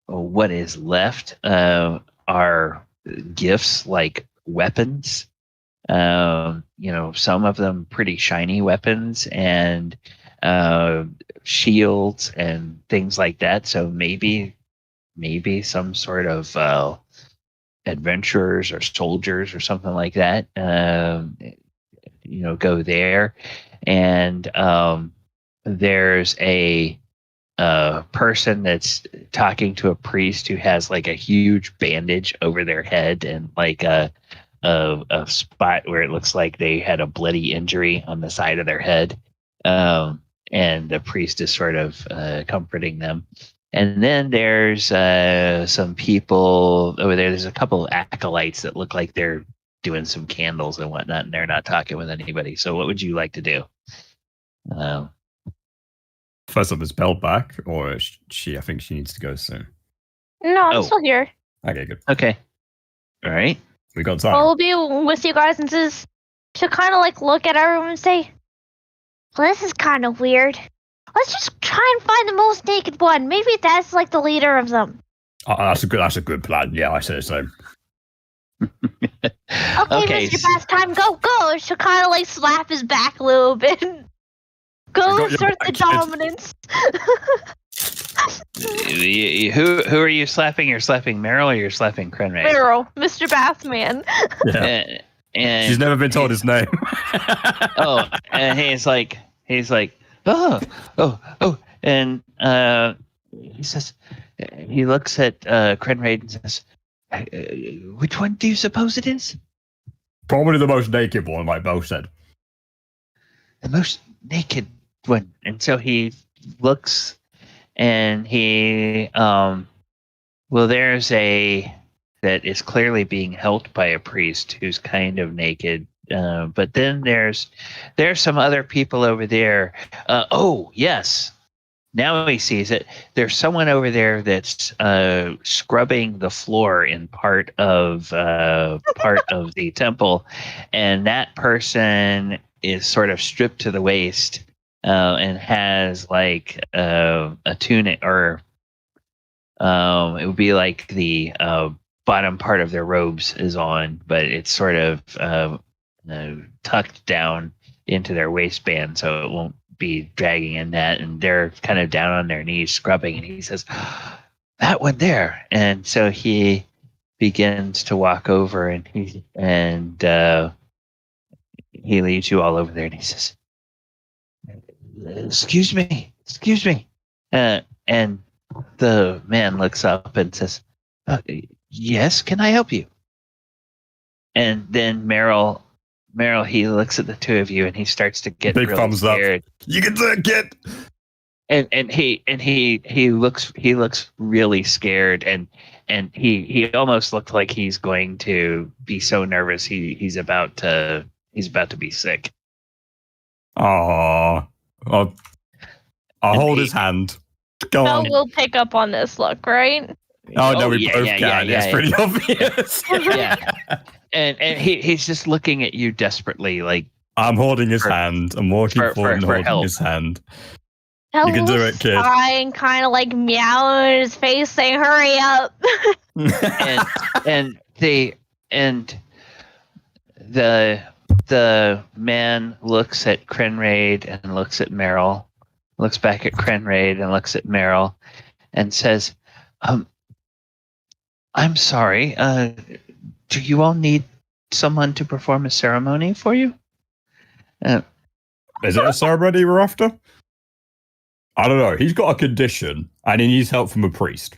what is left are gifts like weapons. Some of them pretty shiny weapons and shields and things like that. So maybe some sort of adventurers or soldiers or something like that go there. And there's a person that's talking to a priest who has like a huge bandage over their head and like a spot where it looks like they had a bloody injury on the side of their head. And the priest is sort of comforting them. And then there's some people over there. There's a couple of acolytes that look like they're doing some candles and whatnot, and they're not talking with anybody. So what would you like to do? First up, is Bell back, or is she? I think she needs to go soon. No, I'm still here. Okay, good. Okay. All right. We got time. I'll be with you guys and just to kind of like look at everyone and say, well, this is kind of weird. Let's just try and find the most naked one. Maybe that's like the leader of them. That's a good plan. Yeah, I say so. Okay, Mr. Pastime, go. She'll kind of like slap his back a little bit. Go assert the dominance. Who are you slapping? You're slapping Merrill, or you're slapping Krenraid? Merrill, Mr. Bathman. Yeah. And She's never been told his name. And he's like, oh, and he says, he looks at Krenraid and says, which one do you suppose it is? Probably the most naked one, like Bo said. The most naked one. And so he looks, and he, there's a that is clearly being held by a priest who's kind of naked. But then there's some other people over there. Oh, yes. Now he sees it. There's someone over there that's scrubbing the floor in part of the temple, and that person is sort of stripped to the waist and has like a tunic, or it would be like the bottom part of their robes is on, but it's sort of tucked down into their waistband, so it won't be dragging in that. And they're kind of down on their knees scrubbing, and he says, that one there. And so he begins to walk over, and he leads you all over there, and he says, excuse me. And the man looks up and says, yes, can I help you? And then Merrill, he looks at the two of you, and he starts to get big really thumbs scared. up. You can do it, kid. And he looks really scared, and he almost looked like he's going to be so nervous he's about to be sick. Aww. I'll hold his hand. Go on. We'll pick up on this look, right? Oh, no, we both can. It's pretty obvious. Yeah. And he's just looking at you desperately, like, I'm holding his hand. I'm walking forward and holding help. his hand. You can do it, kid. And kind of like meow in his face, saying, "Hurry up!" and the man looks at Krenraid and looks at Merrill, looks back at Krenraid and looks at Merrill, and says, I'm sorry. Do you all need someone to perform a ceremony for you? Is it a ceremony we're after? I don't know. He's got a condition, and he needs help from a priest.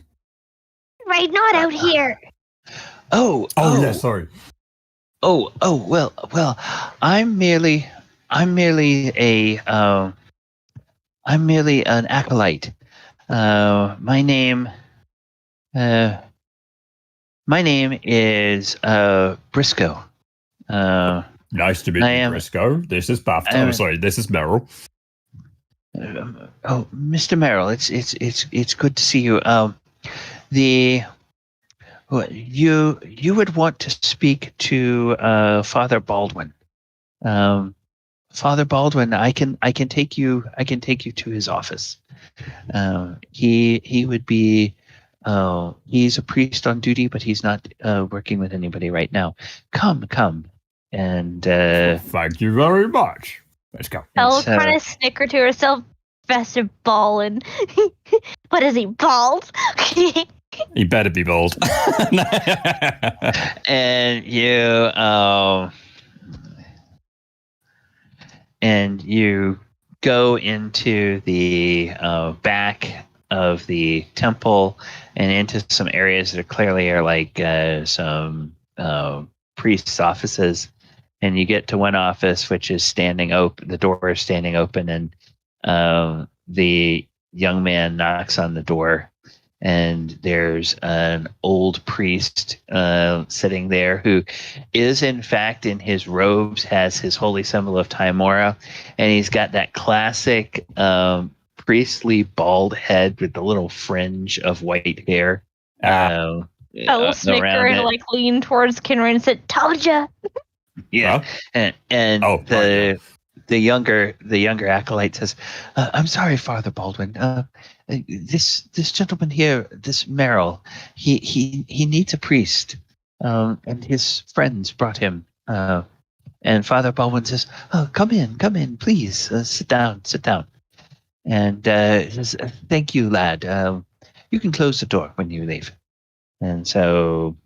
Right, not out here. Oh, yeah, sorry. Oh, well, I'm merely an acolyte. My name is Briscoe. Nice to meet you, Briscoe. This is this is Merrill. Mr. Merrill, it's good to see you. You would want to speak to Father Baldwin. Father Baldwin, I can take you to his office. He would be. He's a priest on duty, but he's not working with anybody right now. Come, and thank you very much. Let's go. I'll kind of snicker to herself. Festive ballin'. What is he, bald? He better be bald. And you go into the back of the temple and into some areas that clearly are like some priests' offices. And you get to one office which is standing open. The door is standing open, and the young man knocks on the door, and there's an old priest sitting there who is in fact in his robes, has his holy symbol of Tymora, and he's got that classic priestly bald head with the little fringe of white hair. I'll snicker and like lean towards Krenraid and say, "Told ya." Yeah, and the younger acolyte says, "I'm sorry, Father Baldwin. This gentleman here, this Merrill, he needs a priest. and his friends brought him. And Father Baldwin says, "Oh, come in, please. Sit down. And says, "Thank you, lad. You can close the door when you leave." And so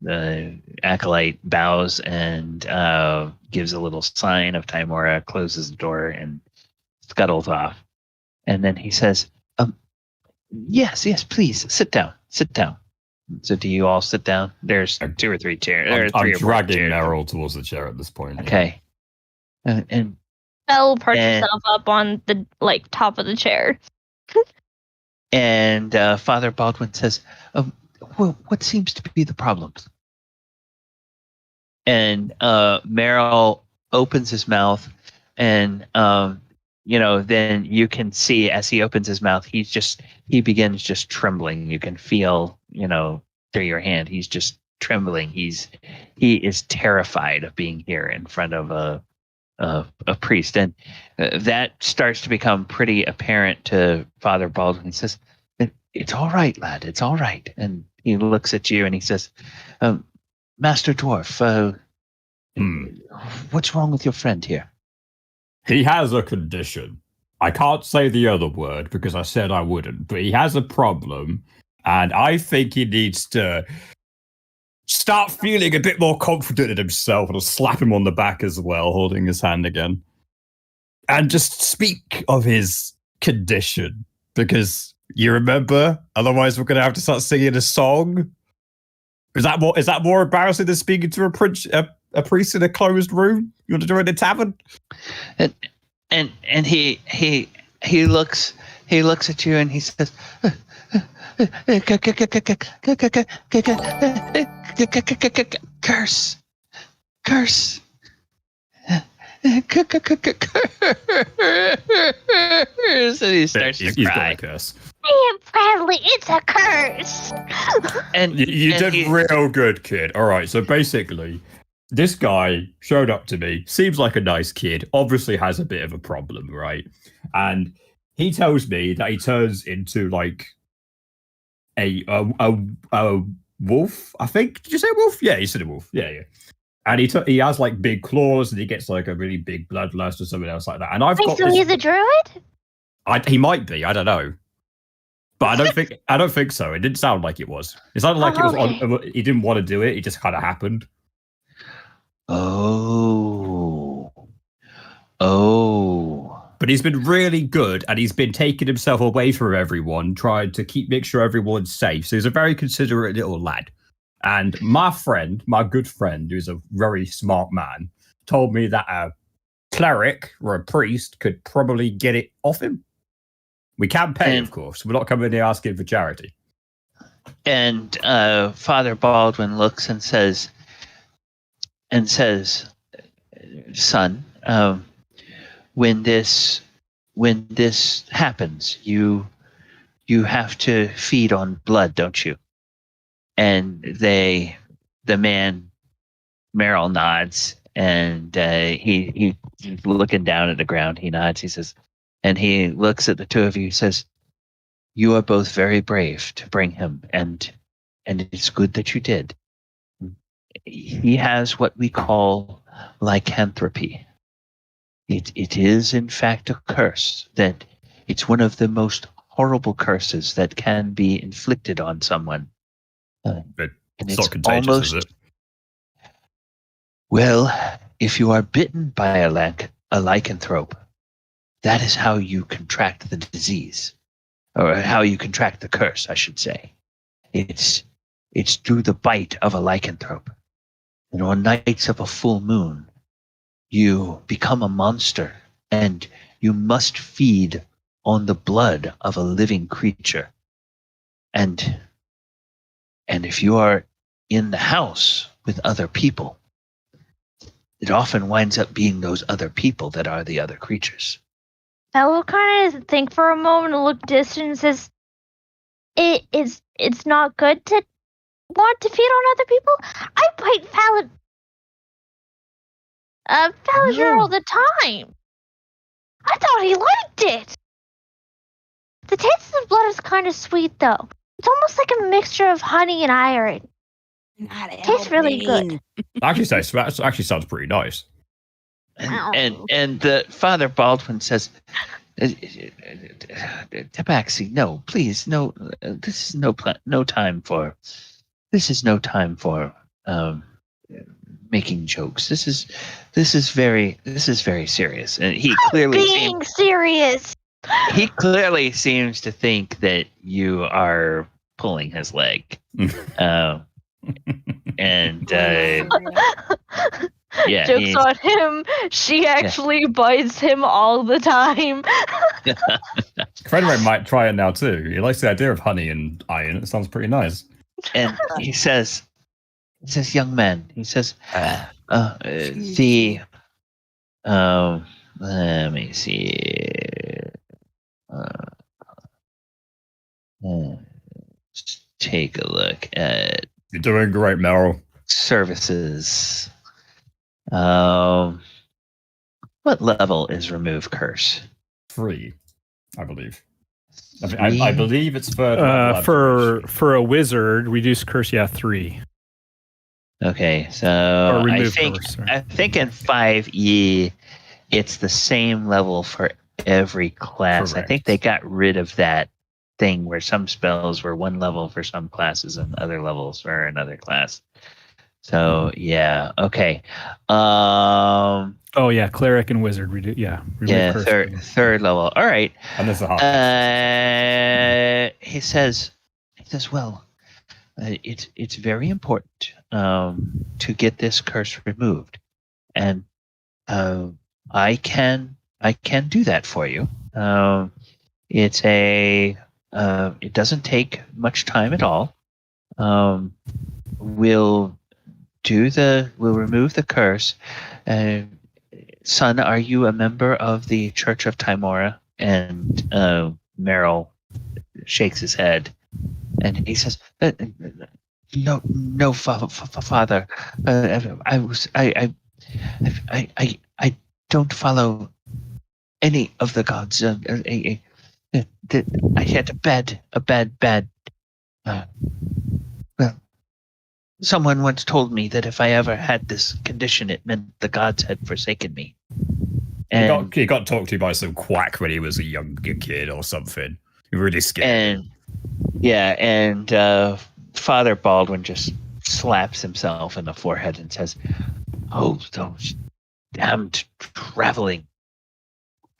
the acolyte bows and gives a little sign of Tymora, closes the door, and scuttles off. And then he says, yes, please, sit down. So do you all sit down? There's 2 or 3 chairs. I'm dragging Merrill towards the chair at this point. Okay. And Belle will perch herself up on the top of the chair. And Father Baldwin says, well, what seems to be the problem? And Merrill opens his mouth, and then you can see as he opens his mouth, he begins just trembling. You can feel, through your hand, he's just trembling. He is terrified of being here in front of a priest, and that starts to become pretty apparent to Father Baldwin. He says, "It's all right, lad. It's all right." And he looks at you and he says, "Master Dwarf, what's wrong with your friend here?" He has a condition. I can't say the other word because I said I wouldn't, but he has a problem, and I think he needs to start feeling a bit more confident in himself. And I'll slap him on the back as well, holding his hand again. And just speak of his condition, because you remember, otherwise we're going to have to start singing a song. Is that more embarrassing than speaking to a priest in a closed room? You want to do it in a tavern? And he looks at you and he says, curse. And he starts to cry. Curse. Bradley, it's a curse. And you did real good, kid. All right, so basically, this guy showed up to me, seems like a nice kid, obviously has a bit of a problem, right? And he tells me that he turns into like a wolf, I think. Did you say wolf? Yeah, you said a wolf. Yeah. And he has like big claws, and he gets like a really big bloodlust or something else like that. And he's a druid? He might be, I don't know. But I don't think so. It didn't sound like it was. It sounded like it was on, he didn't want to do it, it just kind of happened. Oh. But he's been really good, and he's been taking himself away from everyone, trying to make sure everyone's safe. So he's a very considerate little lad. And my good friend, who's a very smart man, told me that a cleric or a priest could probably get it off him. We can pay, of course. We're not coming here asking for charity. And Father Baldwin looks and says, "Son, when this happens, you have to feed on blood, don't you?" And the man, Merrill, nods, and he's looking down at the ground. He nods. He says, and he looks at the two of you. He says, "You are both very brave to bring him, and it's good that you did. He has what we call lycanthropy. It is, in fact, a curse. That it's one of the most horrible curses that can be inflicted on someone. But it's not contagious, is it? Well, if you are bitten by a lycanthrope, that is how you contract the disease, or how you contract the curse, I should say. It's through the bite of a lycanthrope. And on nights of a full moon, you become a monster, and you must feed on the blood of a living creature. And if you are in the house with other people, it often winds up being those other people that are the other creatures." I will kind of think for a moment and look distant and says, it's not good to want to feed on other people. I bite Falazure all the time. I thought he liked it. The taste of blood is kind of sweet, though. It's almost like a mixture of honey and iron. Tastes really good. Actually, that actually sounds pretty nice. And the Father Baldwin says, Tabaxi, no, please, no. This is no time for making jokes. This is very serious, and he clearly seems to think that you are pulling his leg. And yeah, jokes on him. She actually bites him all the time. Krenraid might try it now too. He likes the idea of honey and iron. It sounds pretty nice. And he says, young man, he says, let me see. Let's take a look at You're doing great, Merrill. services. What level is remove curse? 3, I believe. I believe it's third level. For a wizard, reduce curse, 3. Okay, so Or I remove think curse, sorry. I think in 5e it's the same level for every class. I think Correct. they got rid of that thing where some spells were one level for some classes and other levels for another class. So yeah, okay. Oh yeah, cleric and wizard remove curse. Third level. All right. And there's a half. He says, well, it's very important to get this curse removed, and I can do that for you. It doesn't take much time at all. We'll remove the curse. Son, are you a member of the Church of Tymora? And Merrill shakes his head, and he says, "No, father. I don't follow any of the gods. I had a bad. Well, someone once told me that if I ever had this condition, it meant the gods had forsaken me." And He got talked to by some quack when he was a younger kid or something. He really scared. And Father Baldwin just slaps himself in the forehead and says, "Oh, those damned traveling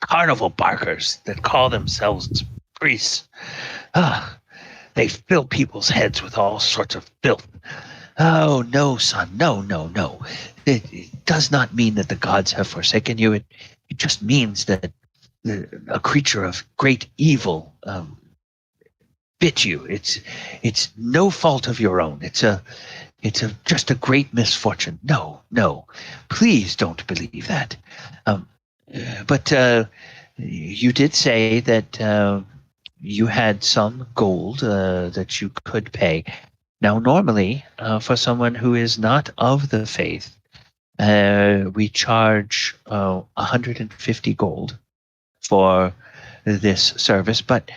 carnival barkers that call themselves priests. They fill people's heads with all sorts of filth. Oh, no, son, no. It does not mean that the gods have forsaken you. It just means that a creature of great evil bit you. It's no fault of your own. It's just a great misfortune. No, please don't believe that. But you did say that you had some gold that you could pay. Now, normally, for someone who is not of the faith, we charge 150 gold for this service. But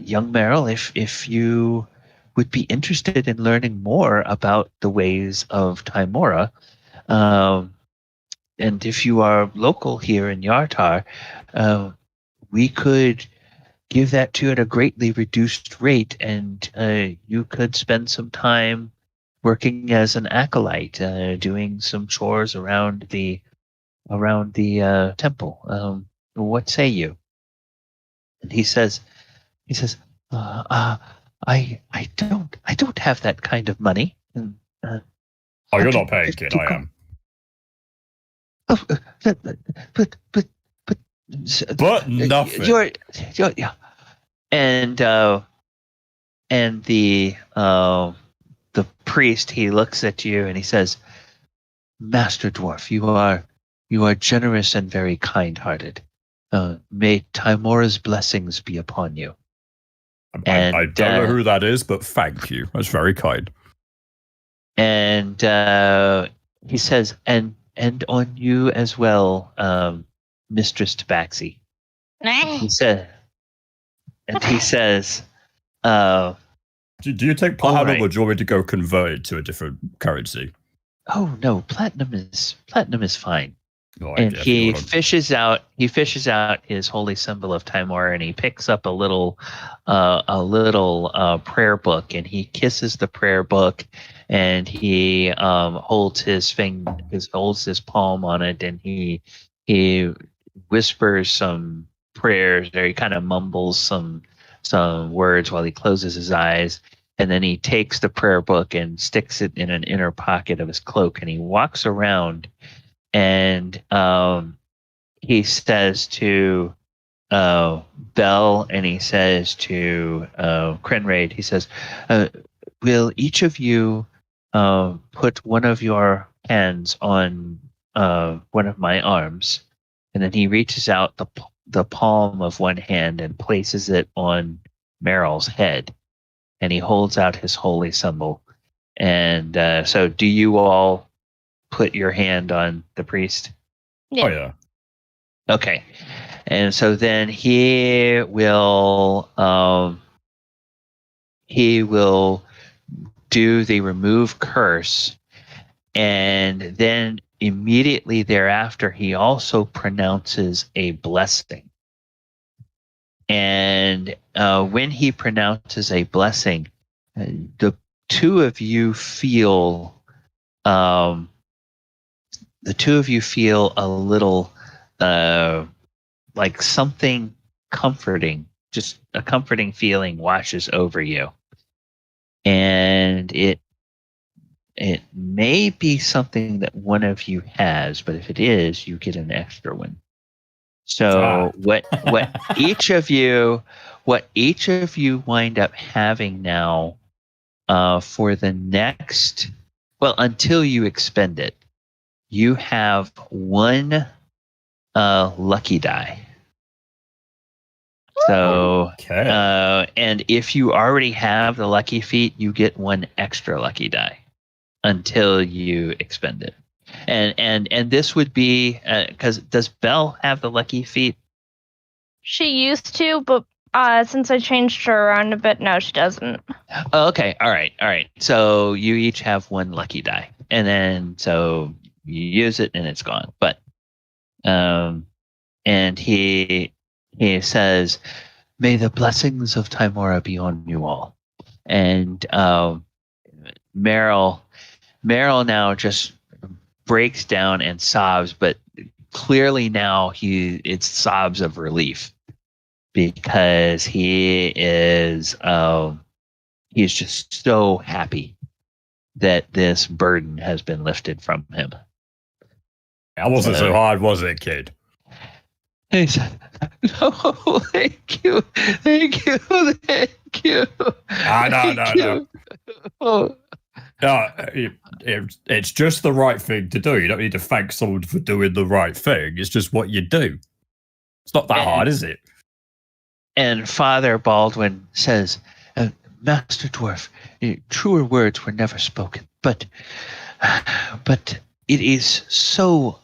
young Merrill, if you would be interested in learning more about the ways of Tymora, and if you are local here in Yartar, we could give that to you at a greatly reduced rate, and you could spend some time working as an acolyte, doing some chores around the temple. What say you? And he says, I don't have that kind of money. And, You're not paying, kid. I am. But nothing. You're yeah. And the priest, he looks at you and he says, "Master Dwarf, you are generous and very kind-hearted. May Tymora's blessings be upon you." I don't know who that is, but thank you. That's very kind. And he says, and on you as well, Mistress Tabaxi. He says, Do you take platinum, or do you want me to go convert it to a different currency? Oh no, platinum is fine. Oh, And he fishes out his holy symbol of Tymora, and he picks up a little prayer book, and he kisses the prayer book, and he holds his palm on it, and he whispers some prayers, or he kind of mumbles some words while he closes his eyes, and then he takes the prayer book and sticks it in an inner pocket of his cloak, and he walks around. And he says to Bell, and he says to Krenraid, he says, will each of you put one of your hands on one of my arms? And then he reaches out the palm of one hand and places it on Merrill's head. And he holds out his holy symbol. And so do you all put your hand on the priest? Yeah. Oh yeah. Okay. And so then he will do the remove curse, and then immediately thereafter he also pronounces a blessing. And when he pronounces a blessing, the two of you feel a little like something comforting, just a comforting feeling washes over you. And it may be something that one of you has, but if it is, you get an extra one. So what each of you wind up having now for the next, well, until you expend it, you have one lucky die. So, and if you already have the lucky feat, you get one extra lucky die until you expend it. And this would be because does Belle have the lucky feat? She used to, but since I changed her around a bit, no, she doesn't. Oh, okay, all right. So you each have one lucky die, and then so you use it and it's gone. But and he says, "May the blessings of Tymora be on you all." And Merrill now just breaks down and sobs, but clearly now it's sobs of relief, because he is he's just so happy that this burden has been lifted from him. That wasn't so hard, was it, kid? He said, "No, thank you. No. Oh. No, it's just the right thing to do. You don't need to thank someone for doing the right thing. It's just what you do. It's not that hard, is it?" And Father Baldwin says, "Master Dwarf, truer words were never spoken, but it is so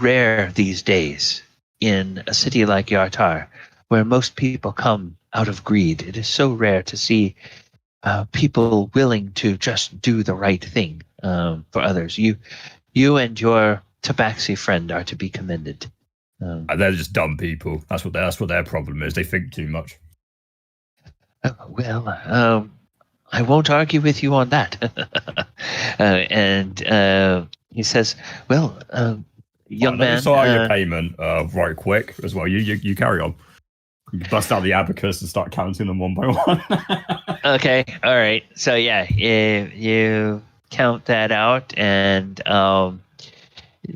rare these days in a city like Yartar, where most people come out of greed. It is so rare to see people willing to just do the right thing for others. You and your tabaxi friend are to be commended." They're just dumb people. That's what their problem is. They think too much. Well, I won't argue with you on that. And he says, "Well, young man." Let me sort out your payment right quick as well. You carry on. You bust out the abacus and start counting them one by one. Okay, all right. So yeah, you count that out, and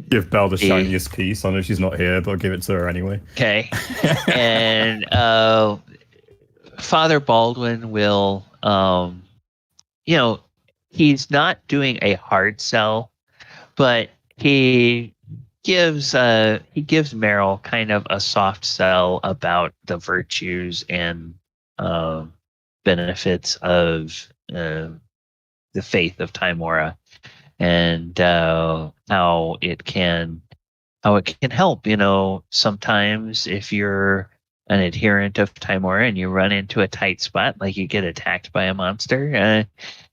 give Belle the shiniest piece. I know she's not here, but I'll give it to her anyway. Okay. And Father Baldwin will, he's not doing a hard sell, but he gives Merrill kind of a soft sell about the virtues and benefits of the faith of Tymora, and how it can help. Sometimes if you're an adherent of Tymora and you run into a tight spot, like you get attacked by a monster,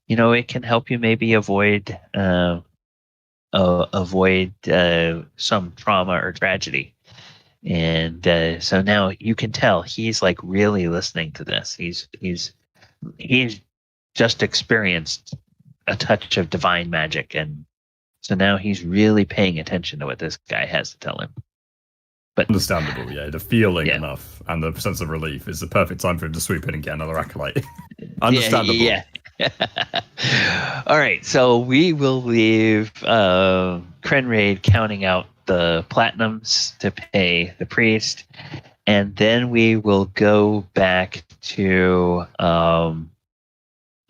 it can help you maybe avoid some trauma or tragedy. And so now you can tell he's like really listening to this. He's just experienced a touch of divine magic, and so now he's really paying attention to what this guy has to tell him. But understandable, yeah. The feeling enough and the sense of relief is the perfect time for him to swoop in and get another acolyte. Understandable. Yeah. All right, so we will leave Krenraid counting out the platinums to pay the priest, and then we will go back to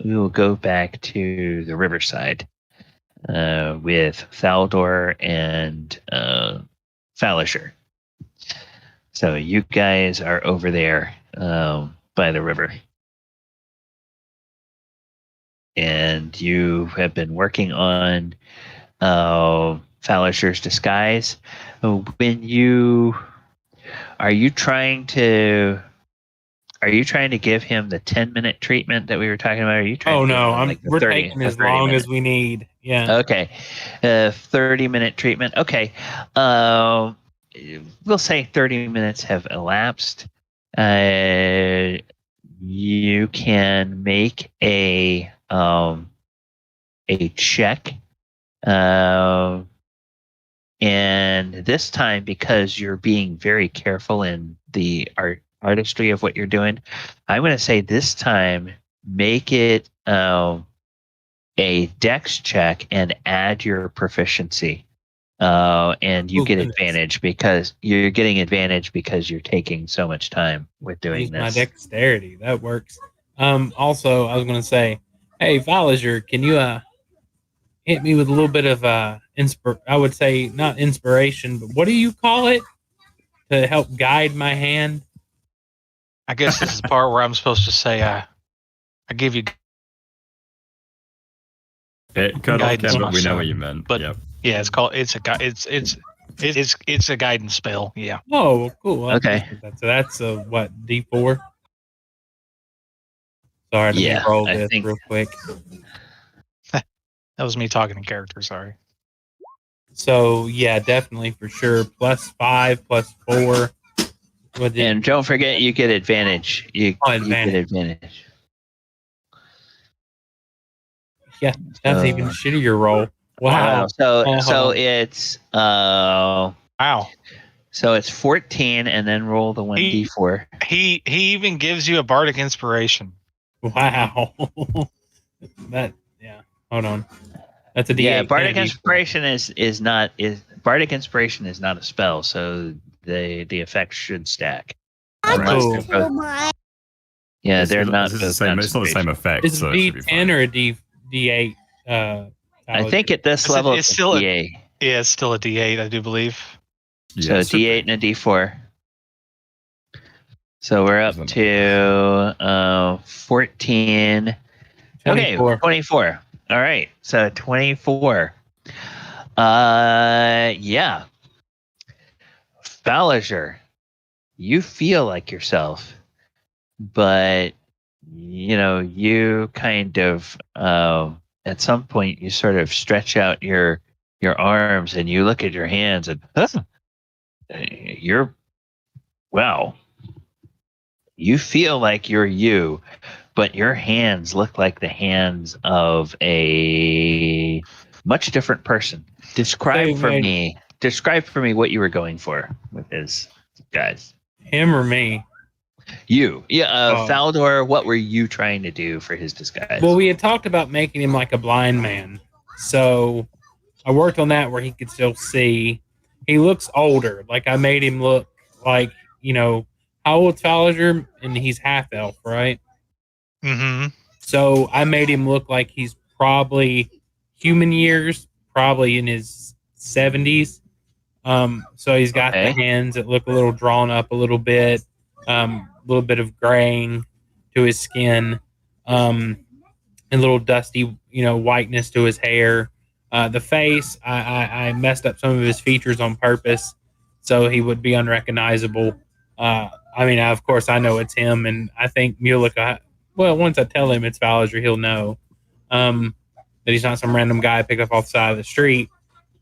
the riverside with Thaldohr and Falazure. So you guys are over there by the river. And you have been working on Falazure's disguise. Are you trying to give him the 10-minute treatment that we were talking about? Are you trying? Oh to no, give him, we're taking as long as we need. Yeah. Okay, 30-minute treatment. Okay, we'll say 30 minutes have elapsed. You can make a check, and this time, because you're being very careful in the artistry of what you're doing, I'm going to say this time make it a dex check and add your proficiency, and you get advantage because you're getting advantage because you're taking so much time with doing this. My dexterity, that works. Also, I was going to say, hey, Falazure, can you hit me with a little bit of I would say not inspiration, but what do you call it to help guide my hand? I guess this is the part where I'm supposed to say, I give you It cut off, guidance. but we know what you meant. But yeah, it's a guidance spell. Yeah. Oh, cool. Okay. So that's a what, D4? Sorry, let me roll this real quick. That was me talking in character. Sorry. So yeah, definitely for sure. +5, +4. And don't forget, you get advantage. You get advantage. Yeah, that's even shittier roll. Wow. So it's wow. So it's 14, and then roll the 1d4. He even gives you a bardic inspiration. Wow. Hold on. That's a D8. Yeah, bardic inspiration is not bardic inspiration is not a spell, so the effects should stack. Cool. Yeah, they're not. It's not the same effect. Is it D10 or a D8? I think at this level it's still a D8. Yeah, it's still a D8, I do believe. So D8 and a D4. So we're up to 14. 24. Okay, 24. All right, so 24. Yeah. Falazure, you feel like yourself, but you kind of at some point you sort of stretch out your arms and you look at your hands and you feel like you're you, but your hands look like the hands of a much different person. Describe for me what you were going for with his guys. Him or me? You. Yeah, Thaldohr, what were you trying to do for his disguise? Well, we had talked about making him like a blind man. So I worked on that where he could still see. He looks older. Like I made him look like, how old's Falazure? And he's half elf, right? Mm-hmm. So I made him look like he's probably human years, probably in his 70s. So he's got the hands that look a little drawn up a little bit, a little bit of graying to his skin, and a little dusty, whiteness to his hair. The face, I messed up some of his features on purpose so he would be unrecognizable. I I mean, of course, I know it's him, and I think Mulek. Once I tell him it's Falazure, he'll know that he's not some random guy picked up off the side of the street.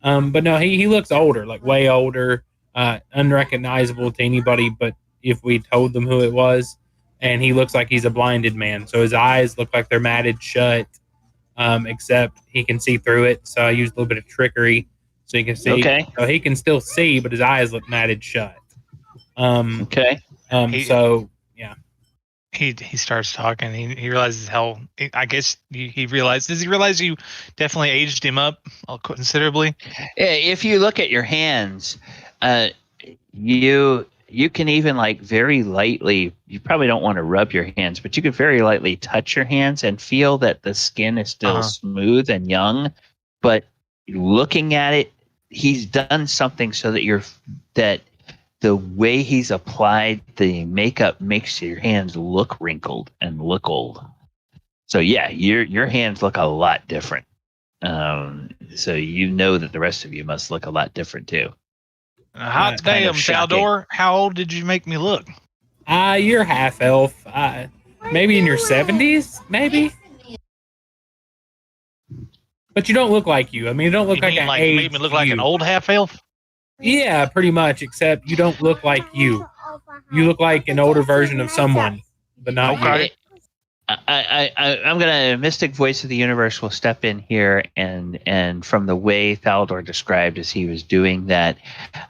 But no, he looks older, like way older, unrecognizable to anybody. But if we told them who it was, and he looks like he's a blinded man, so his eyes look like they're matted shut, except he can see through it. So I used a little bit of trickery, so he can see. Okay. So he can still see, but his eyes look matted shut. Okay. So yeah. He starts talking. He realizes how. I guess he realized. Does he realize you definitely aged him up considerably? If you look at your hands, you can even like very lightly. You probably don't want to rub your hands, but you can very lightly touch your hands and feel that the skin is still smooth and young. But looking at it, he's done something so that the way he's applied the makeup makes your hands look wrinkled and look old. So yeah, your hands look a lot different. So you know that the rest of you must look a lot different too. Hot damn, Thaldohr! How old did you make me look? You're half elf. Maybe in your 70s, maybe. But you don't look like you. I mean, you don't look like you made me look like an old half elf. Yeah, pretty much. Except you don't look like you. You look like an older version of someone, but not you. I'm gonna Mystic Voice of the Universe will step in here, and from the way Thaldohr described as he was doing that,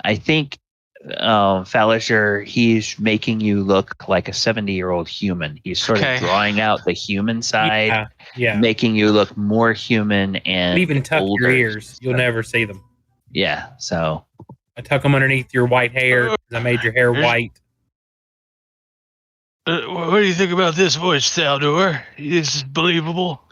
I think Falazure, he's making you look like a 70-year-old human. He's sort of drawing out the human side, making you look more human and even tuck older. your ears. You'll never see them. Yeah, so I tuck them underneath your white hair because I made your hair white. What do you think about this voice, Thaldohr? Is it believable?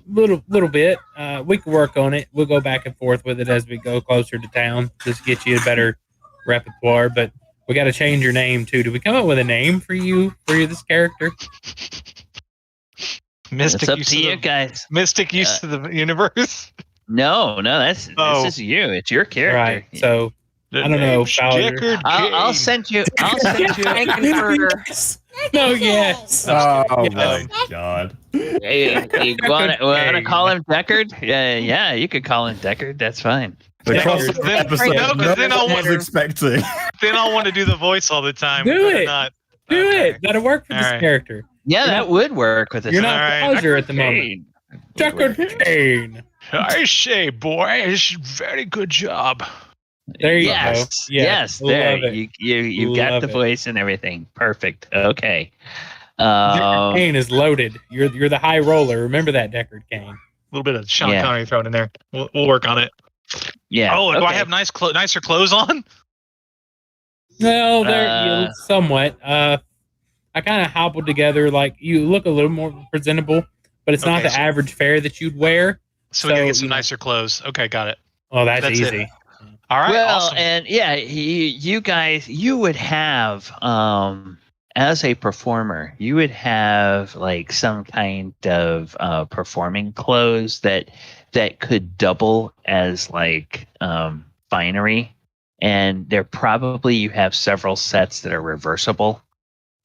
Little bit. We can work on it. We'll go back and forth with it as we go closer to town. Just get you a better repertoire. But we got to change your name too. Did we come up with a name for this character? Mystic, it's up to you guys. Mystic use to the universe. No, this is you. It's your character. Right. So I don't know. I'll send you. No, yes. Oh my god. Hey, you want to call him Deckard? Yeah, you could call him Deckard. That's fine. The crossover episode no one was expecting. Then I'll want to do the voice all the time. Do it. Do it. That'll work for this character. Yeah, that would work with this. You're not Falazure at the moment. Deckard Kane. I say, boys, very good job. There you go. Yes, there. You got the voice and everything. Perfect. Okay. Deckard Kane is loaded. You're the high roller. Remember that, Deckard Kane. A little bit of Sean Connery thrown in there. We'll work on it. Yeah. Oh, do I have nicer clothes on? No, they're somewhat. I kind of hobbled together. Like you look a little more presentable, but it's not the average fare that you'd wear. So we gotta get some nicer clothes. Okay, got it. Well, that's easy. It. All right. Well, awesome. and you guys, you would have, as a performer, you would have like some kind of performing clothes that could double as like finery, and you have several sets that are reversible.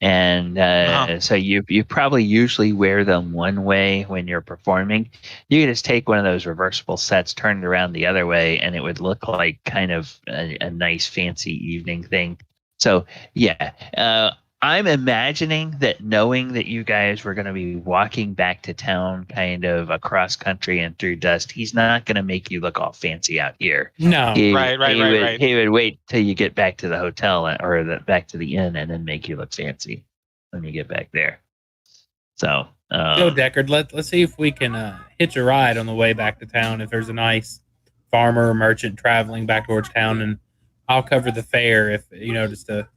And so you probably usually wear them one way when you're performing. You could just take one of those reversible sets, turn it around the other way, and it would look like kind of a nice fancy evening thing. So yeah, I'm imagining that knowing that you guys were going to be walking back to town kind of across country and through dust, he's not going to make you look all fancy out here. No. Right. He would wait till you get back to the hotel or back to the inn and then make you look fancy when you get back there. So, go Deckard. Let's see if we can hitch a ride on the way back to town if there's a nice farmer or merchant traveling back towards town, and I'll cover the fare if, just to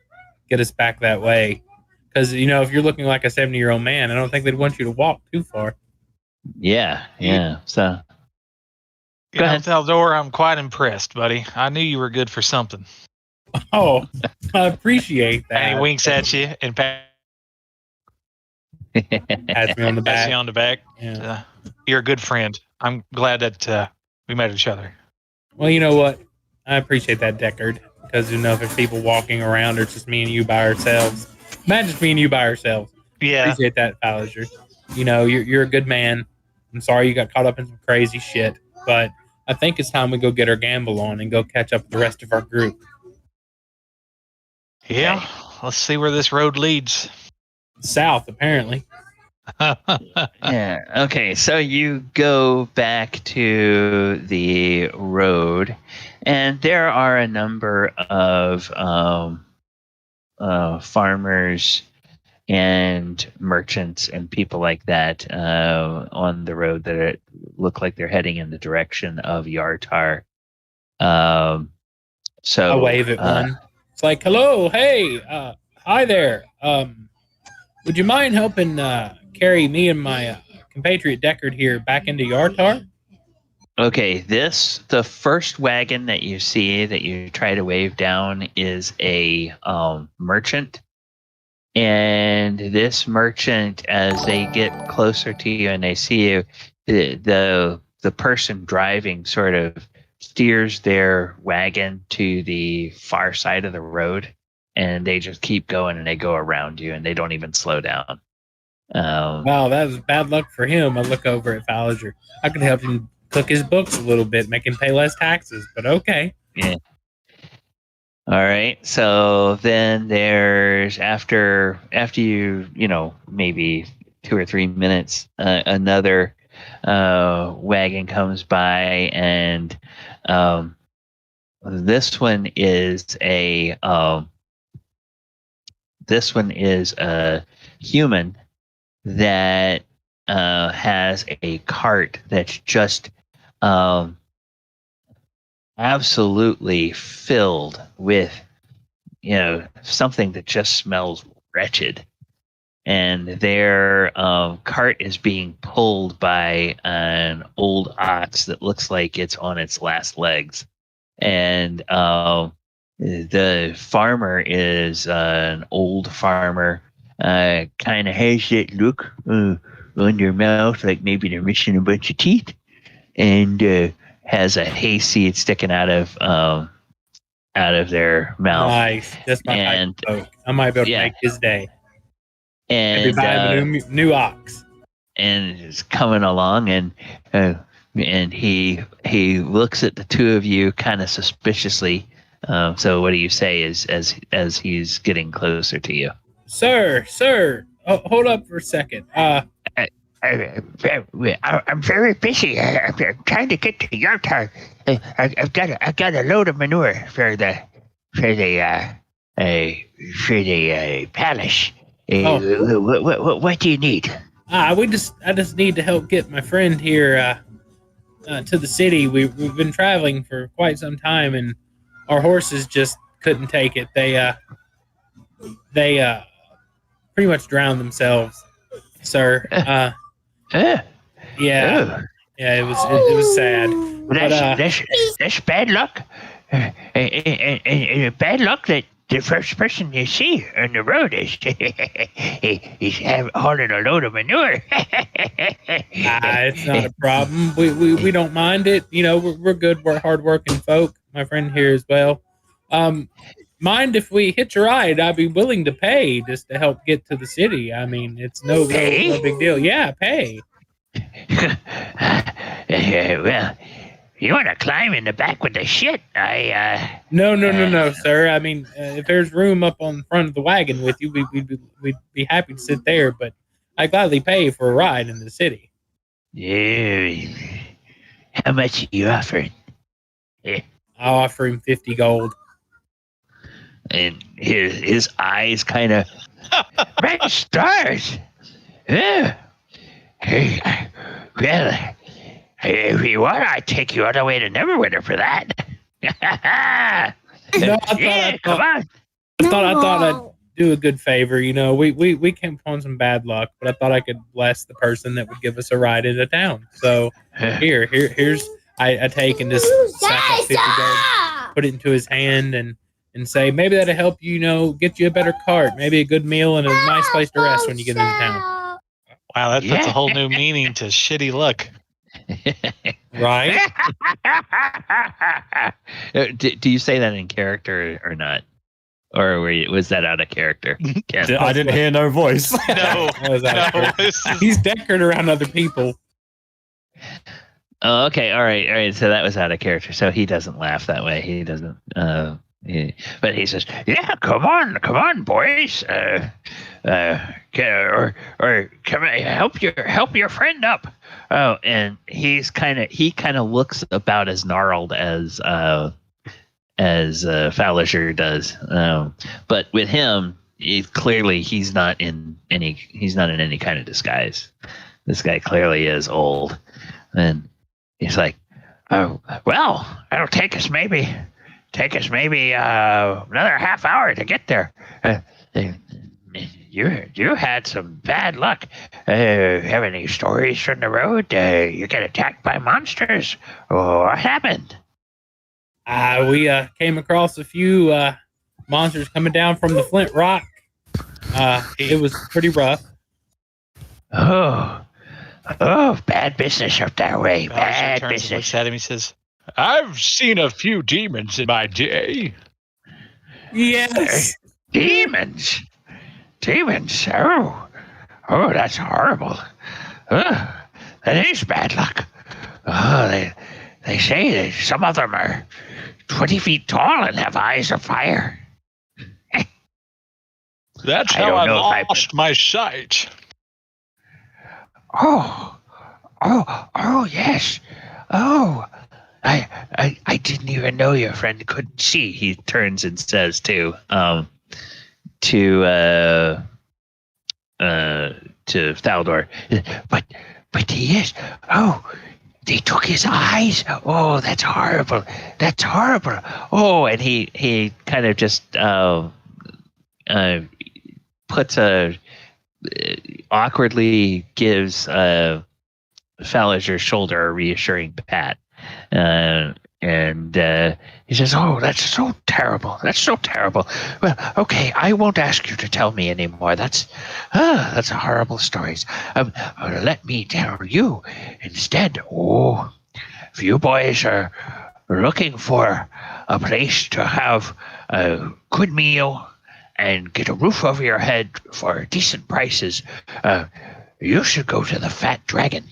get us back that way, because if you're looking like a 70-year-old man, I don't think they'd want you to walk too far. Yeah. So, go ahead, Thaldohr. I'm quite impressed, buddy. I knew you were good for something. Oh, I appreciate that. And he winks at you and pats me on the back. You on the back. Yeah. You're a good friend. I'm glad that we met each other. Well, you know what? I appreciate that, Deckard. Because if there's people walking around or it's just me and you by ourselves, Imagine just me and you by ourselves. Yeah. Appreciate that, Falazure. You know, you're a good man. I'm sorry you got caught up in some crazy shit, but I think it's time we go get our gamble on and go catch up with the rest of our group. Yeah. Okay. Let's see where this road leads. South, apparently. Yeah. Okay. So you go back to the road, and there are a number of farmers and merchants and people like that on the road that look like they're heading in the direction of Yartar. So I wave at one. It's like, hello, hey, hi there. Would you mind helping carry me and my compatriot Deckard here back into Yartar? Okay, the first wagon that you see that you try to wave down is a merchant. And this merchant, as they get closer to you and they see you, the person driving sort of steers their wagon to the far side of the road, and they just keep going and they go around you and they don't even slow down. Wow, that was bad luck for him. I look over at Falazure. I could help him cook his books a little bit, make him pay less taxes, but okay. Yeah. All right. So then there's after you maybe 2 or 3 minutes, another wagon comes by, and this one is a human that has a cart that's just absolutely filled with something that just smells wretched, and their cart is being pulled by an old ox that looks like it's on its last legs, and the farmer is an old farmer, kind of has that look on their mouth like maybe they're missing a bunch of teeth, and has a hayseed sticking out of their mouth. Nice. That's my type of folk. I might be able to make his day. And maybe buy him a new ox. And is coming along, and he looks at the two of you kind of suspiciously. So what do you say as he's getting closer to you? Sir, hold up for a second. I'm very busy. I'm trying to get to Yartar. I've got a load of manure for the palace. What do you need? I just need to help get my friend here to the city. We've been traveling for quite some time, and our horses just couldn't take it. They pretty much drowned themselves, sir. Yeah, it was sad. That's bad luck. And bad luck that the first person you see on the road is he's hauling a load of manure. It's not a problem. We don't mind it. We're good, we're hardworking folk. My friend here as well. Mind if we hitch a ride? I'd be willing to pay just to help get to the city. I mean, it's no big deal. Yeah, pay. Well, you want to climb in the back with the shit? No, sir. I mean, if there's room up on the front of the wagon with you, we'd be happy to sit there. But I gladly pay for a ride in the city. Yeah. How much are you offering? I'll offer him 50 gold. And his eyes kind of red stars. Yeah. Hey, well, if you want, I'd take you all the way to Neverwinter for that. Come on. I thought I'd do a good favor. We came upon some bad luck, but I thought I could bless the person that would give us a ride into town. So here's I take and just sack up 50 gold, put it into his hand, and say maybe that'll help you, get you a better cart, maybe a good meal, and a nice place to rest when you get into town. Wow, that puts a whole new meaning to shitty luck. Right? Do you say that in character or not? Or was that out of character? Ken? I didn't hear no voice. No, no. He's Deckard around other people. Oh, okay. All right. So that was out of character. So he doesn't laugh that way. He doesn't. But he says, "Yeah, come on, boys. Or come help your friend up." Oh, and he kind of looks about as gnarled as Falazure does. But with him, he's not in any kind of disguise. This guy clearly is old, and he's like, "Oh, well, it'll take us maybe another half hour to get there. You had some bad luck. Have any stories from the road? You get attacked by monsters? What happened?" We came across a few monsters coming down from the Flint Rock. It was pretty rough. Oh, bad business up that way. Bad Turns and business. looks at him. He says, "I've seen a few demons in my day." Yes. Demons. Oh, that's horrible. That is bad luck. Oh, they say that some of them are 20 feet tall and have eyes of fire. That's I how don't I know if lost my sight. Oh, yes. Oh, I didn't even know your friend couldn't see. He turns and says to Thaldohr, But he is. Oh, they took his eyes. Oh, that's horrible. That's horrible. "Oh," and he kind of just puts awkwardly gives Falazure's shoulder a reassuring pat, and he says, "Oh, that's so terrible. That's so terrible. Well, okay, I won't ask you to tell me anymore. That's horrible stories. Let me tell you instead. Oh, if you boys are looking for a place to have a good meal and get a roof over your head for decent prices, you should go to the Fat Dragon.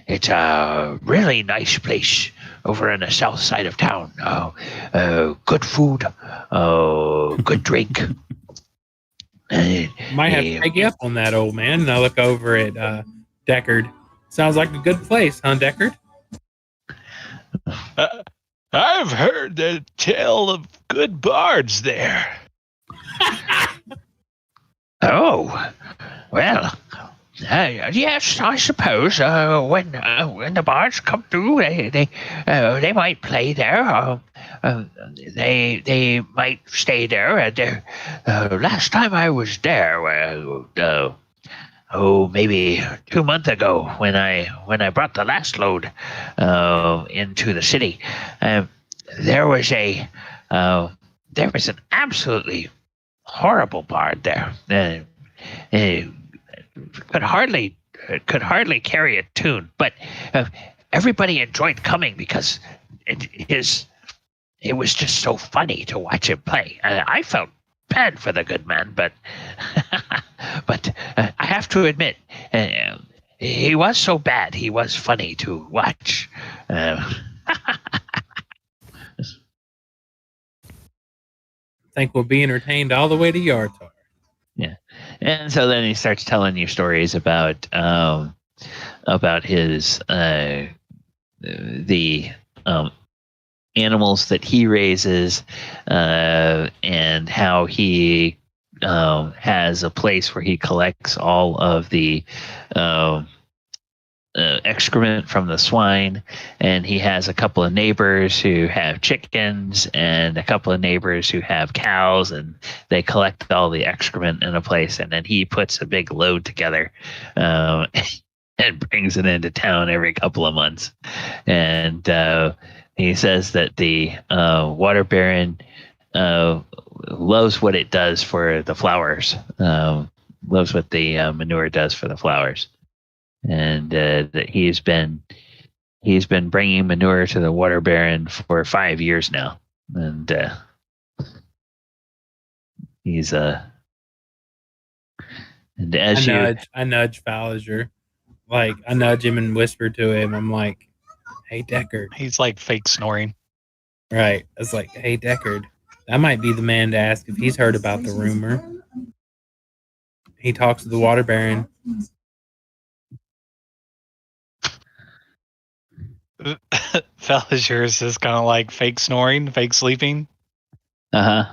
It's a really nice place over on the south side of town. Good food, good drink." Might have to take you up on that, old man. And I look over at Deckard. Sounds like a good place, huh, Deckard? I've heard the tale of good bards there. Oh, well, yes, I suppose when the bards come through, they might play there. They might stay there. Last time I was there, maybe 2 months ago, when I brought the last load into the city, there was an absolutely horrible bard there. Could hardly carry a tune, but everybody enjoyed coming because it was just so funny to watch him play. I felt bad for the good man, but I have to admit, he was so bad. He was funny to watch. I think we'll be entertained all the way to Yartar. Yeah, and so then he starts telling you stories about his the animals that he raises, and how he has a place where he collects all of the excrement from the swine, and he has a couple of neighbors who have chickens and a couple of neighbors who have cows, and they collect all the excrement in a place, and then he puts a big load together and brings it into town every couple of months. And he says that the Waterbaron loves what it does for the flowers, loves what the manure does for the flowers. And that he's been bringing manure to the Waterbaron for 5 years now, and He's and as I nudge Falazure. Like, I nudge him and whisper to him. I'm like, hey, Deckard. He's like fake snoring. Right. I was like, hey, Deckard. That might be the man to ask if he's heard about the rumor. He talks to the Waterbaron. Falazure is just kind of like fake snoring, fake sleeping. Yeah.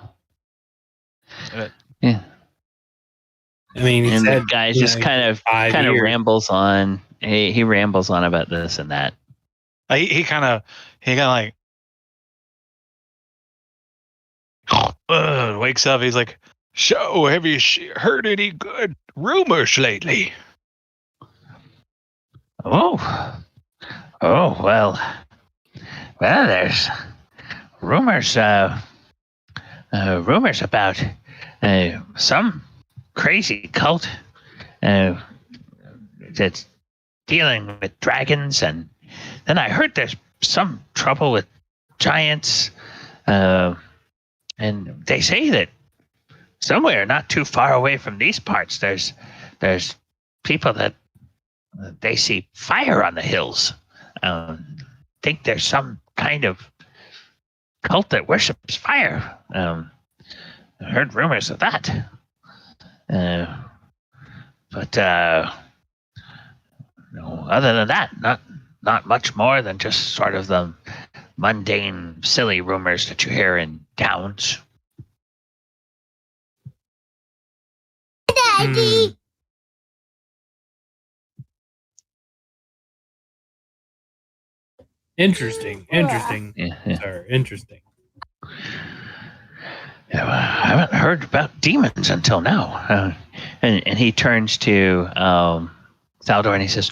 I mean, And the guy just kind of rambles on. He rambles on about this and that. He kind of like wakes up. He's like, "So, have you heard any good rumors lately?" Oh, well, there's rumors, rumors about some crazy cult that's dealing with dragons, and then I heard there's some trouble with giants, and they say that somewhere not too far away from these parts, there's people that they see fire on the hills. Think there's some kind of cult that worships fire. I heard rumors of that. But no, other than that, not much more than just sort of the mundane, silly rumors that you hear in towns. Daddy. Interesting. Yeah. Sir, interesting. Yeah, well, I haven't heard about demons until now. And he turns to Thaldohr and he says,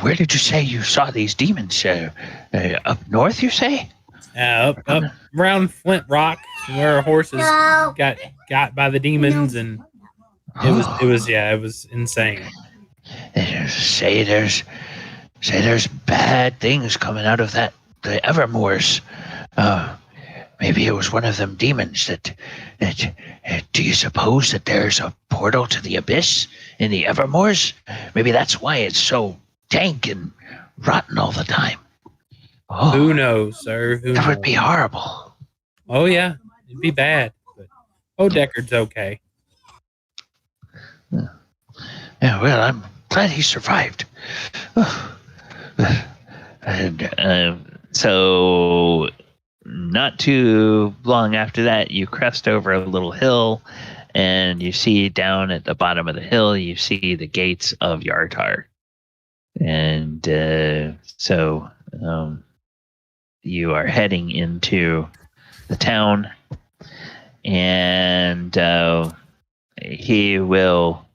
"Where did you say you saw these demons? Up north, you say?" Up around Flint Rock, where our horses got by the demons, and it was insane. Say there's bad things coming out of the Evermoors. Maybe it was one of them demons that do you suppose that there's a portal to the abyss in the Evermoors? Maybe that's why it's so dank and rotten all the time. Oh, Who knows, sir? That would be horrible. Oh yeah, it'd be bad. But Deckard's okay. Yeah, well, I'm glad he survived. And so not too long after that, you crest over a little hill, and you see down at the bottom of the hill, you see the gates of Yartar. And so you are heading into the town, and he will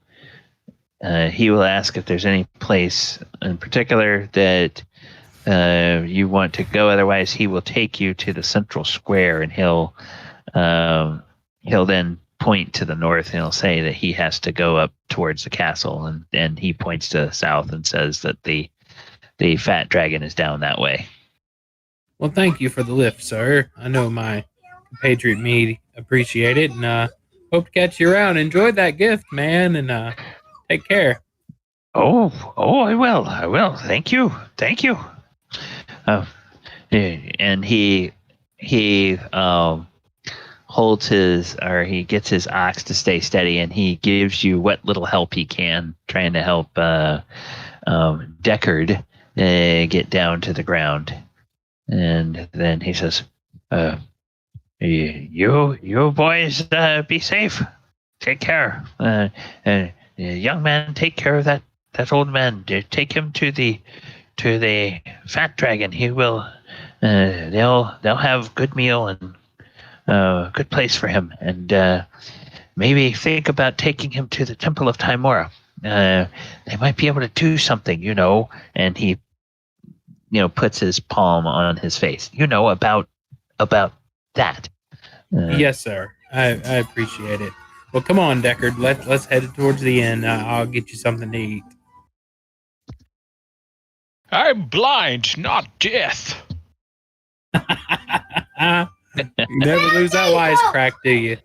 ask if there's any place in particular that you want to go. Otherwise, he will take you to the central square, and he'll then point to the north, and he'll say that he has to go up towards the castle, and he points to the south and says that the fat dragon is down that way. Well, thank you for the lift, sir. I know my compatriot me appreciate it, and hope to catch you around. Enjoy that gift, man, and take care. Oh, I will. Thank you. And he holds he gets his ox to stay steady, and he gives you what little help he can, trying to help Deckard get down to the ground. And then he says, "You boys be safe. Take care. Young man, take care of that old man. Take him to the fat dragon. He will. They'll have good meal and good place for him. And maybe think about taking him to the Temple of Tymora. They might be able to do something, And he, puts his palm on his face. About that. Yes, sir. I appreciate it. Well, come on, Deckard. Let's head towards the inn. I'll get you something to eat. I'm blind, not deaf. You never lose that wisecrack, do you?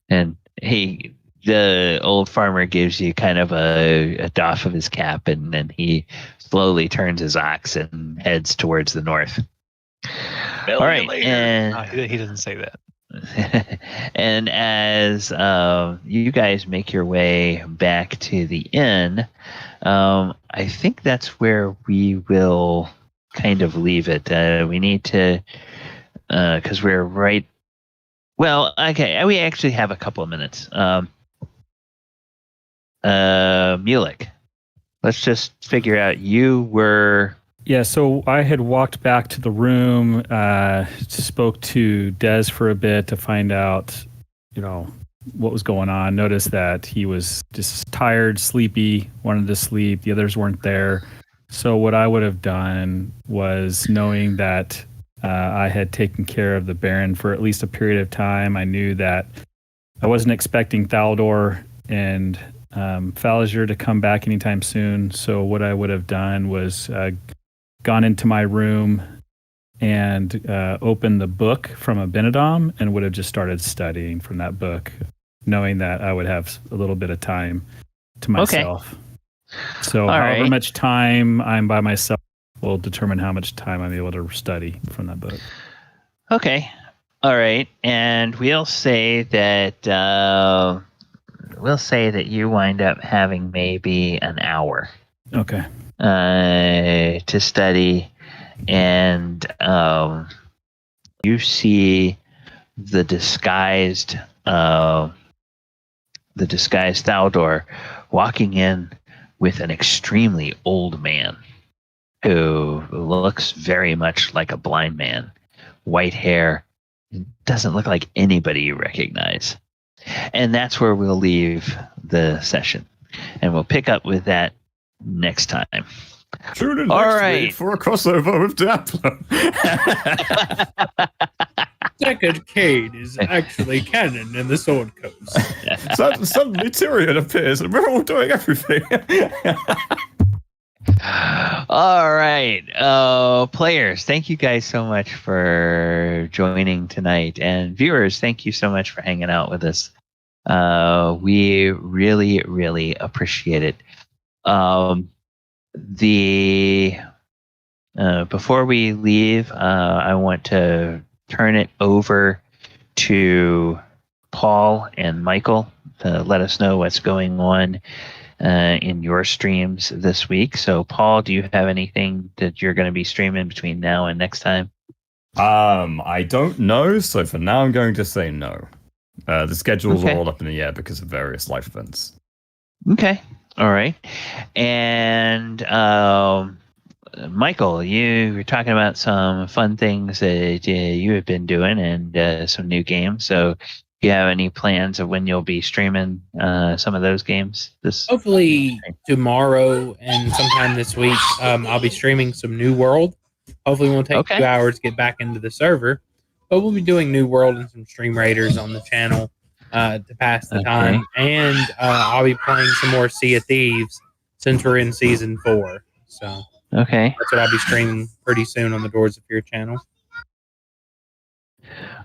And the old farmer gives you kind of a doff of his cap, and then he slowly turns his ox and heads towards the north. All right, and he doesn't say that. and as you guys make your way back to the inn, I think that's where we will kind of leave it. We need to, because we're right. Well, okay, we actually have a couple of minutes. Mulek, let's just figure out. You were. Yeah, so I had walked back to the room, spoke to Des for a bit to find out, what was going on. Noticed that he was just tired, sleepy, wanted to sleep. The others weren't there. So what I would have done was, knowing that I had taken care of the Baron for at least a period of time, I knew that I wasn't expecting Thaldohr and Falazure to come back anytime soon. So what I would have done was gone into my room and opened the book from Abinadom and would have just started studying from that book, knowing that I would have a little bit of time to myself. Okay. So however much time I'm by myself will determine how much time I'm able to study from that book. Okay. All right. And we'll say that you wind up having maybe an hour. Okay. To study, and you see the disguised Thaldohr walking in with an extremely old man who looks very much like a blind man. White hair, doesn't look like anybody you recognize. And that's where we'll leave the session, and we'll pick up with that next time. Tune in next week for a crossover with Dappler. Deckard Cain is actually canon in the Sword Coast. Suddenly Tyrion appears and we're all doing everything. All right. Players, thank you guys so much for joining tonight. And viewers, thank you so much for hanging out with us. We really, really appreciate it. Before we leave, I want to turn it over to Paul and Michael to let us know what's going on in your streams this week. So, Paul, do you have anything that you're going to be streaming between now and next time? I don't know. So for now, I'm going to say no. The schedule's all up in the air because of various life events. Okay. All right. And Michael, you were talking about some fun things that you have been doing and some new games. So do you have any plans of when you'll be streaming some of those games? Hopefully tomorrow and sometime this week, I'll be streaming some New World. Hopefully it won't take 2 hours to get back into the server. But we'll be doing New World and some Stream Raiders on the channel to pass the time. And I'll be playing some more Sea of Thieves since we're in Season 4. So that's what I'll be streaming pretty soon on the Doors of Fear channel.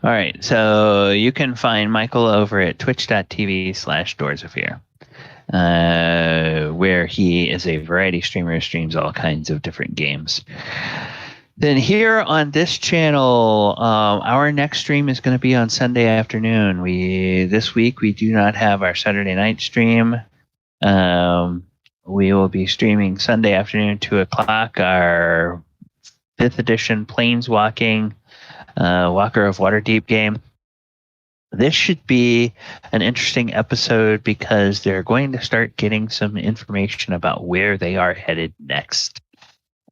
All right. So you can find Michael over at twitch.tv/Doors of Fear, where he is a variety streamer, streams all kinds of different games. Then here on this channel, our next stream is going to be on Sunday afternoon. This week we do not have our Saturday night stream. We will be streaming Sunday afternoon, 2:00, our 5th edition Planeswalking Walker of Waterdeep game. This should be an interesting episode because they're going to start getting some information about where they are headed next.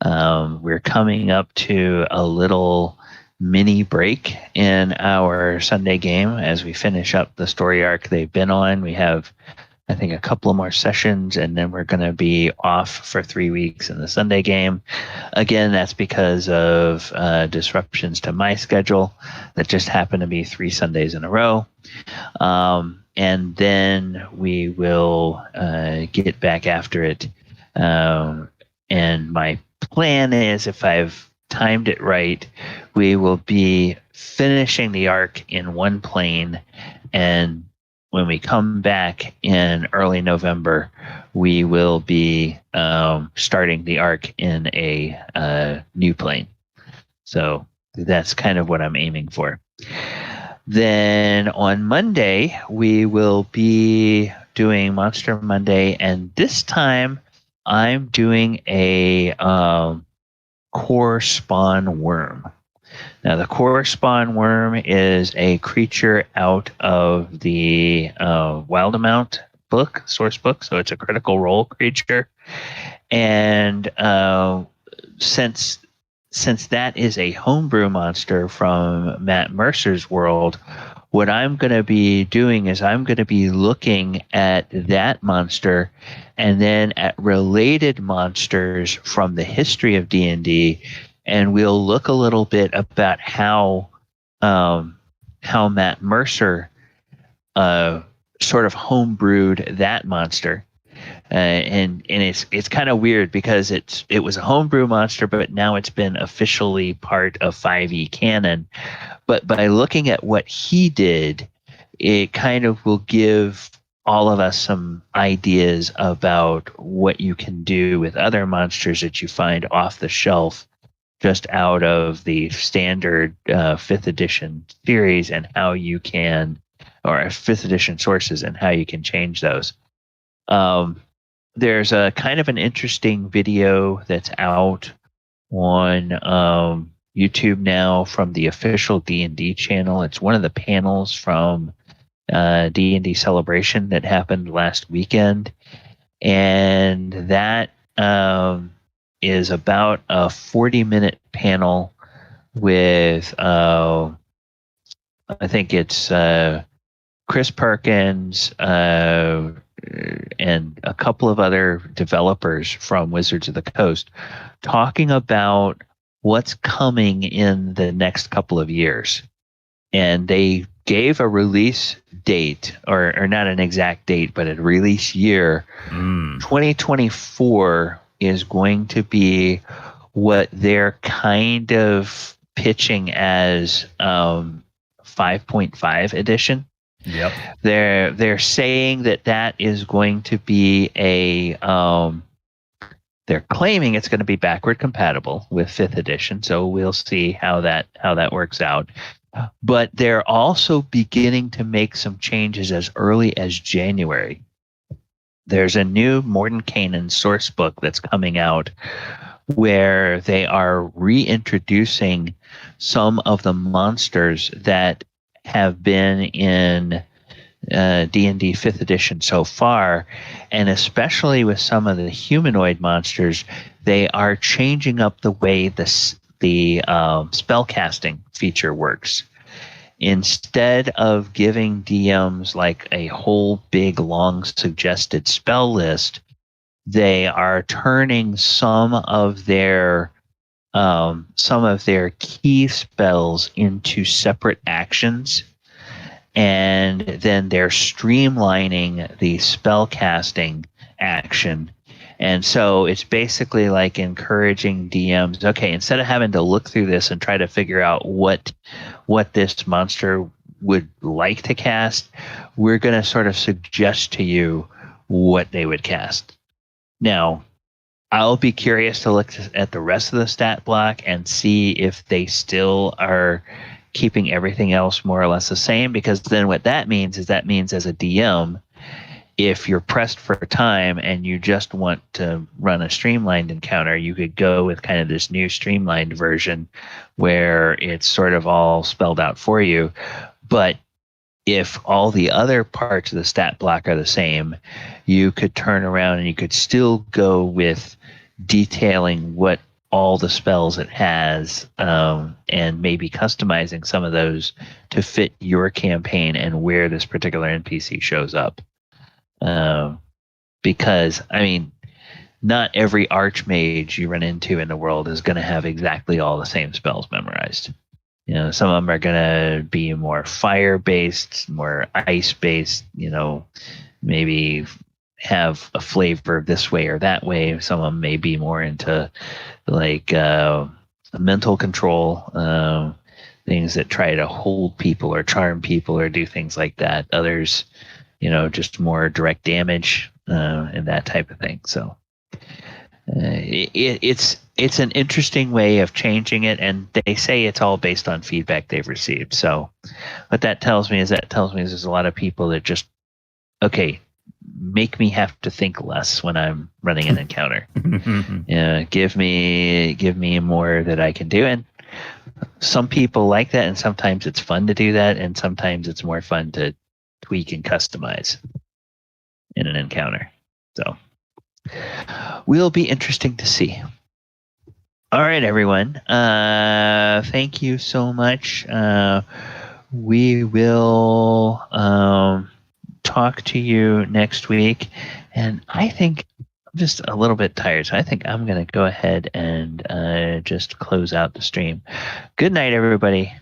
We're coming up to a little mini break in our Sunday game as we finish up the story arc they've been on. We have, I think, a couple of more sessions, and then we're going to be off for 3 weeks in the Sunday game. Again, that's because of disruptions to my schedule that just happened to be 3 Sundays in a row. And then we will get back after it. And my plan is, if I've timed it right, we will be finishing the arc in one plane and when we come back in early November, we will be starting the arc in a new plane. So that's kind of what I'm aiming for. Then on Monday, we will be doing Monster Monday, and this time I'm doing a core spawn worm. Now, the core spawn worm is a creature out of the Wild Amount book, source book, so it's a critical role creature. And since that is a homebrew monster from Matt Mercer's world, what I'm going to be doing is I'm going to be looking at that monster and then at related monsters from the history of D&D, and we'll look a little bit about how Matt Mercer sort of homebrewed that monster. And it's kind of weird because it was a homebrew monster, but now it's been officially part of 5e canon. But by looking at what he did, it kind of will give all of us some ideas about what you can do with other monsters that you find off the shelf, just out of the standard 5th edition series, and how you can, or 5th edition sources, and how you can change those. There's a kind of an interesting video that's out on YouTube now from the official D&D channel. It's one of the panels from D&D Celebration that happened last weekend, and that is about a 40-minute panel with I think it's Chris Perkins and a couple of other developers from Wizards of the Coast talking about what's coming in the next couple of years. And they gave a release date, or not an exact date, but a release year. 2024 is going to be what they're kind of pitching as 5.5 edition. Yep. They're saying that is going to be a they're claiming it's going to be backward compatible with 5th edition, so we'll see how that works out. But they're also beginning to make some changes as early as January. There's a new Mordenkainen source book that's coming out where they are reintroducing some of the monsters that have been in D&D 5th edition so far, and especially with some of the humanoid monsters, they are changing up the way the spellcasting feature works. Instead of giving DMs like a whole big long suggested spell list, they are turning some of their key spells into separate actions, and then they're streamlining the spell casting action. And so it's basically like encouraging DMs, okay, instead of having to look through this and try to figure out what this monster would like to cast, we're going to sort of suggest to you what they would cast. Now, I'll be curious to look at the rest of the stat block and see if they still are keeping everything else more or less the same, because then what that means is as a DM, if you're pressed for time and you just want to run a streamlined encounter, you could go with kind of this new streamlined version where it's sort of all spelled out for you. But if all the other parts of the stat block are the same, you could turn around and you could still go with detailing what all the spells it has, and maybe customizing some of those to fit your campaign and where this particular NPC shows up. Because, I mean, not every archmage you run into in the world is going to have exactly all the same spells memorized. You know, some of them are going to be more fire-based, more ice-based, you know, maybe have a flavor this way or that way. Some of them may be more into, like, mental control, things that try to hold people or charm people or do things like that. Others just more direct damage and that type of thing. So it's an interesting way of changing it, and they say it's all based on feedback they've received. So what that tells me is there's a lot of people that just, okay, make me have to think less when I'm running an encounter. Give me more that I can do. And some people like that, and sometimes it's fun to do that, and sometimes it's more fun to tweak and customize in an encounter. So will be interesting to see. All right, everyone. Thank you so much. We will talk to you next week. And I think I'm just a little bit tired, so I think I'm going to go ahead and just close out the stream. Good night, everybody.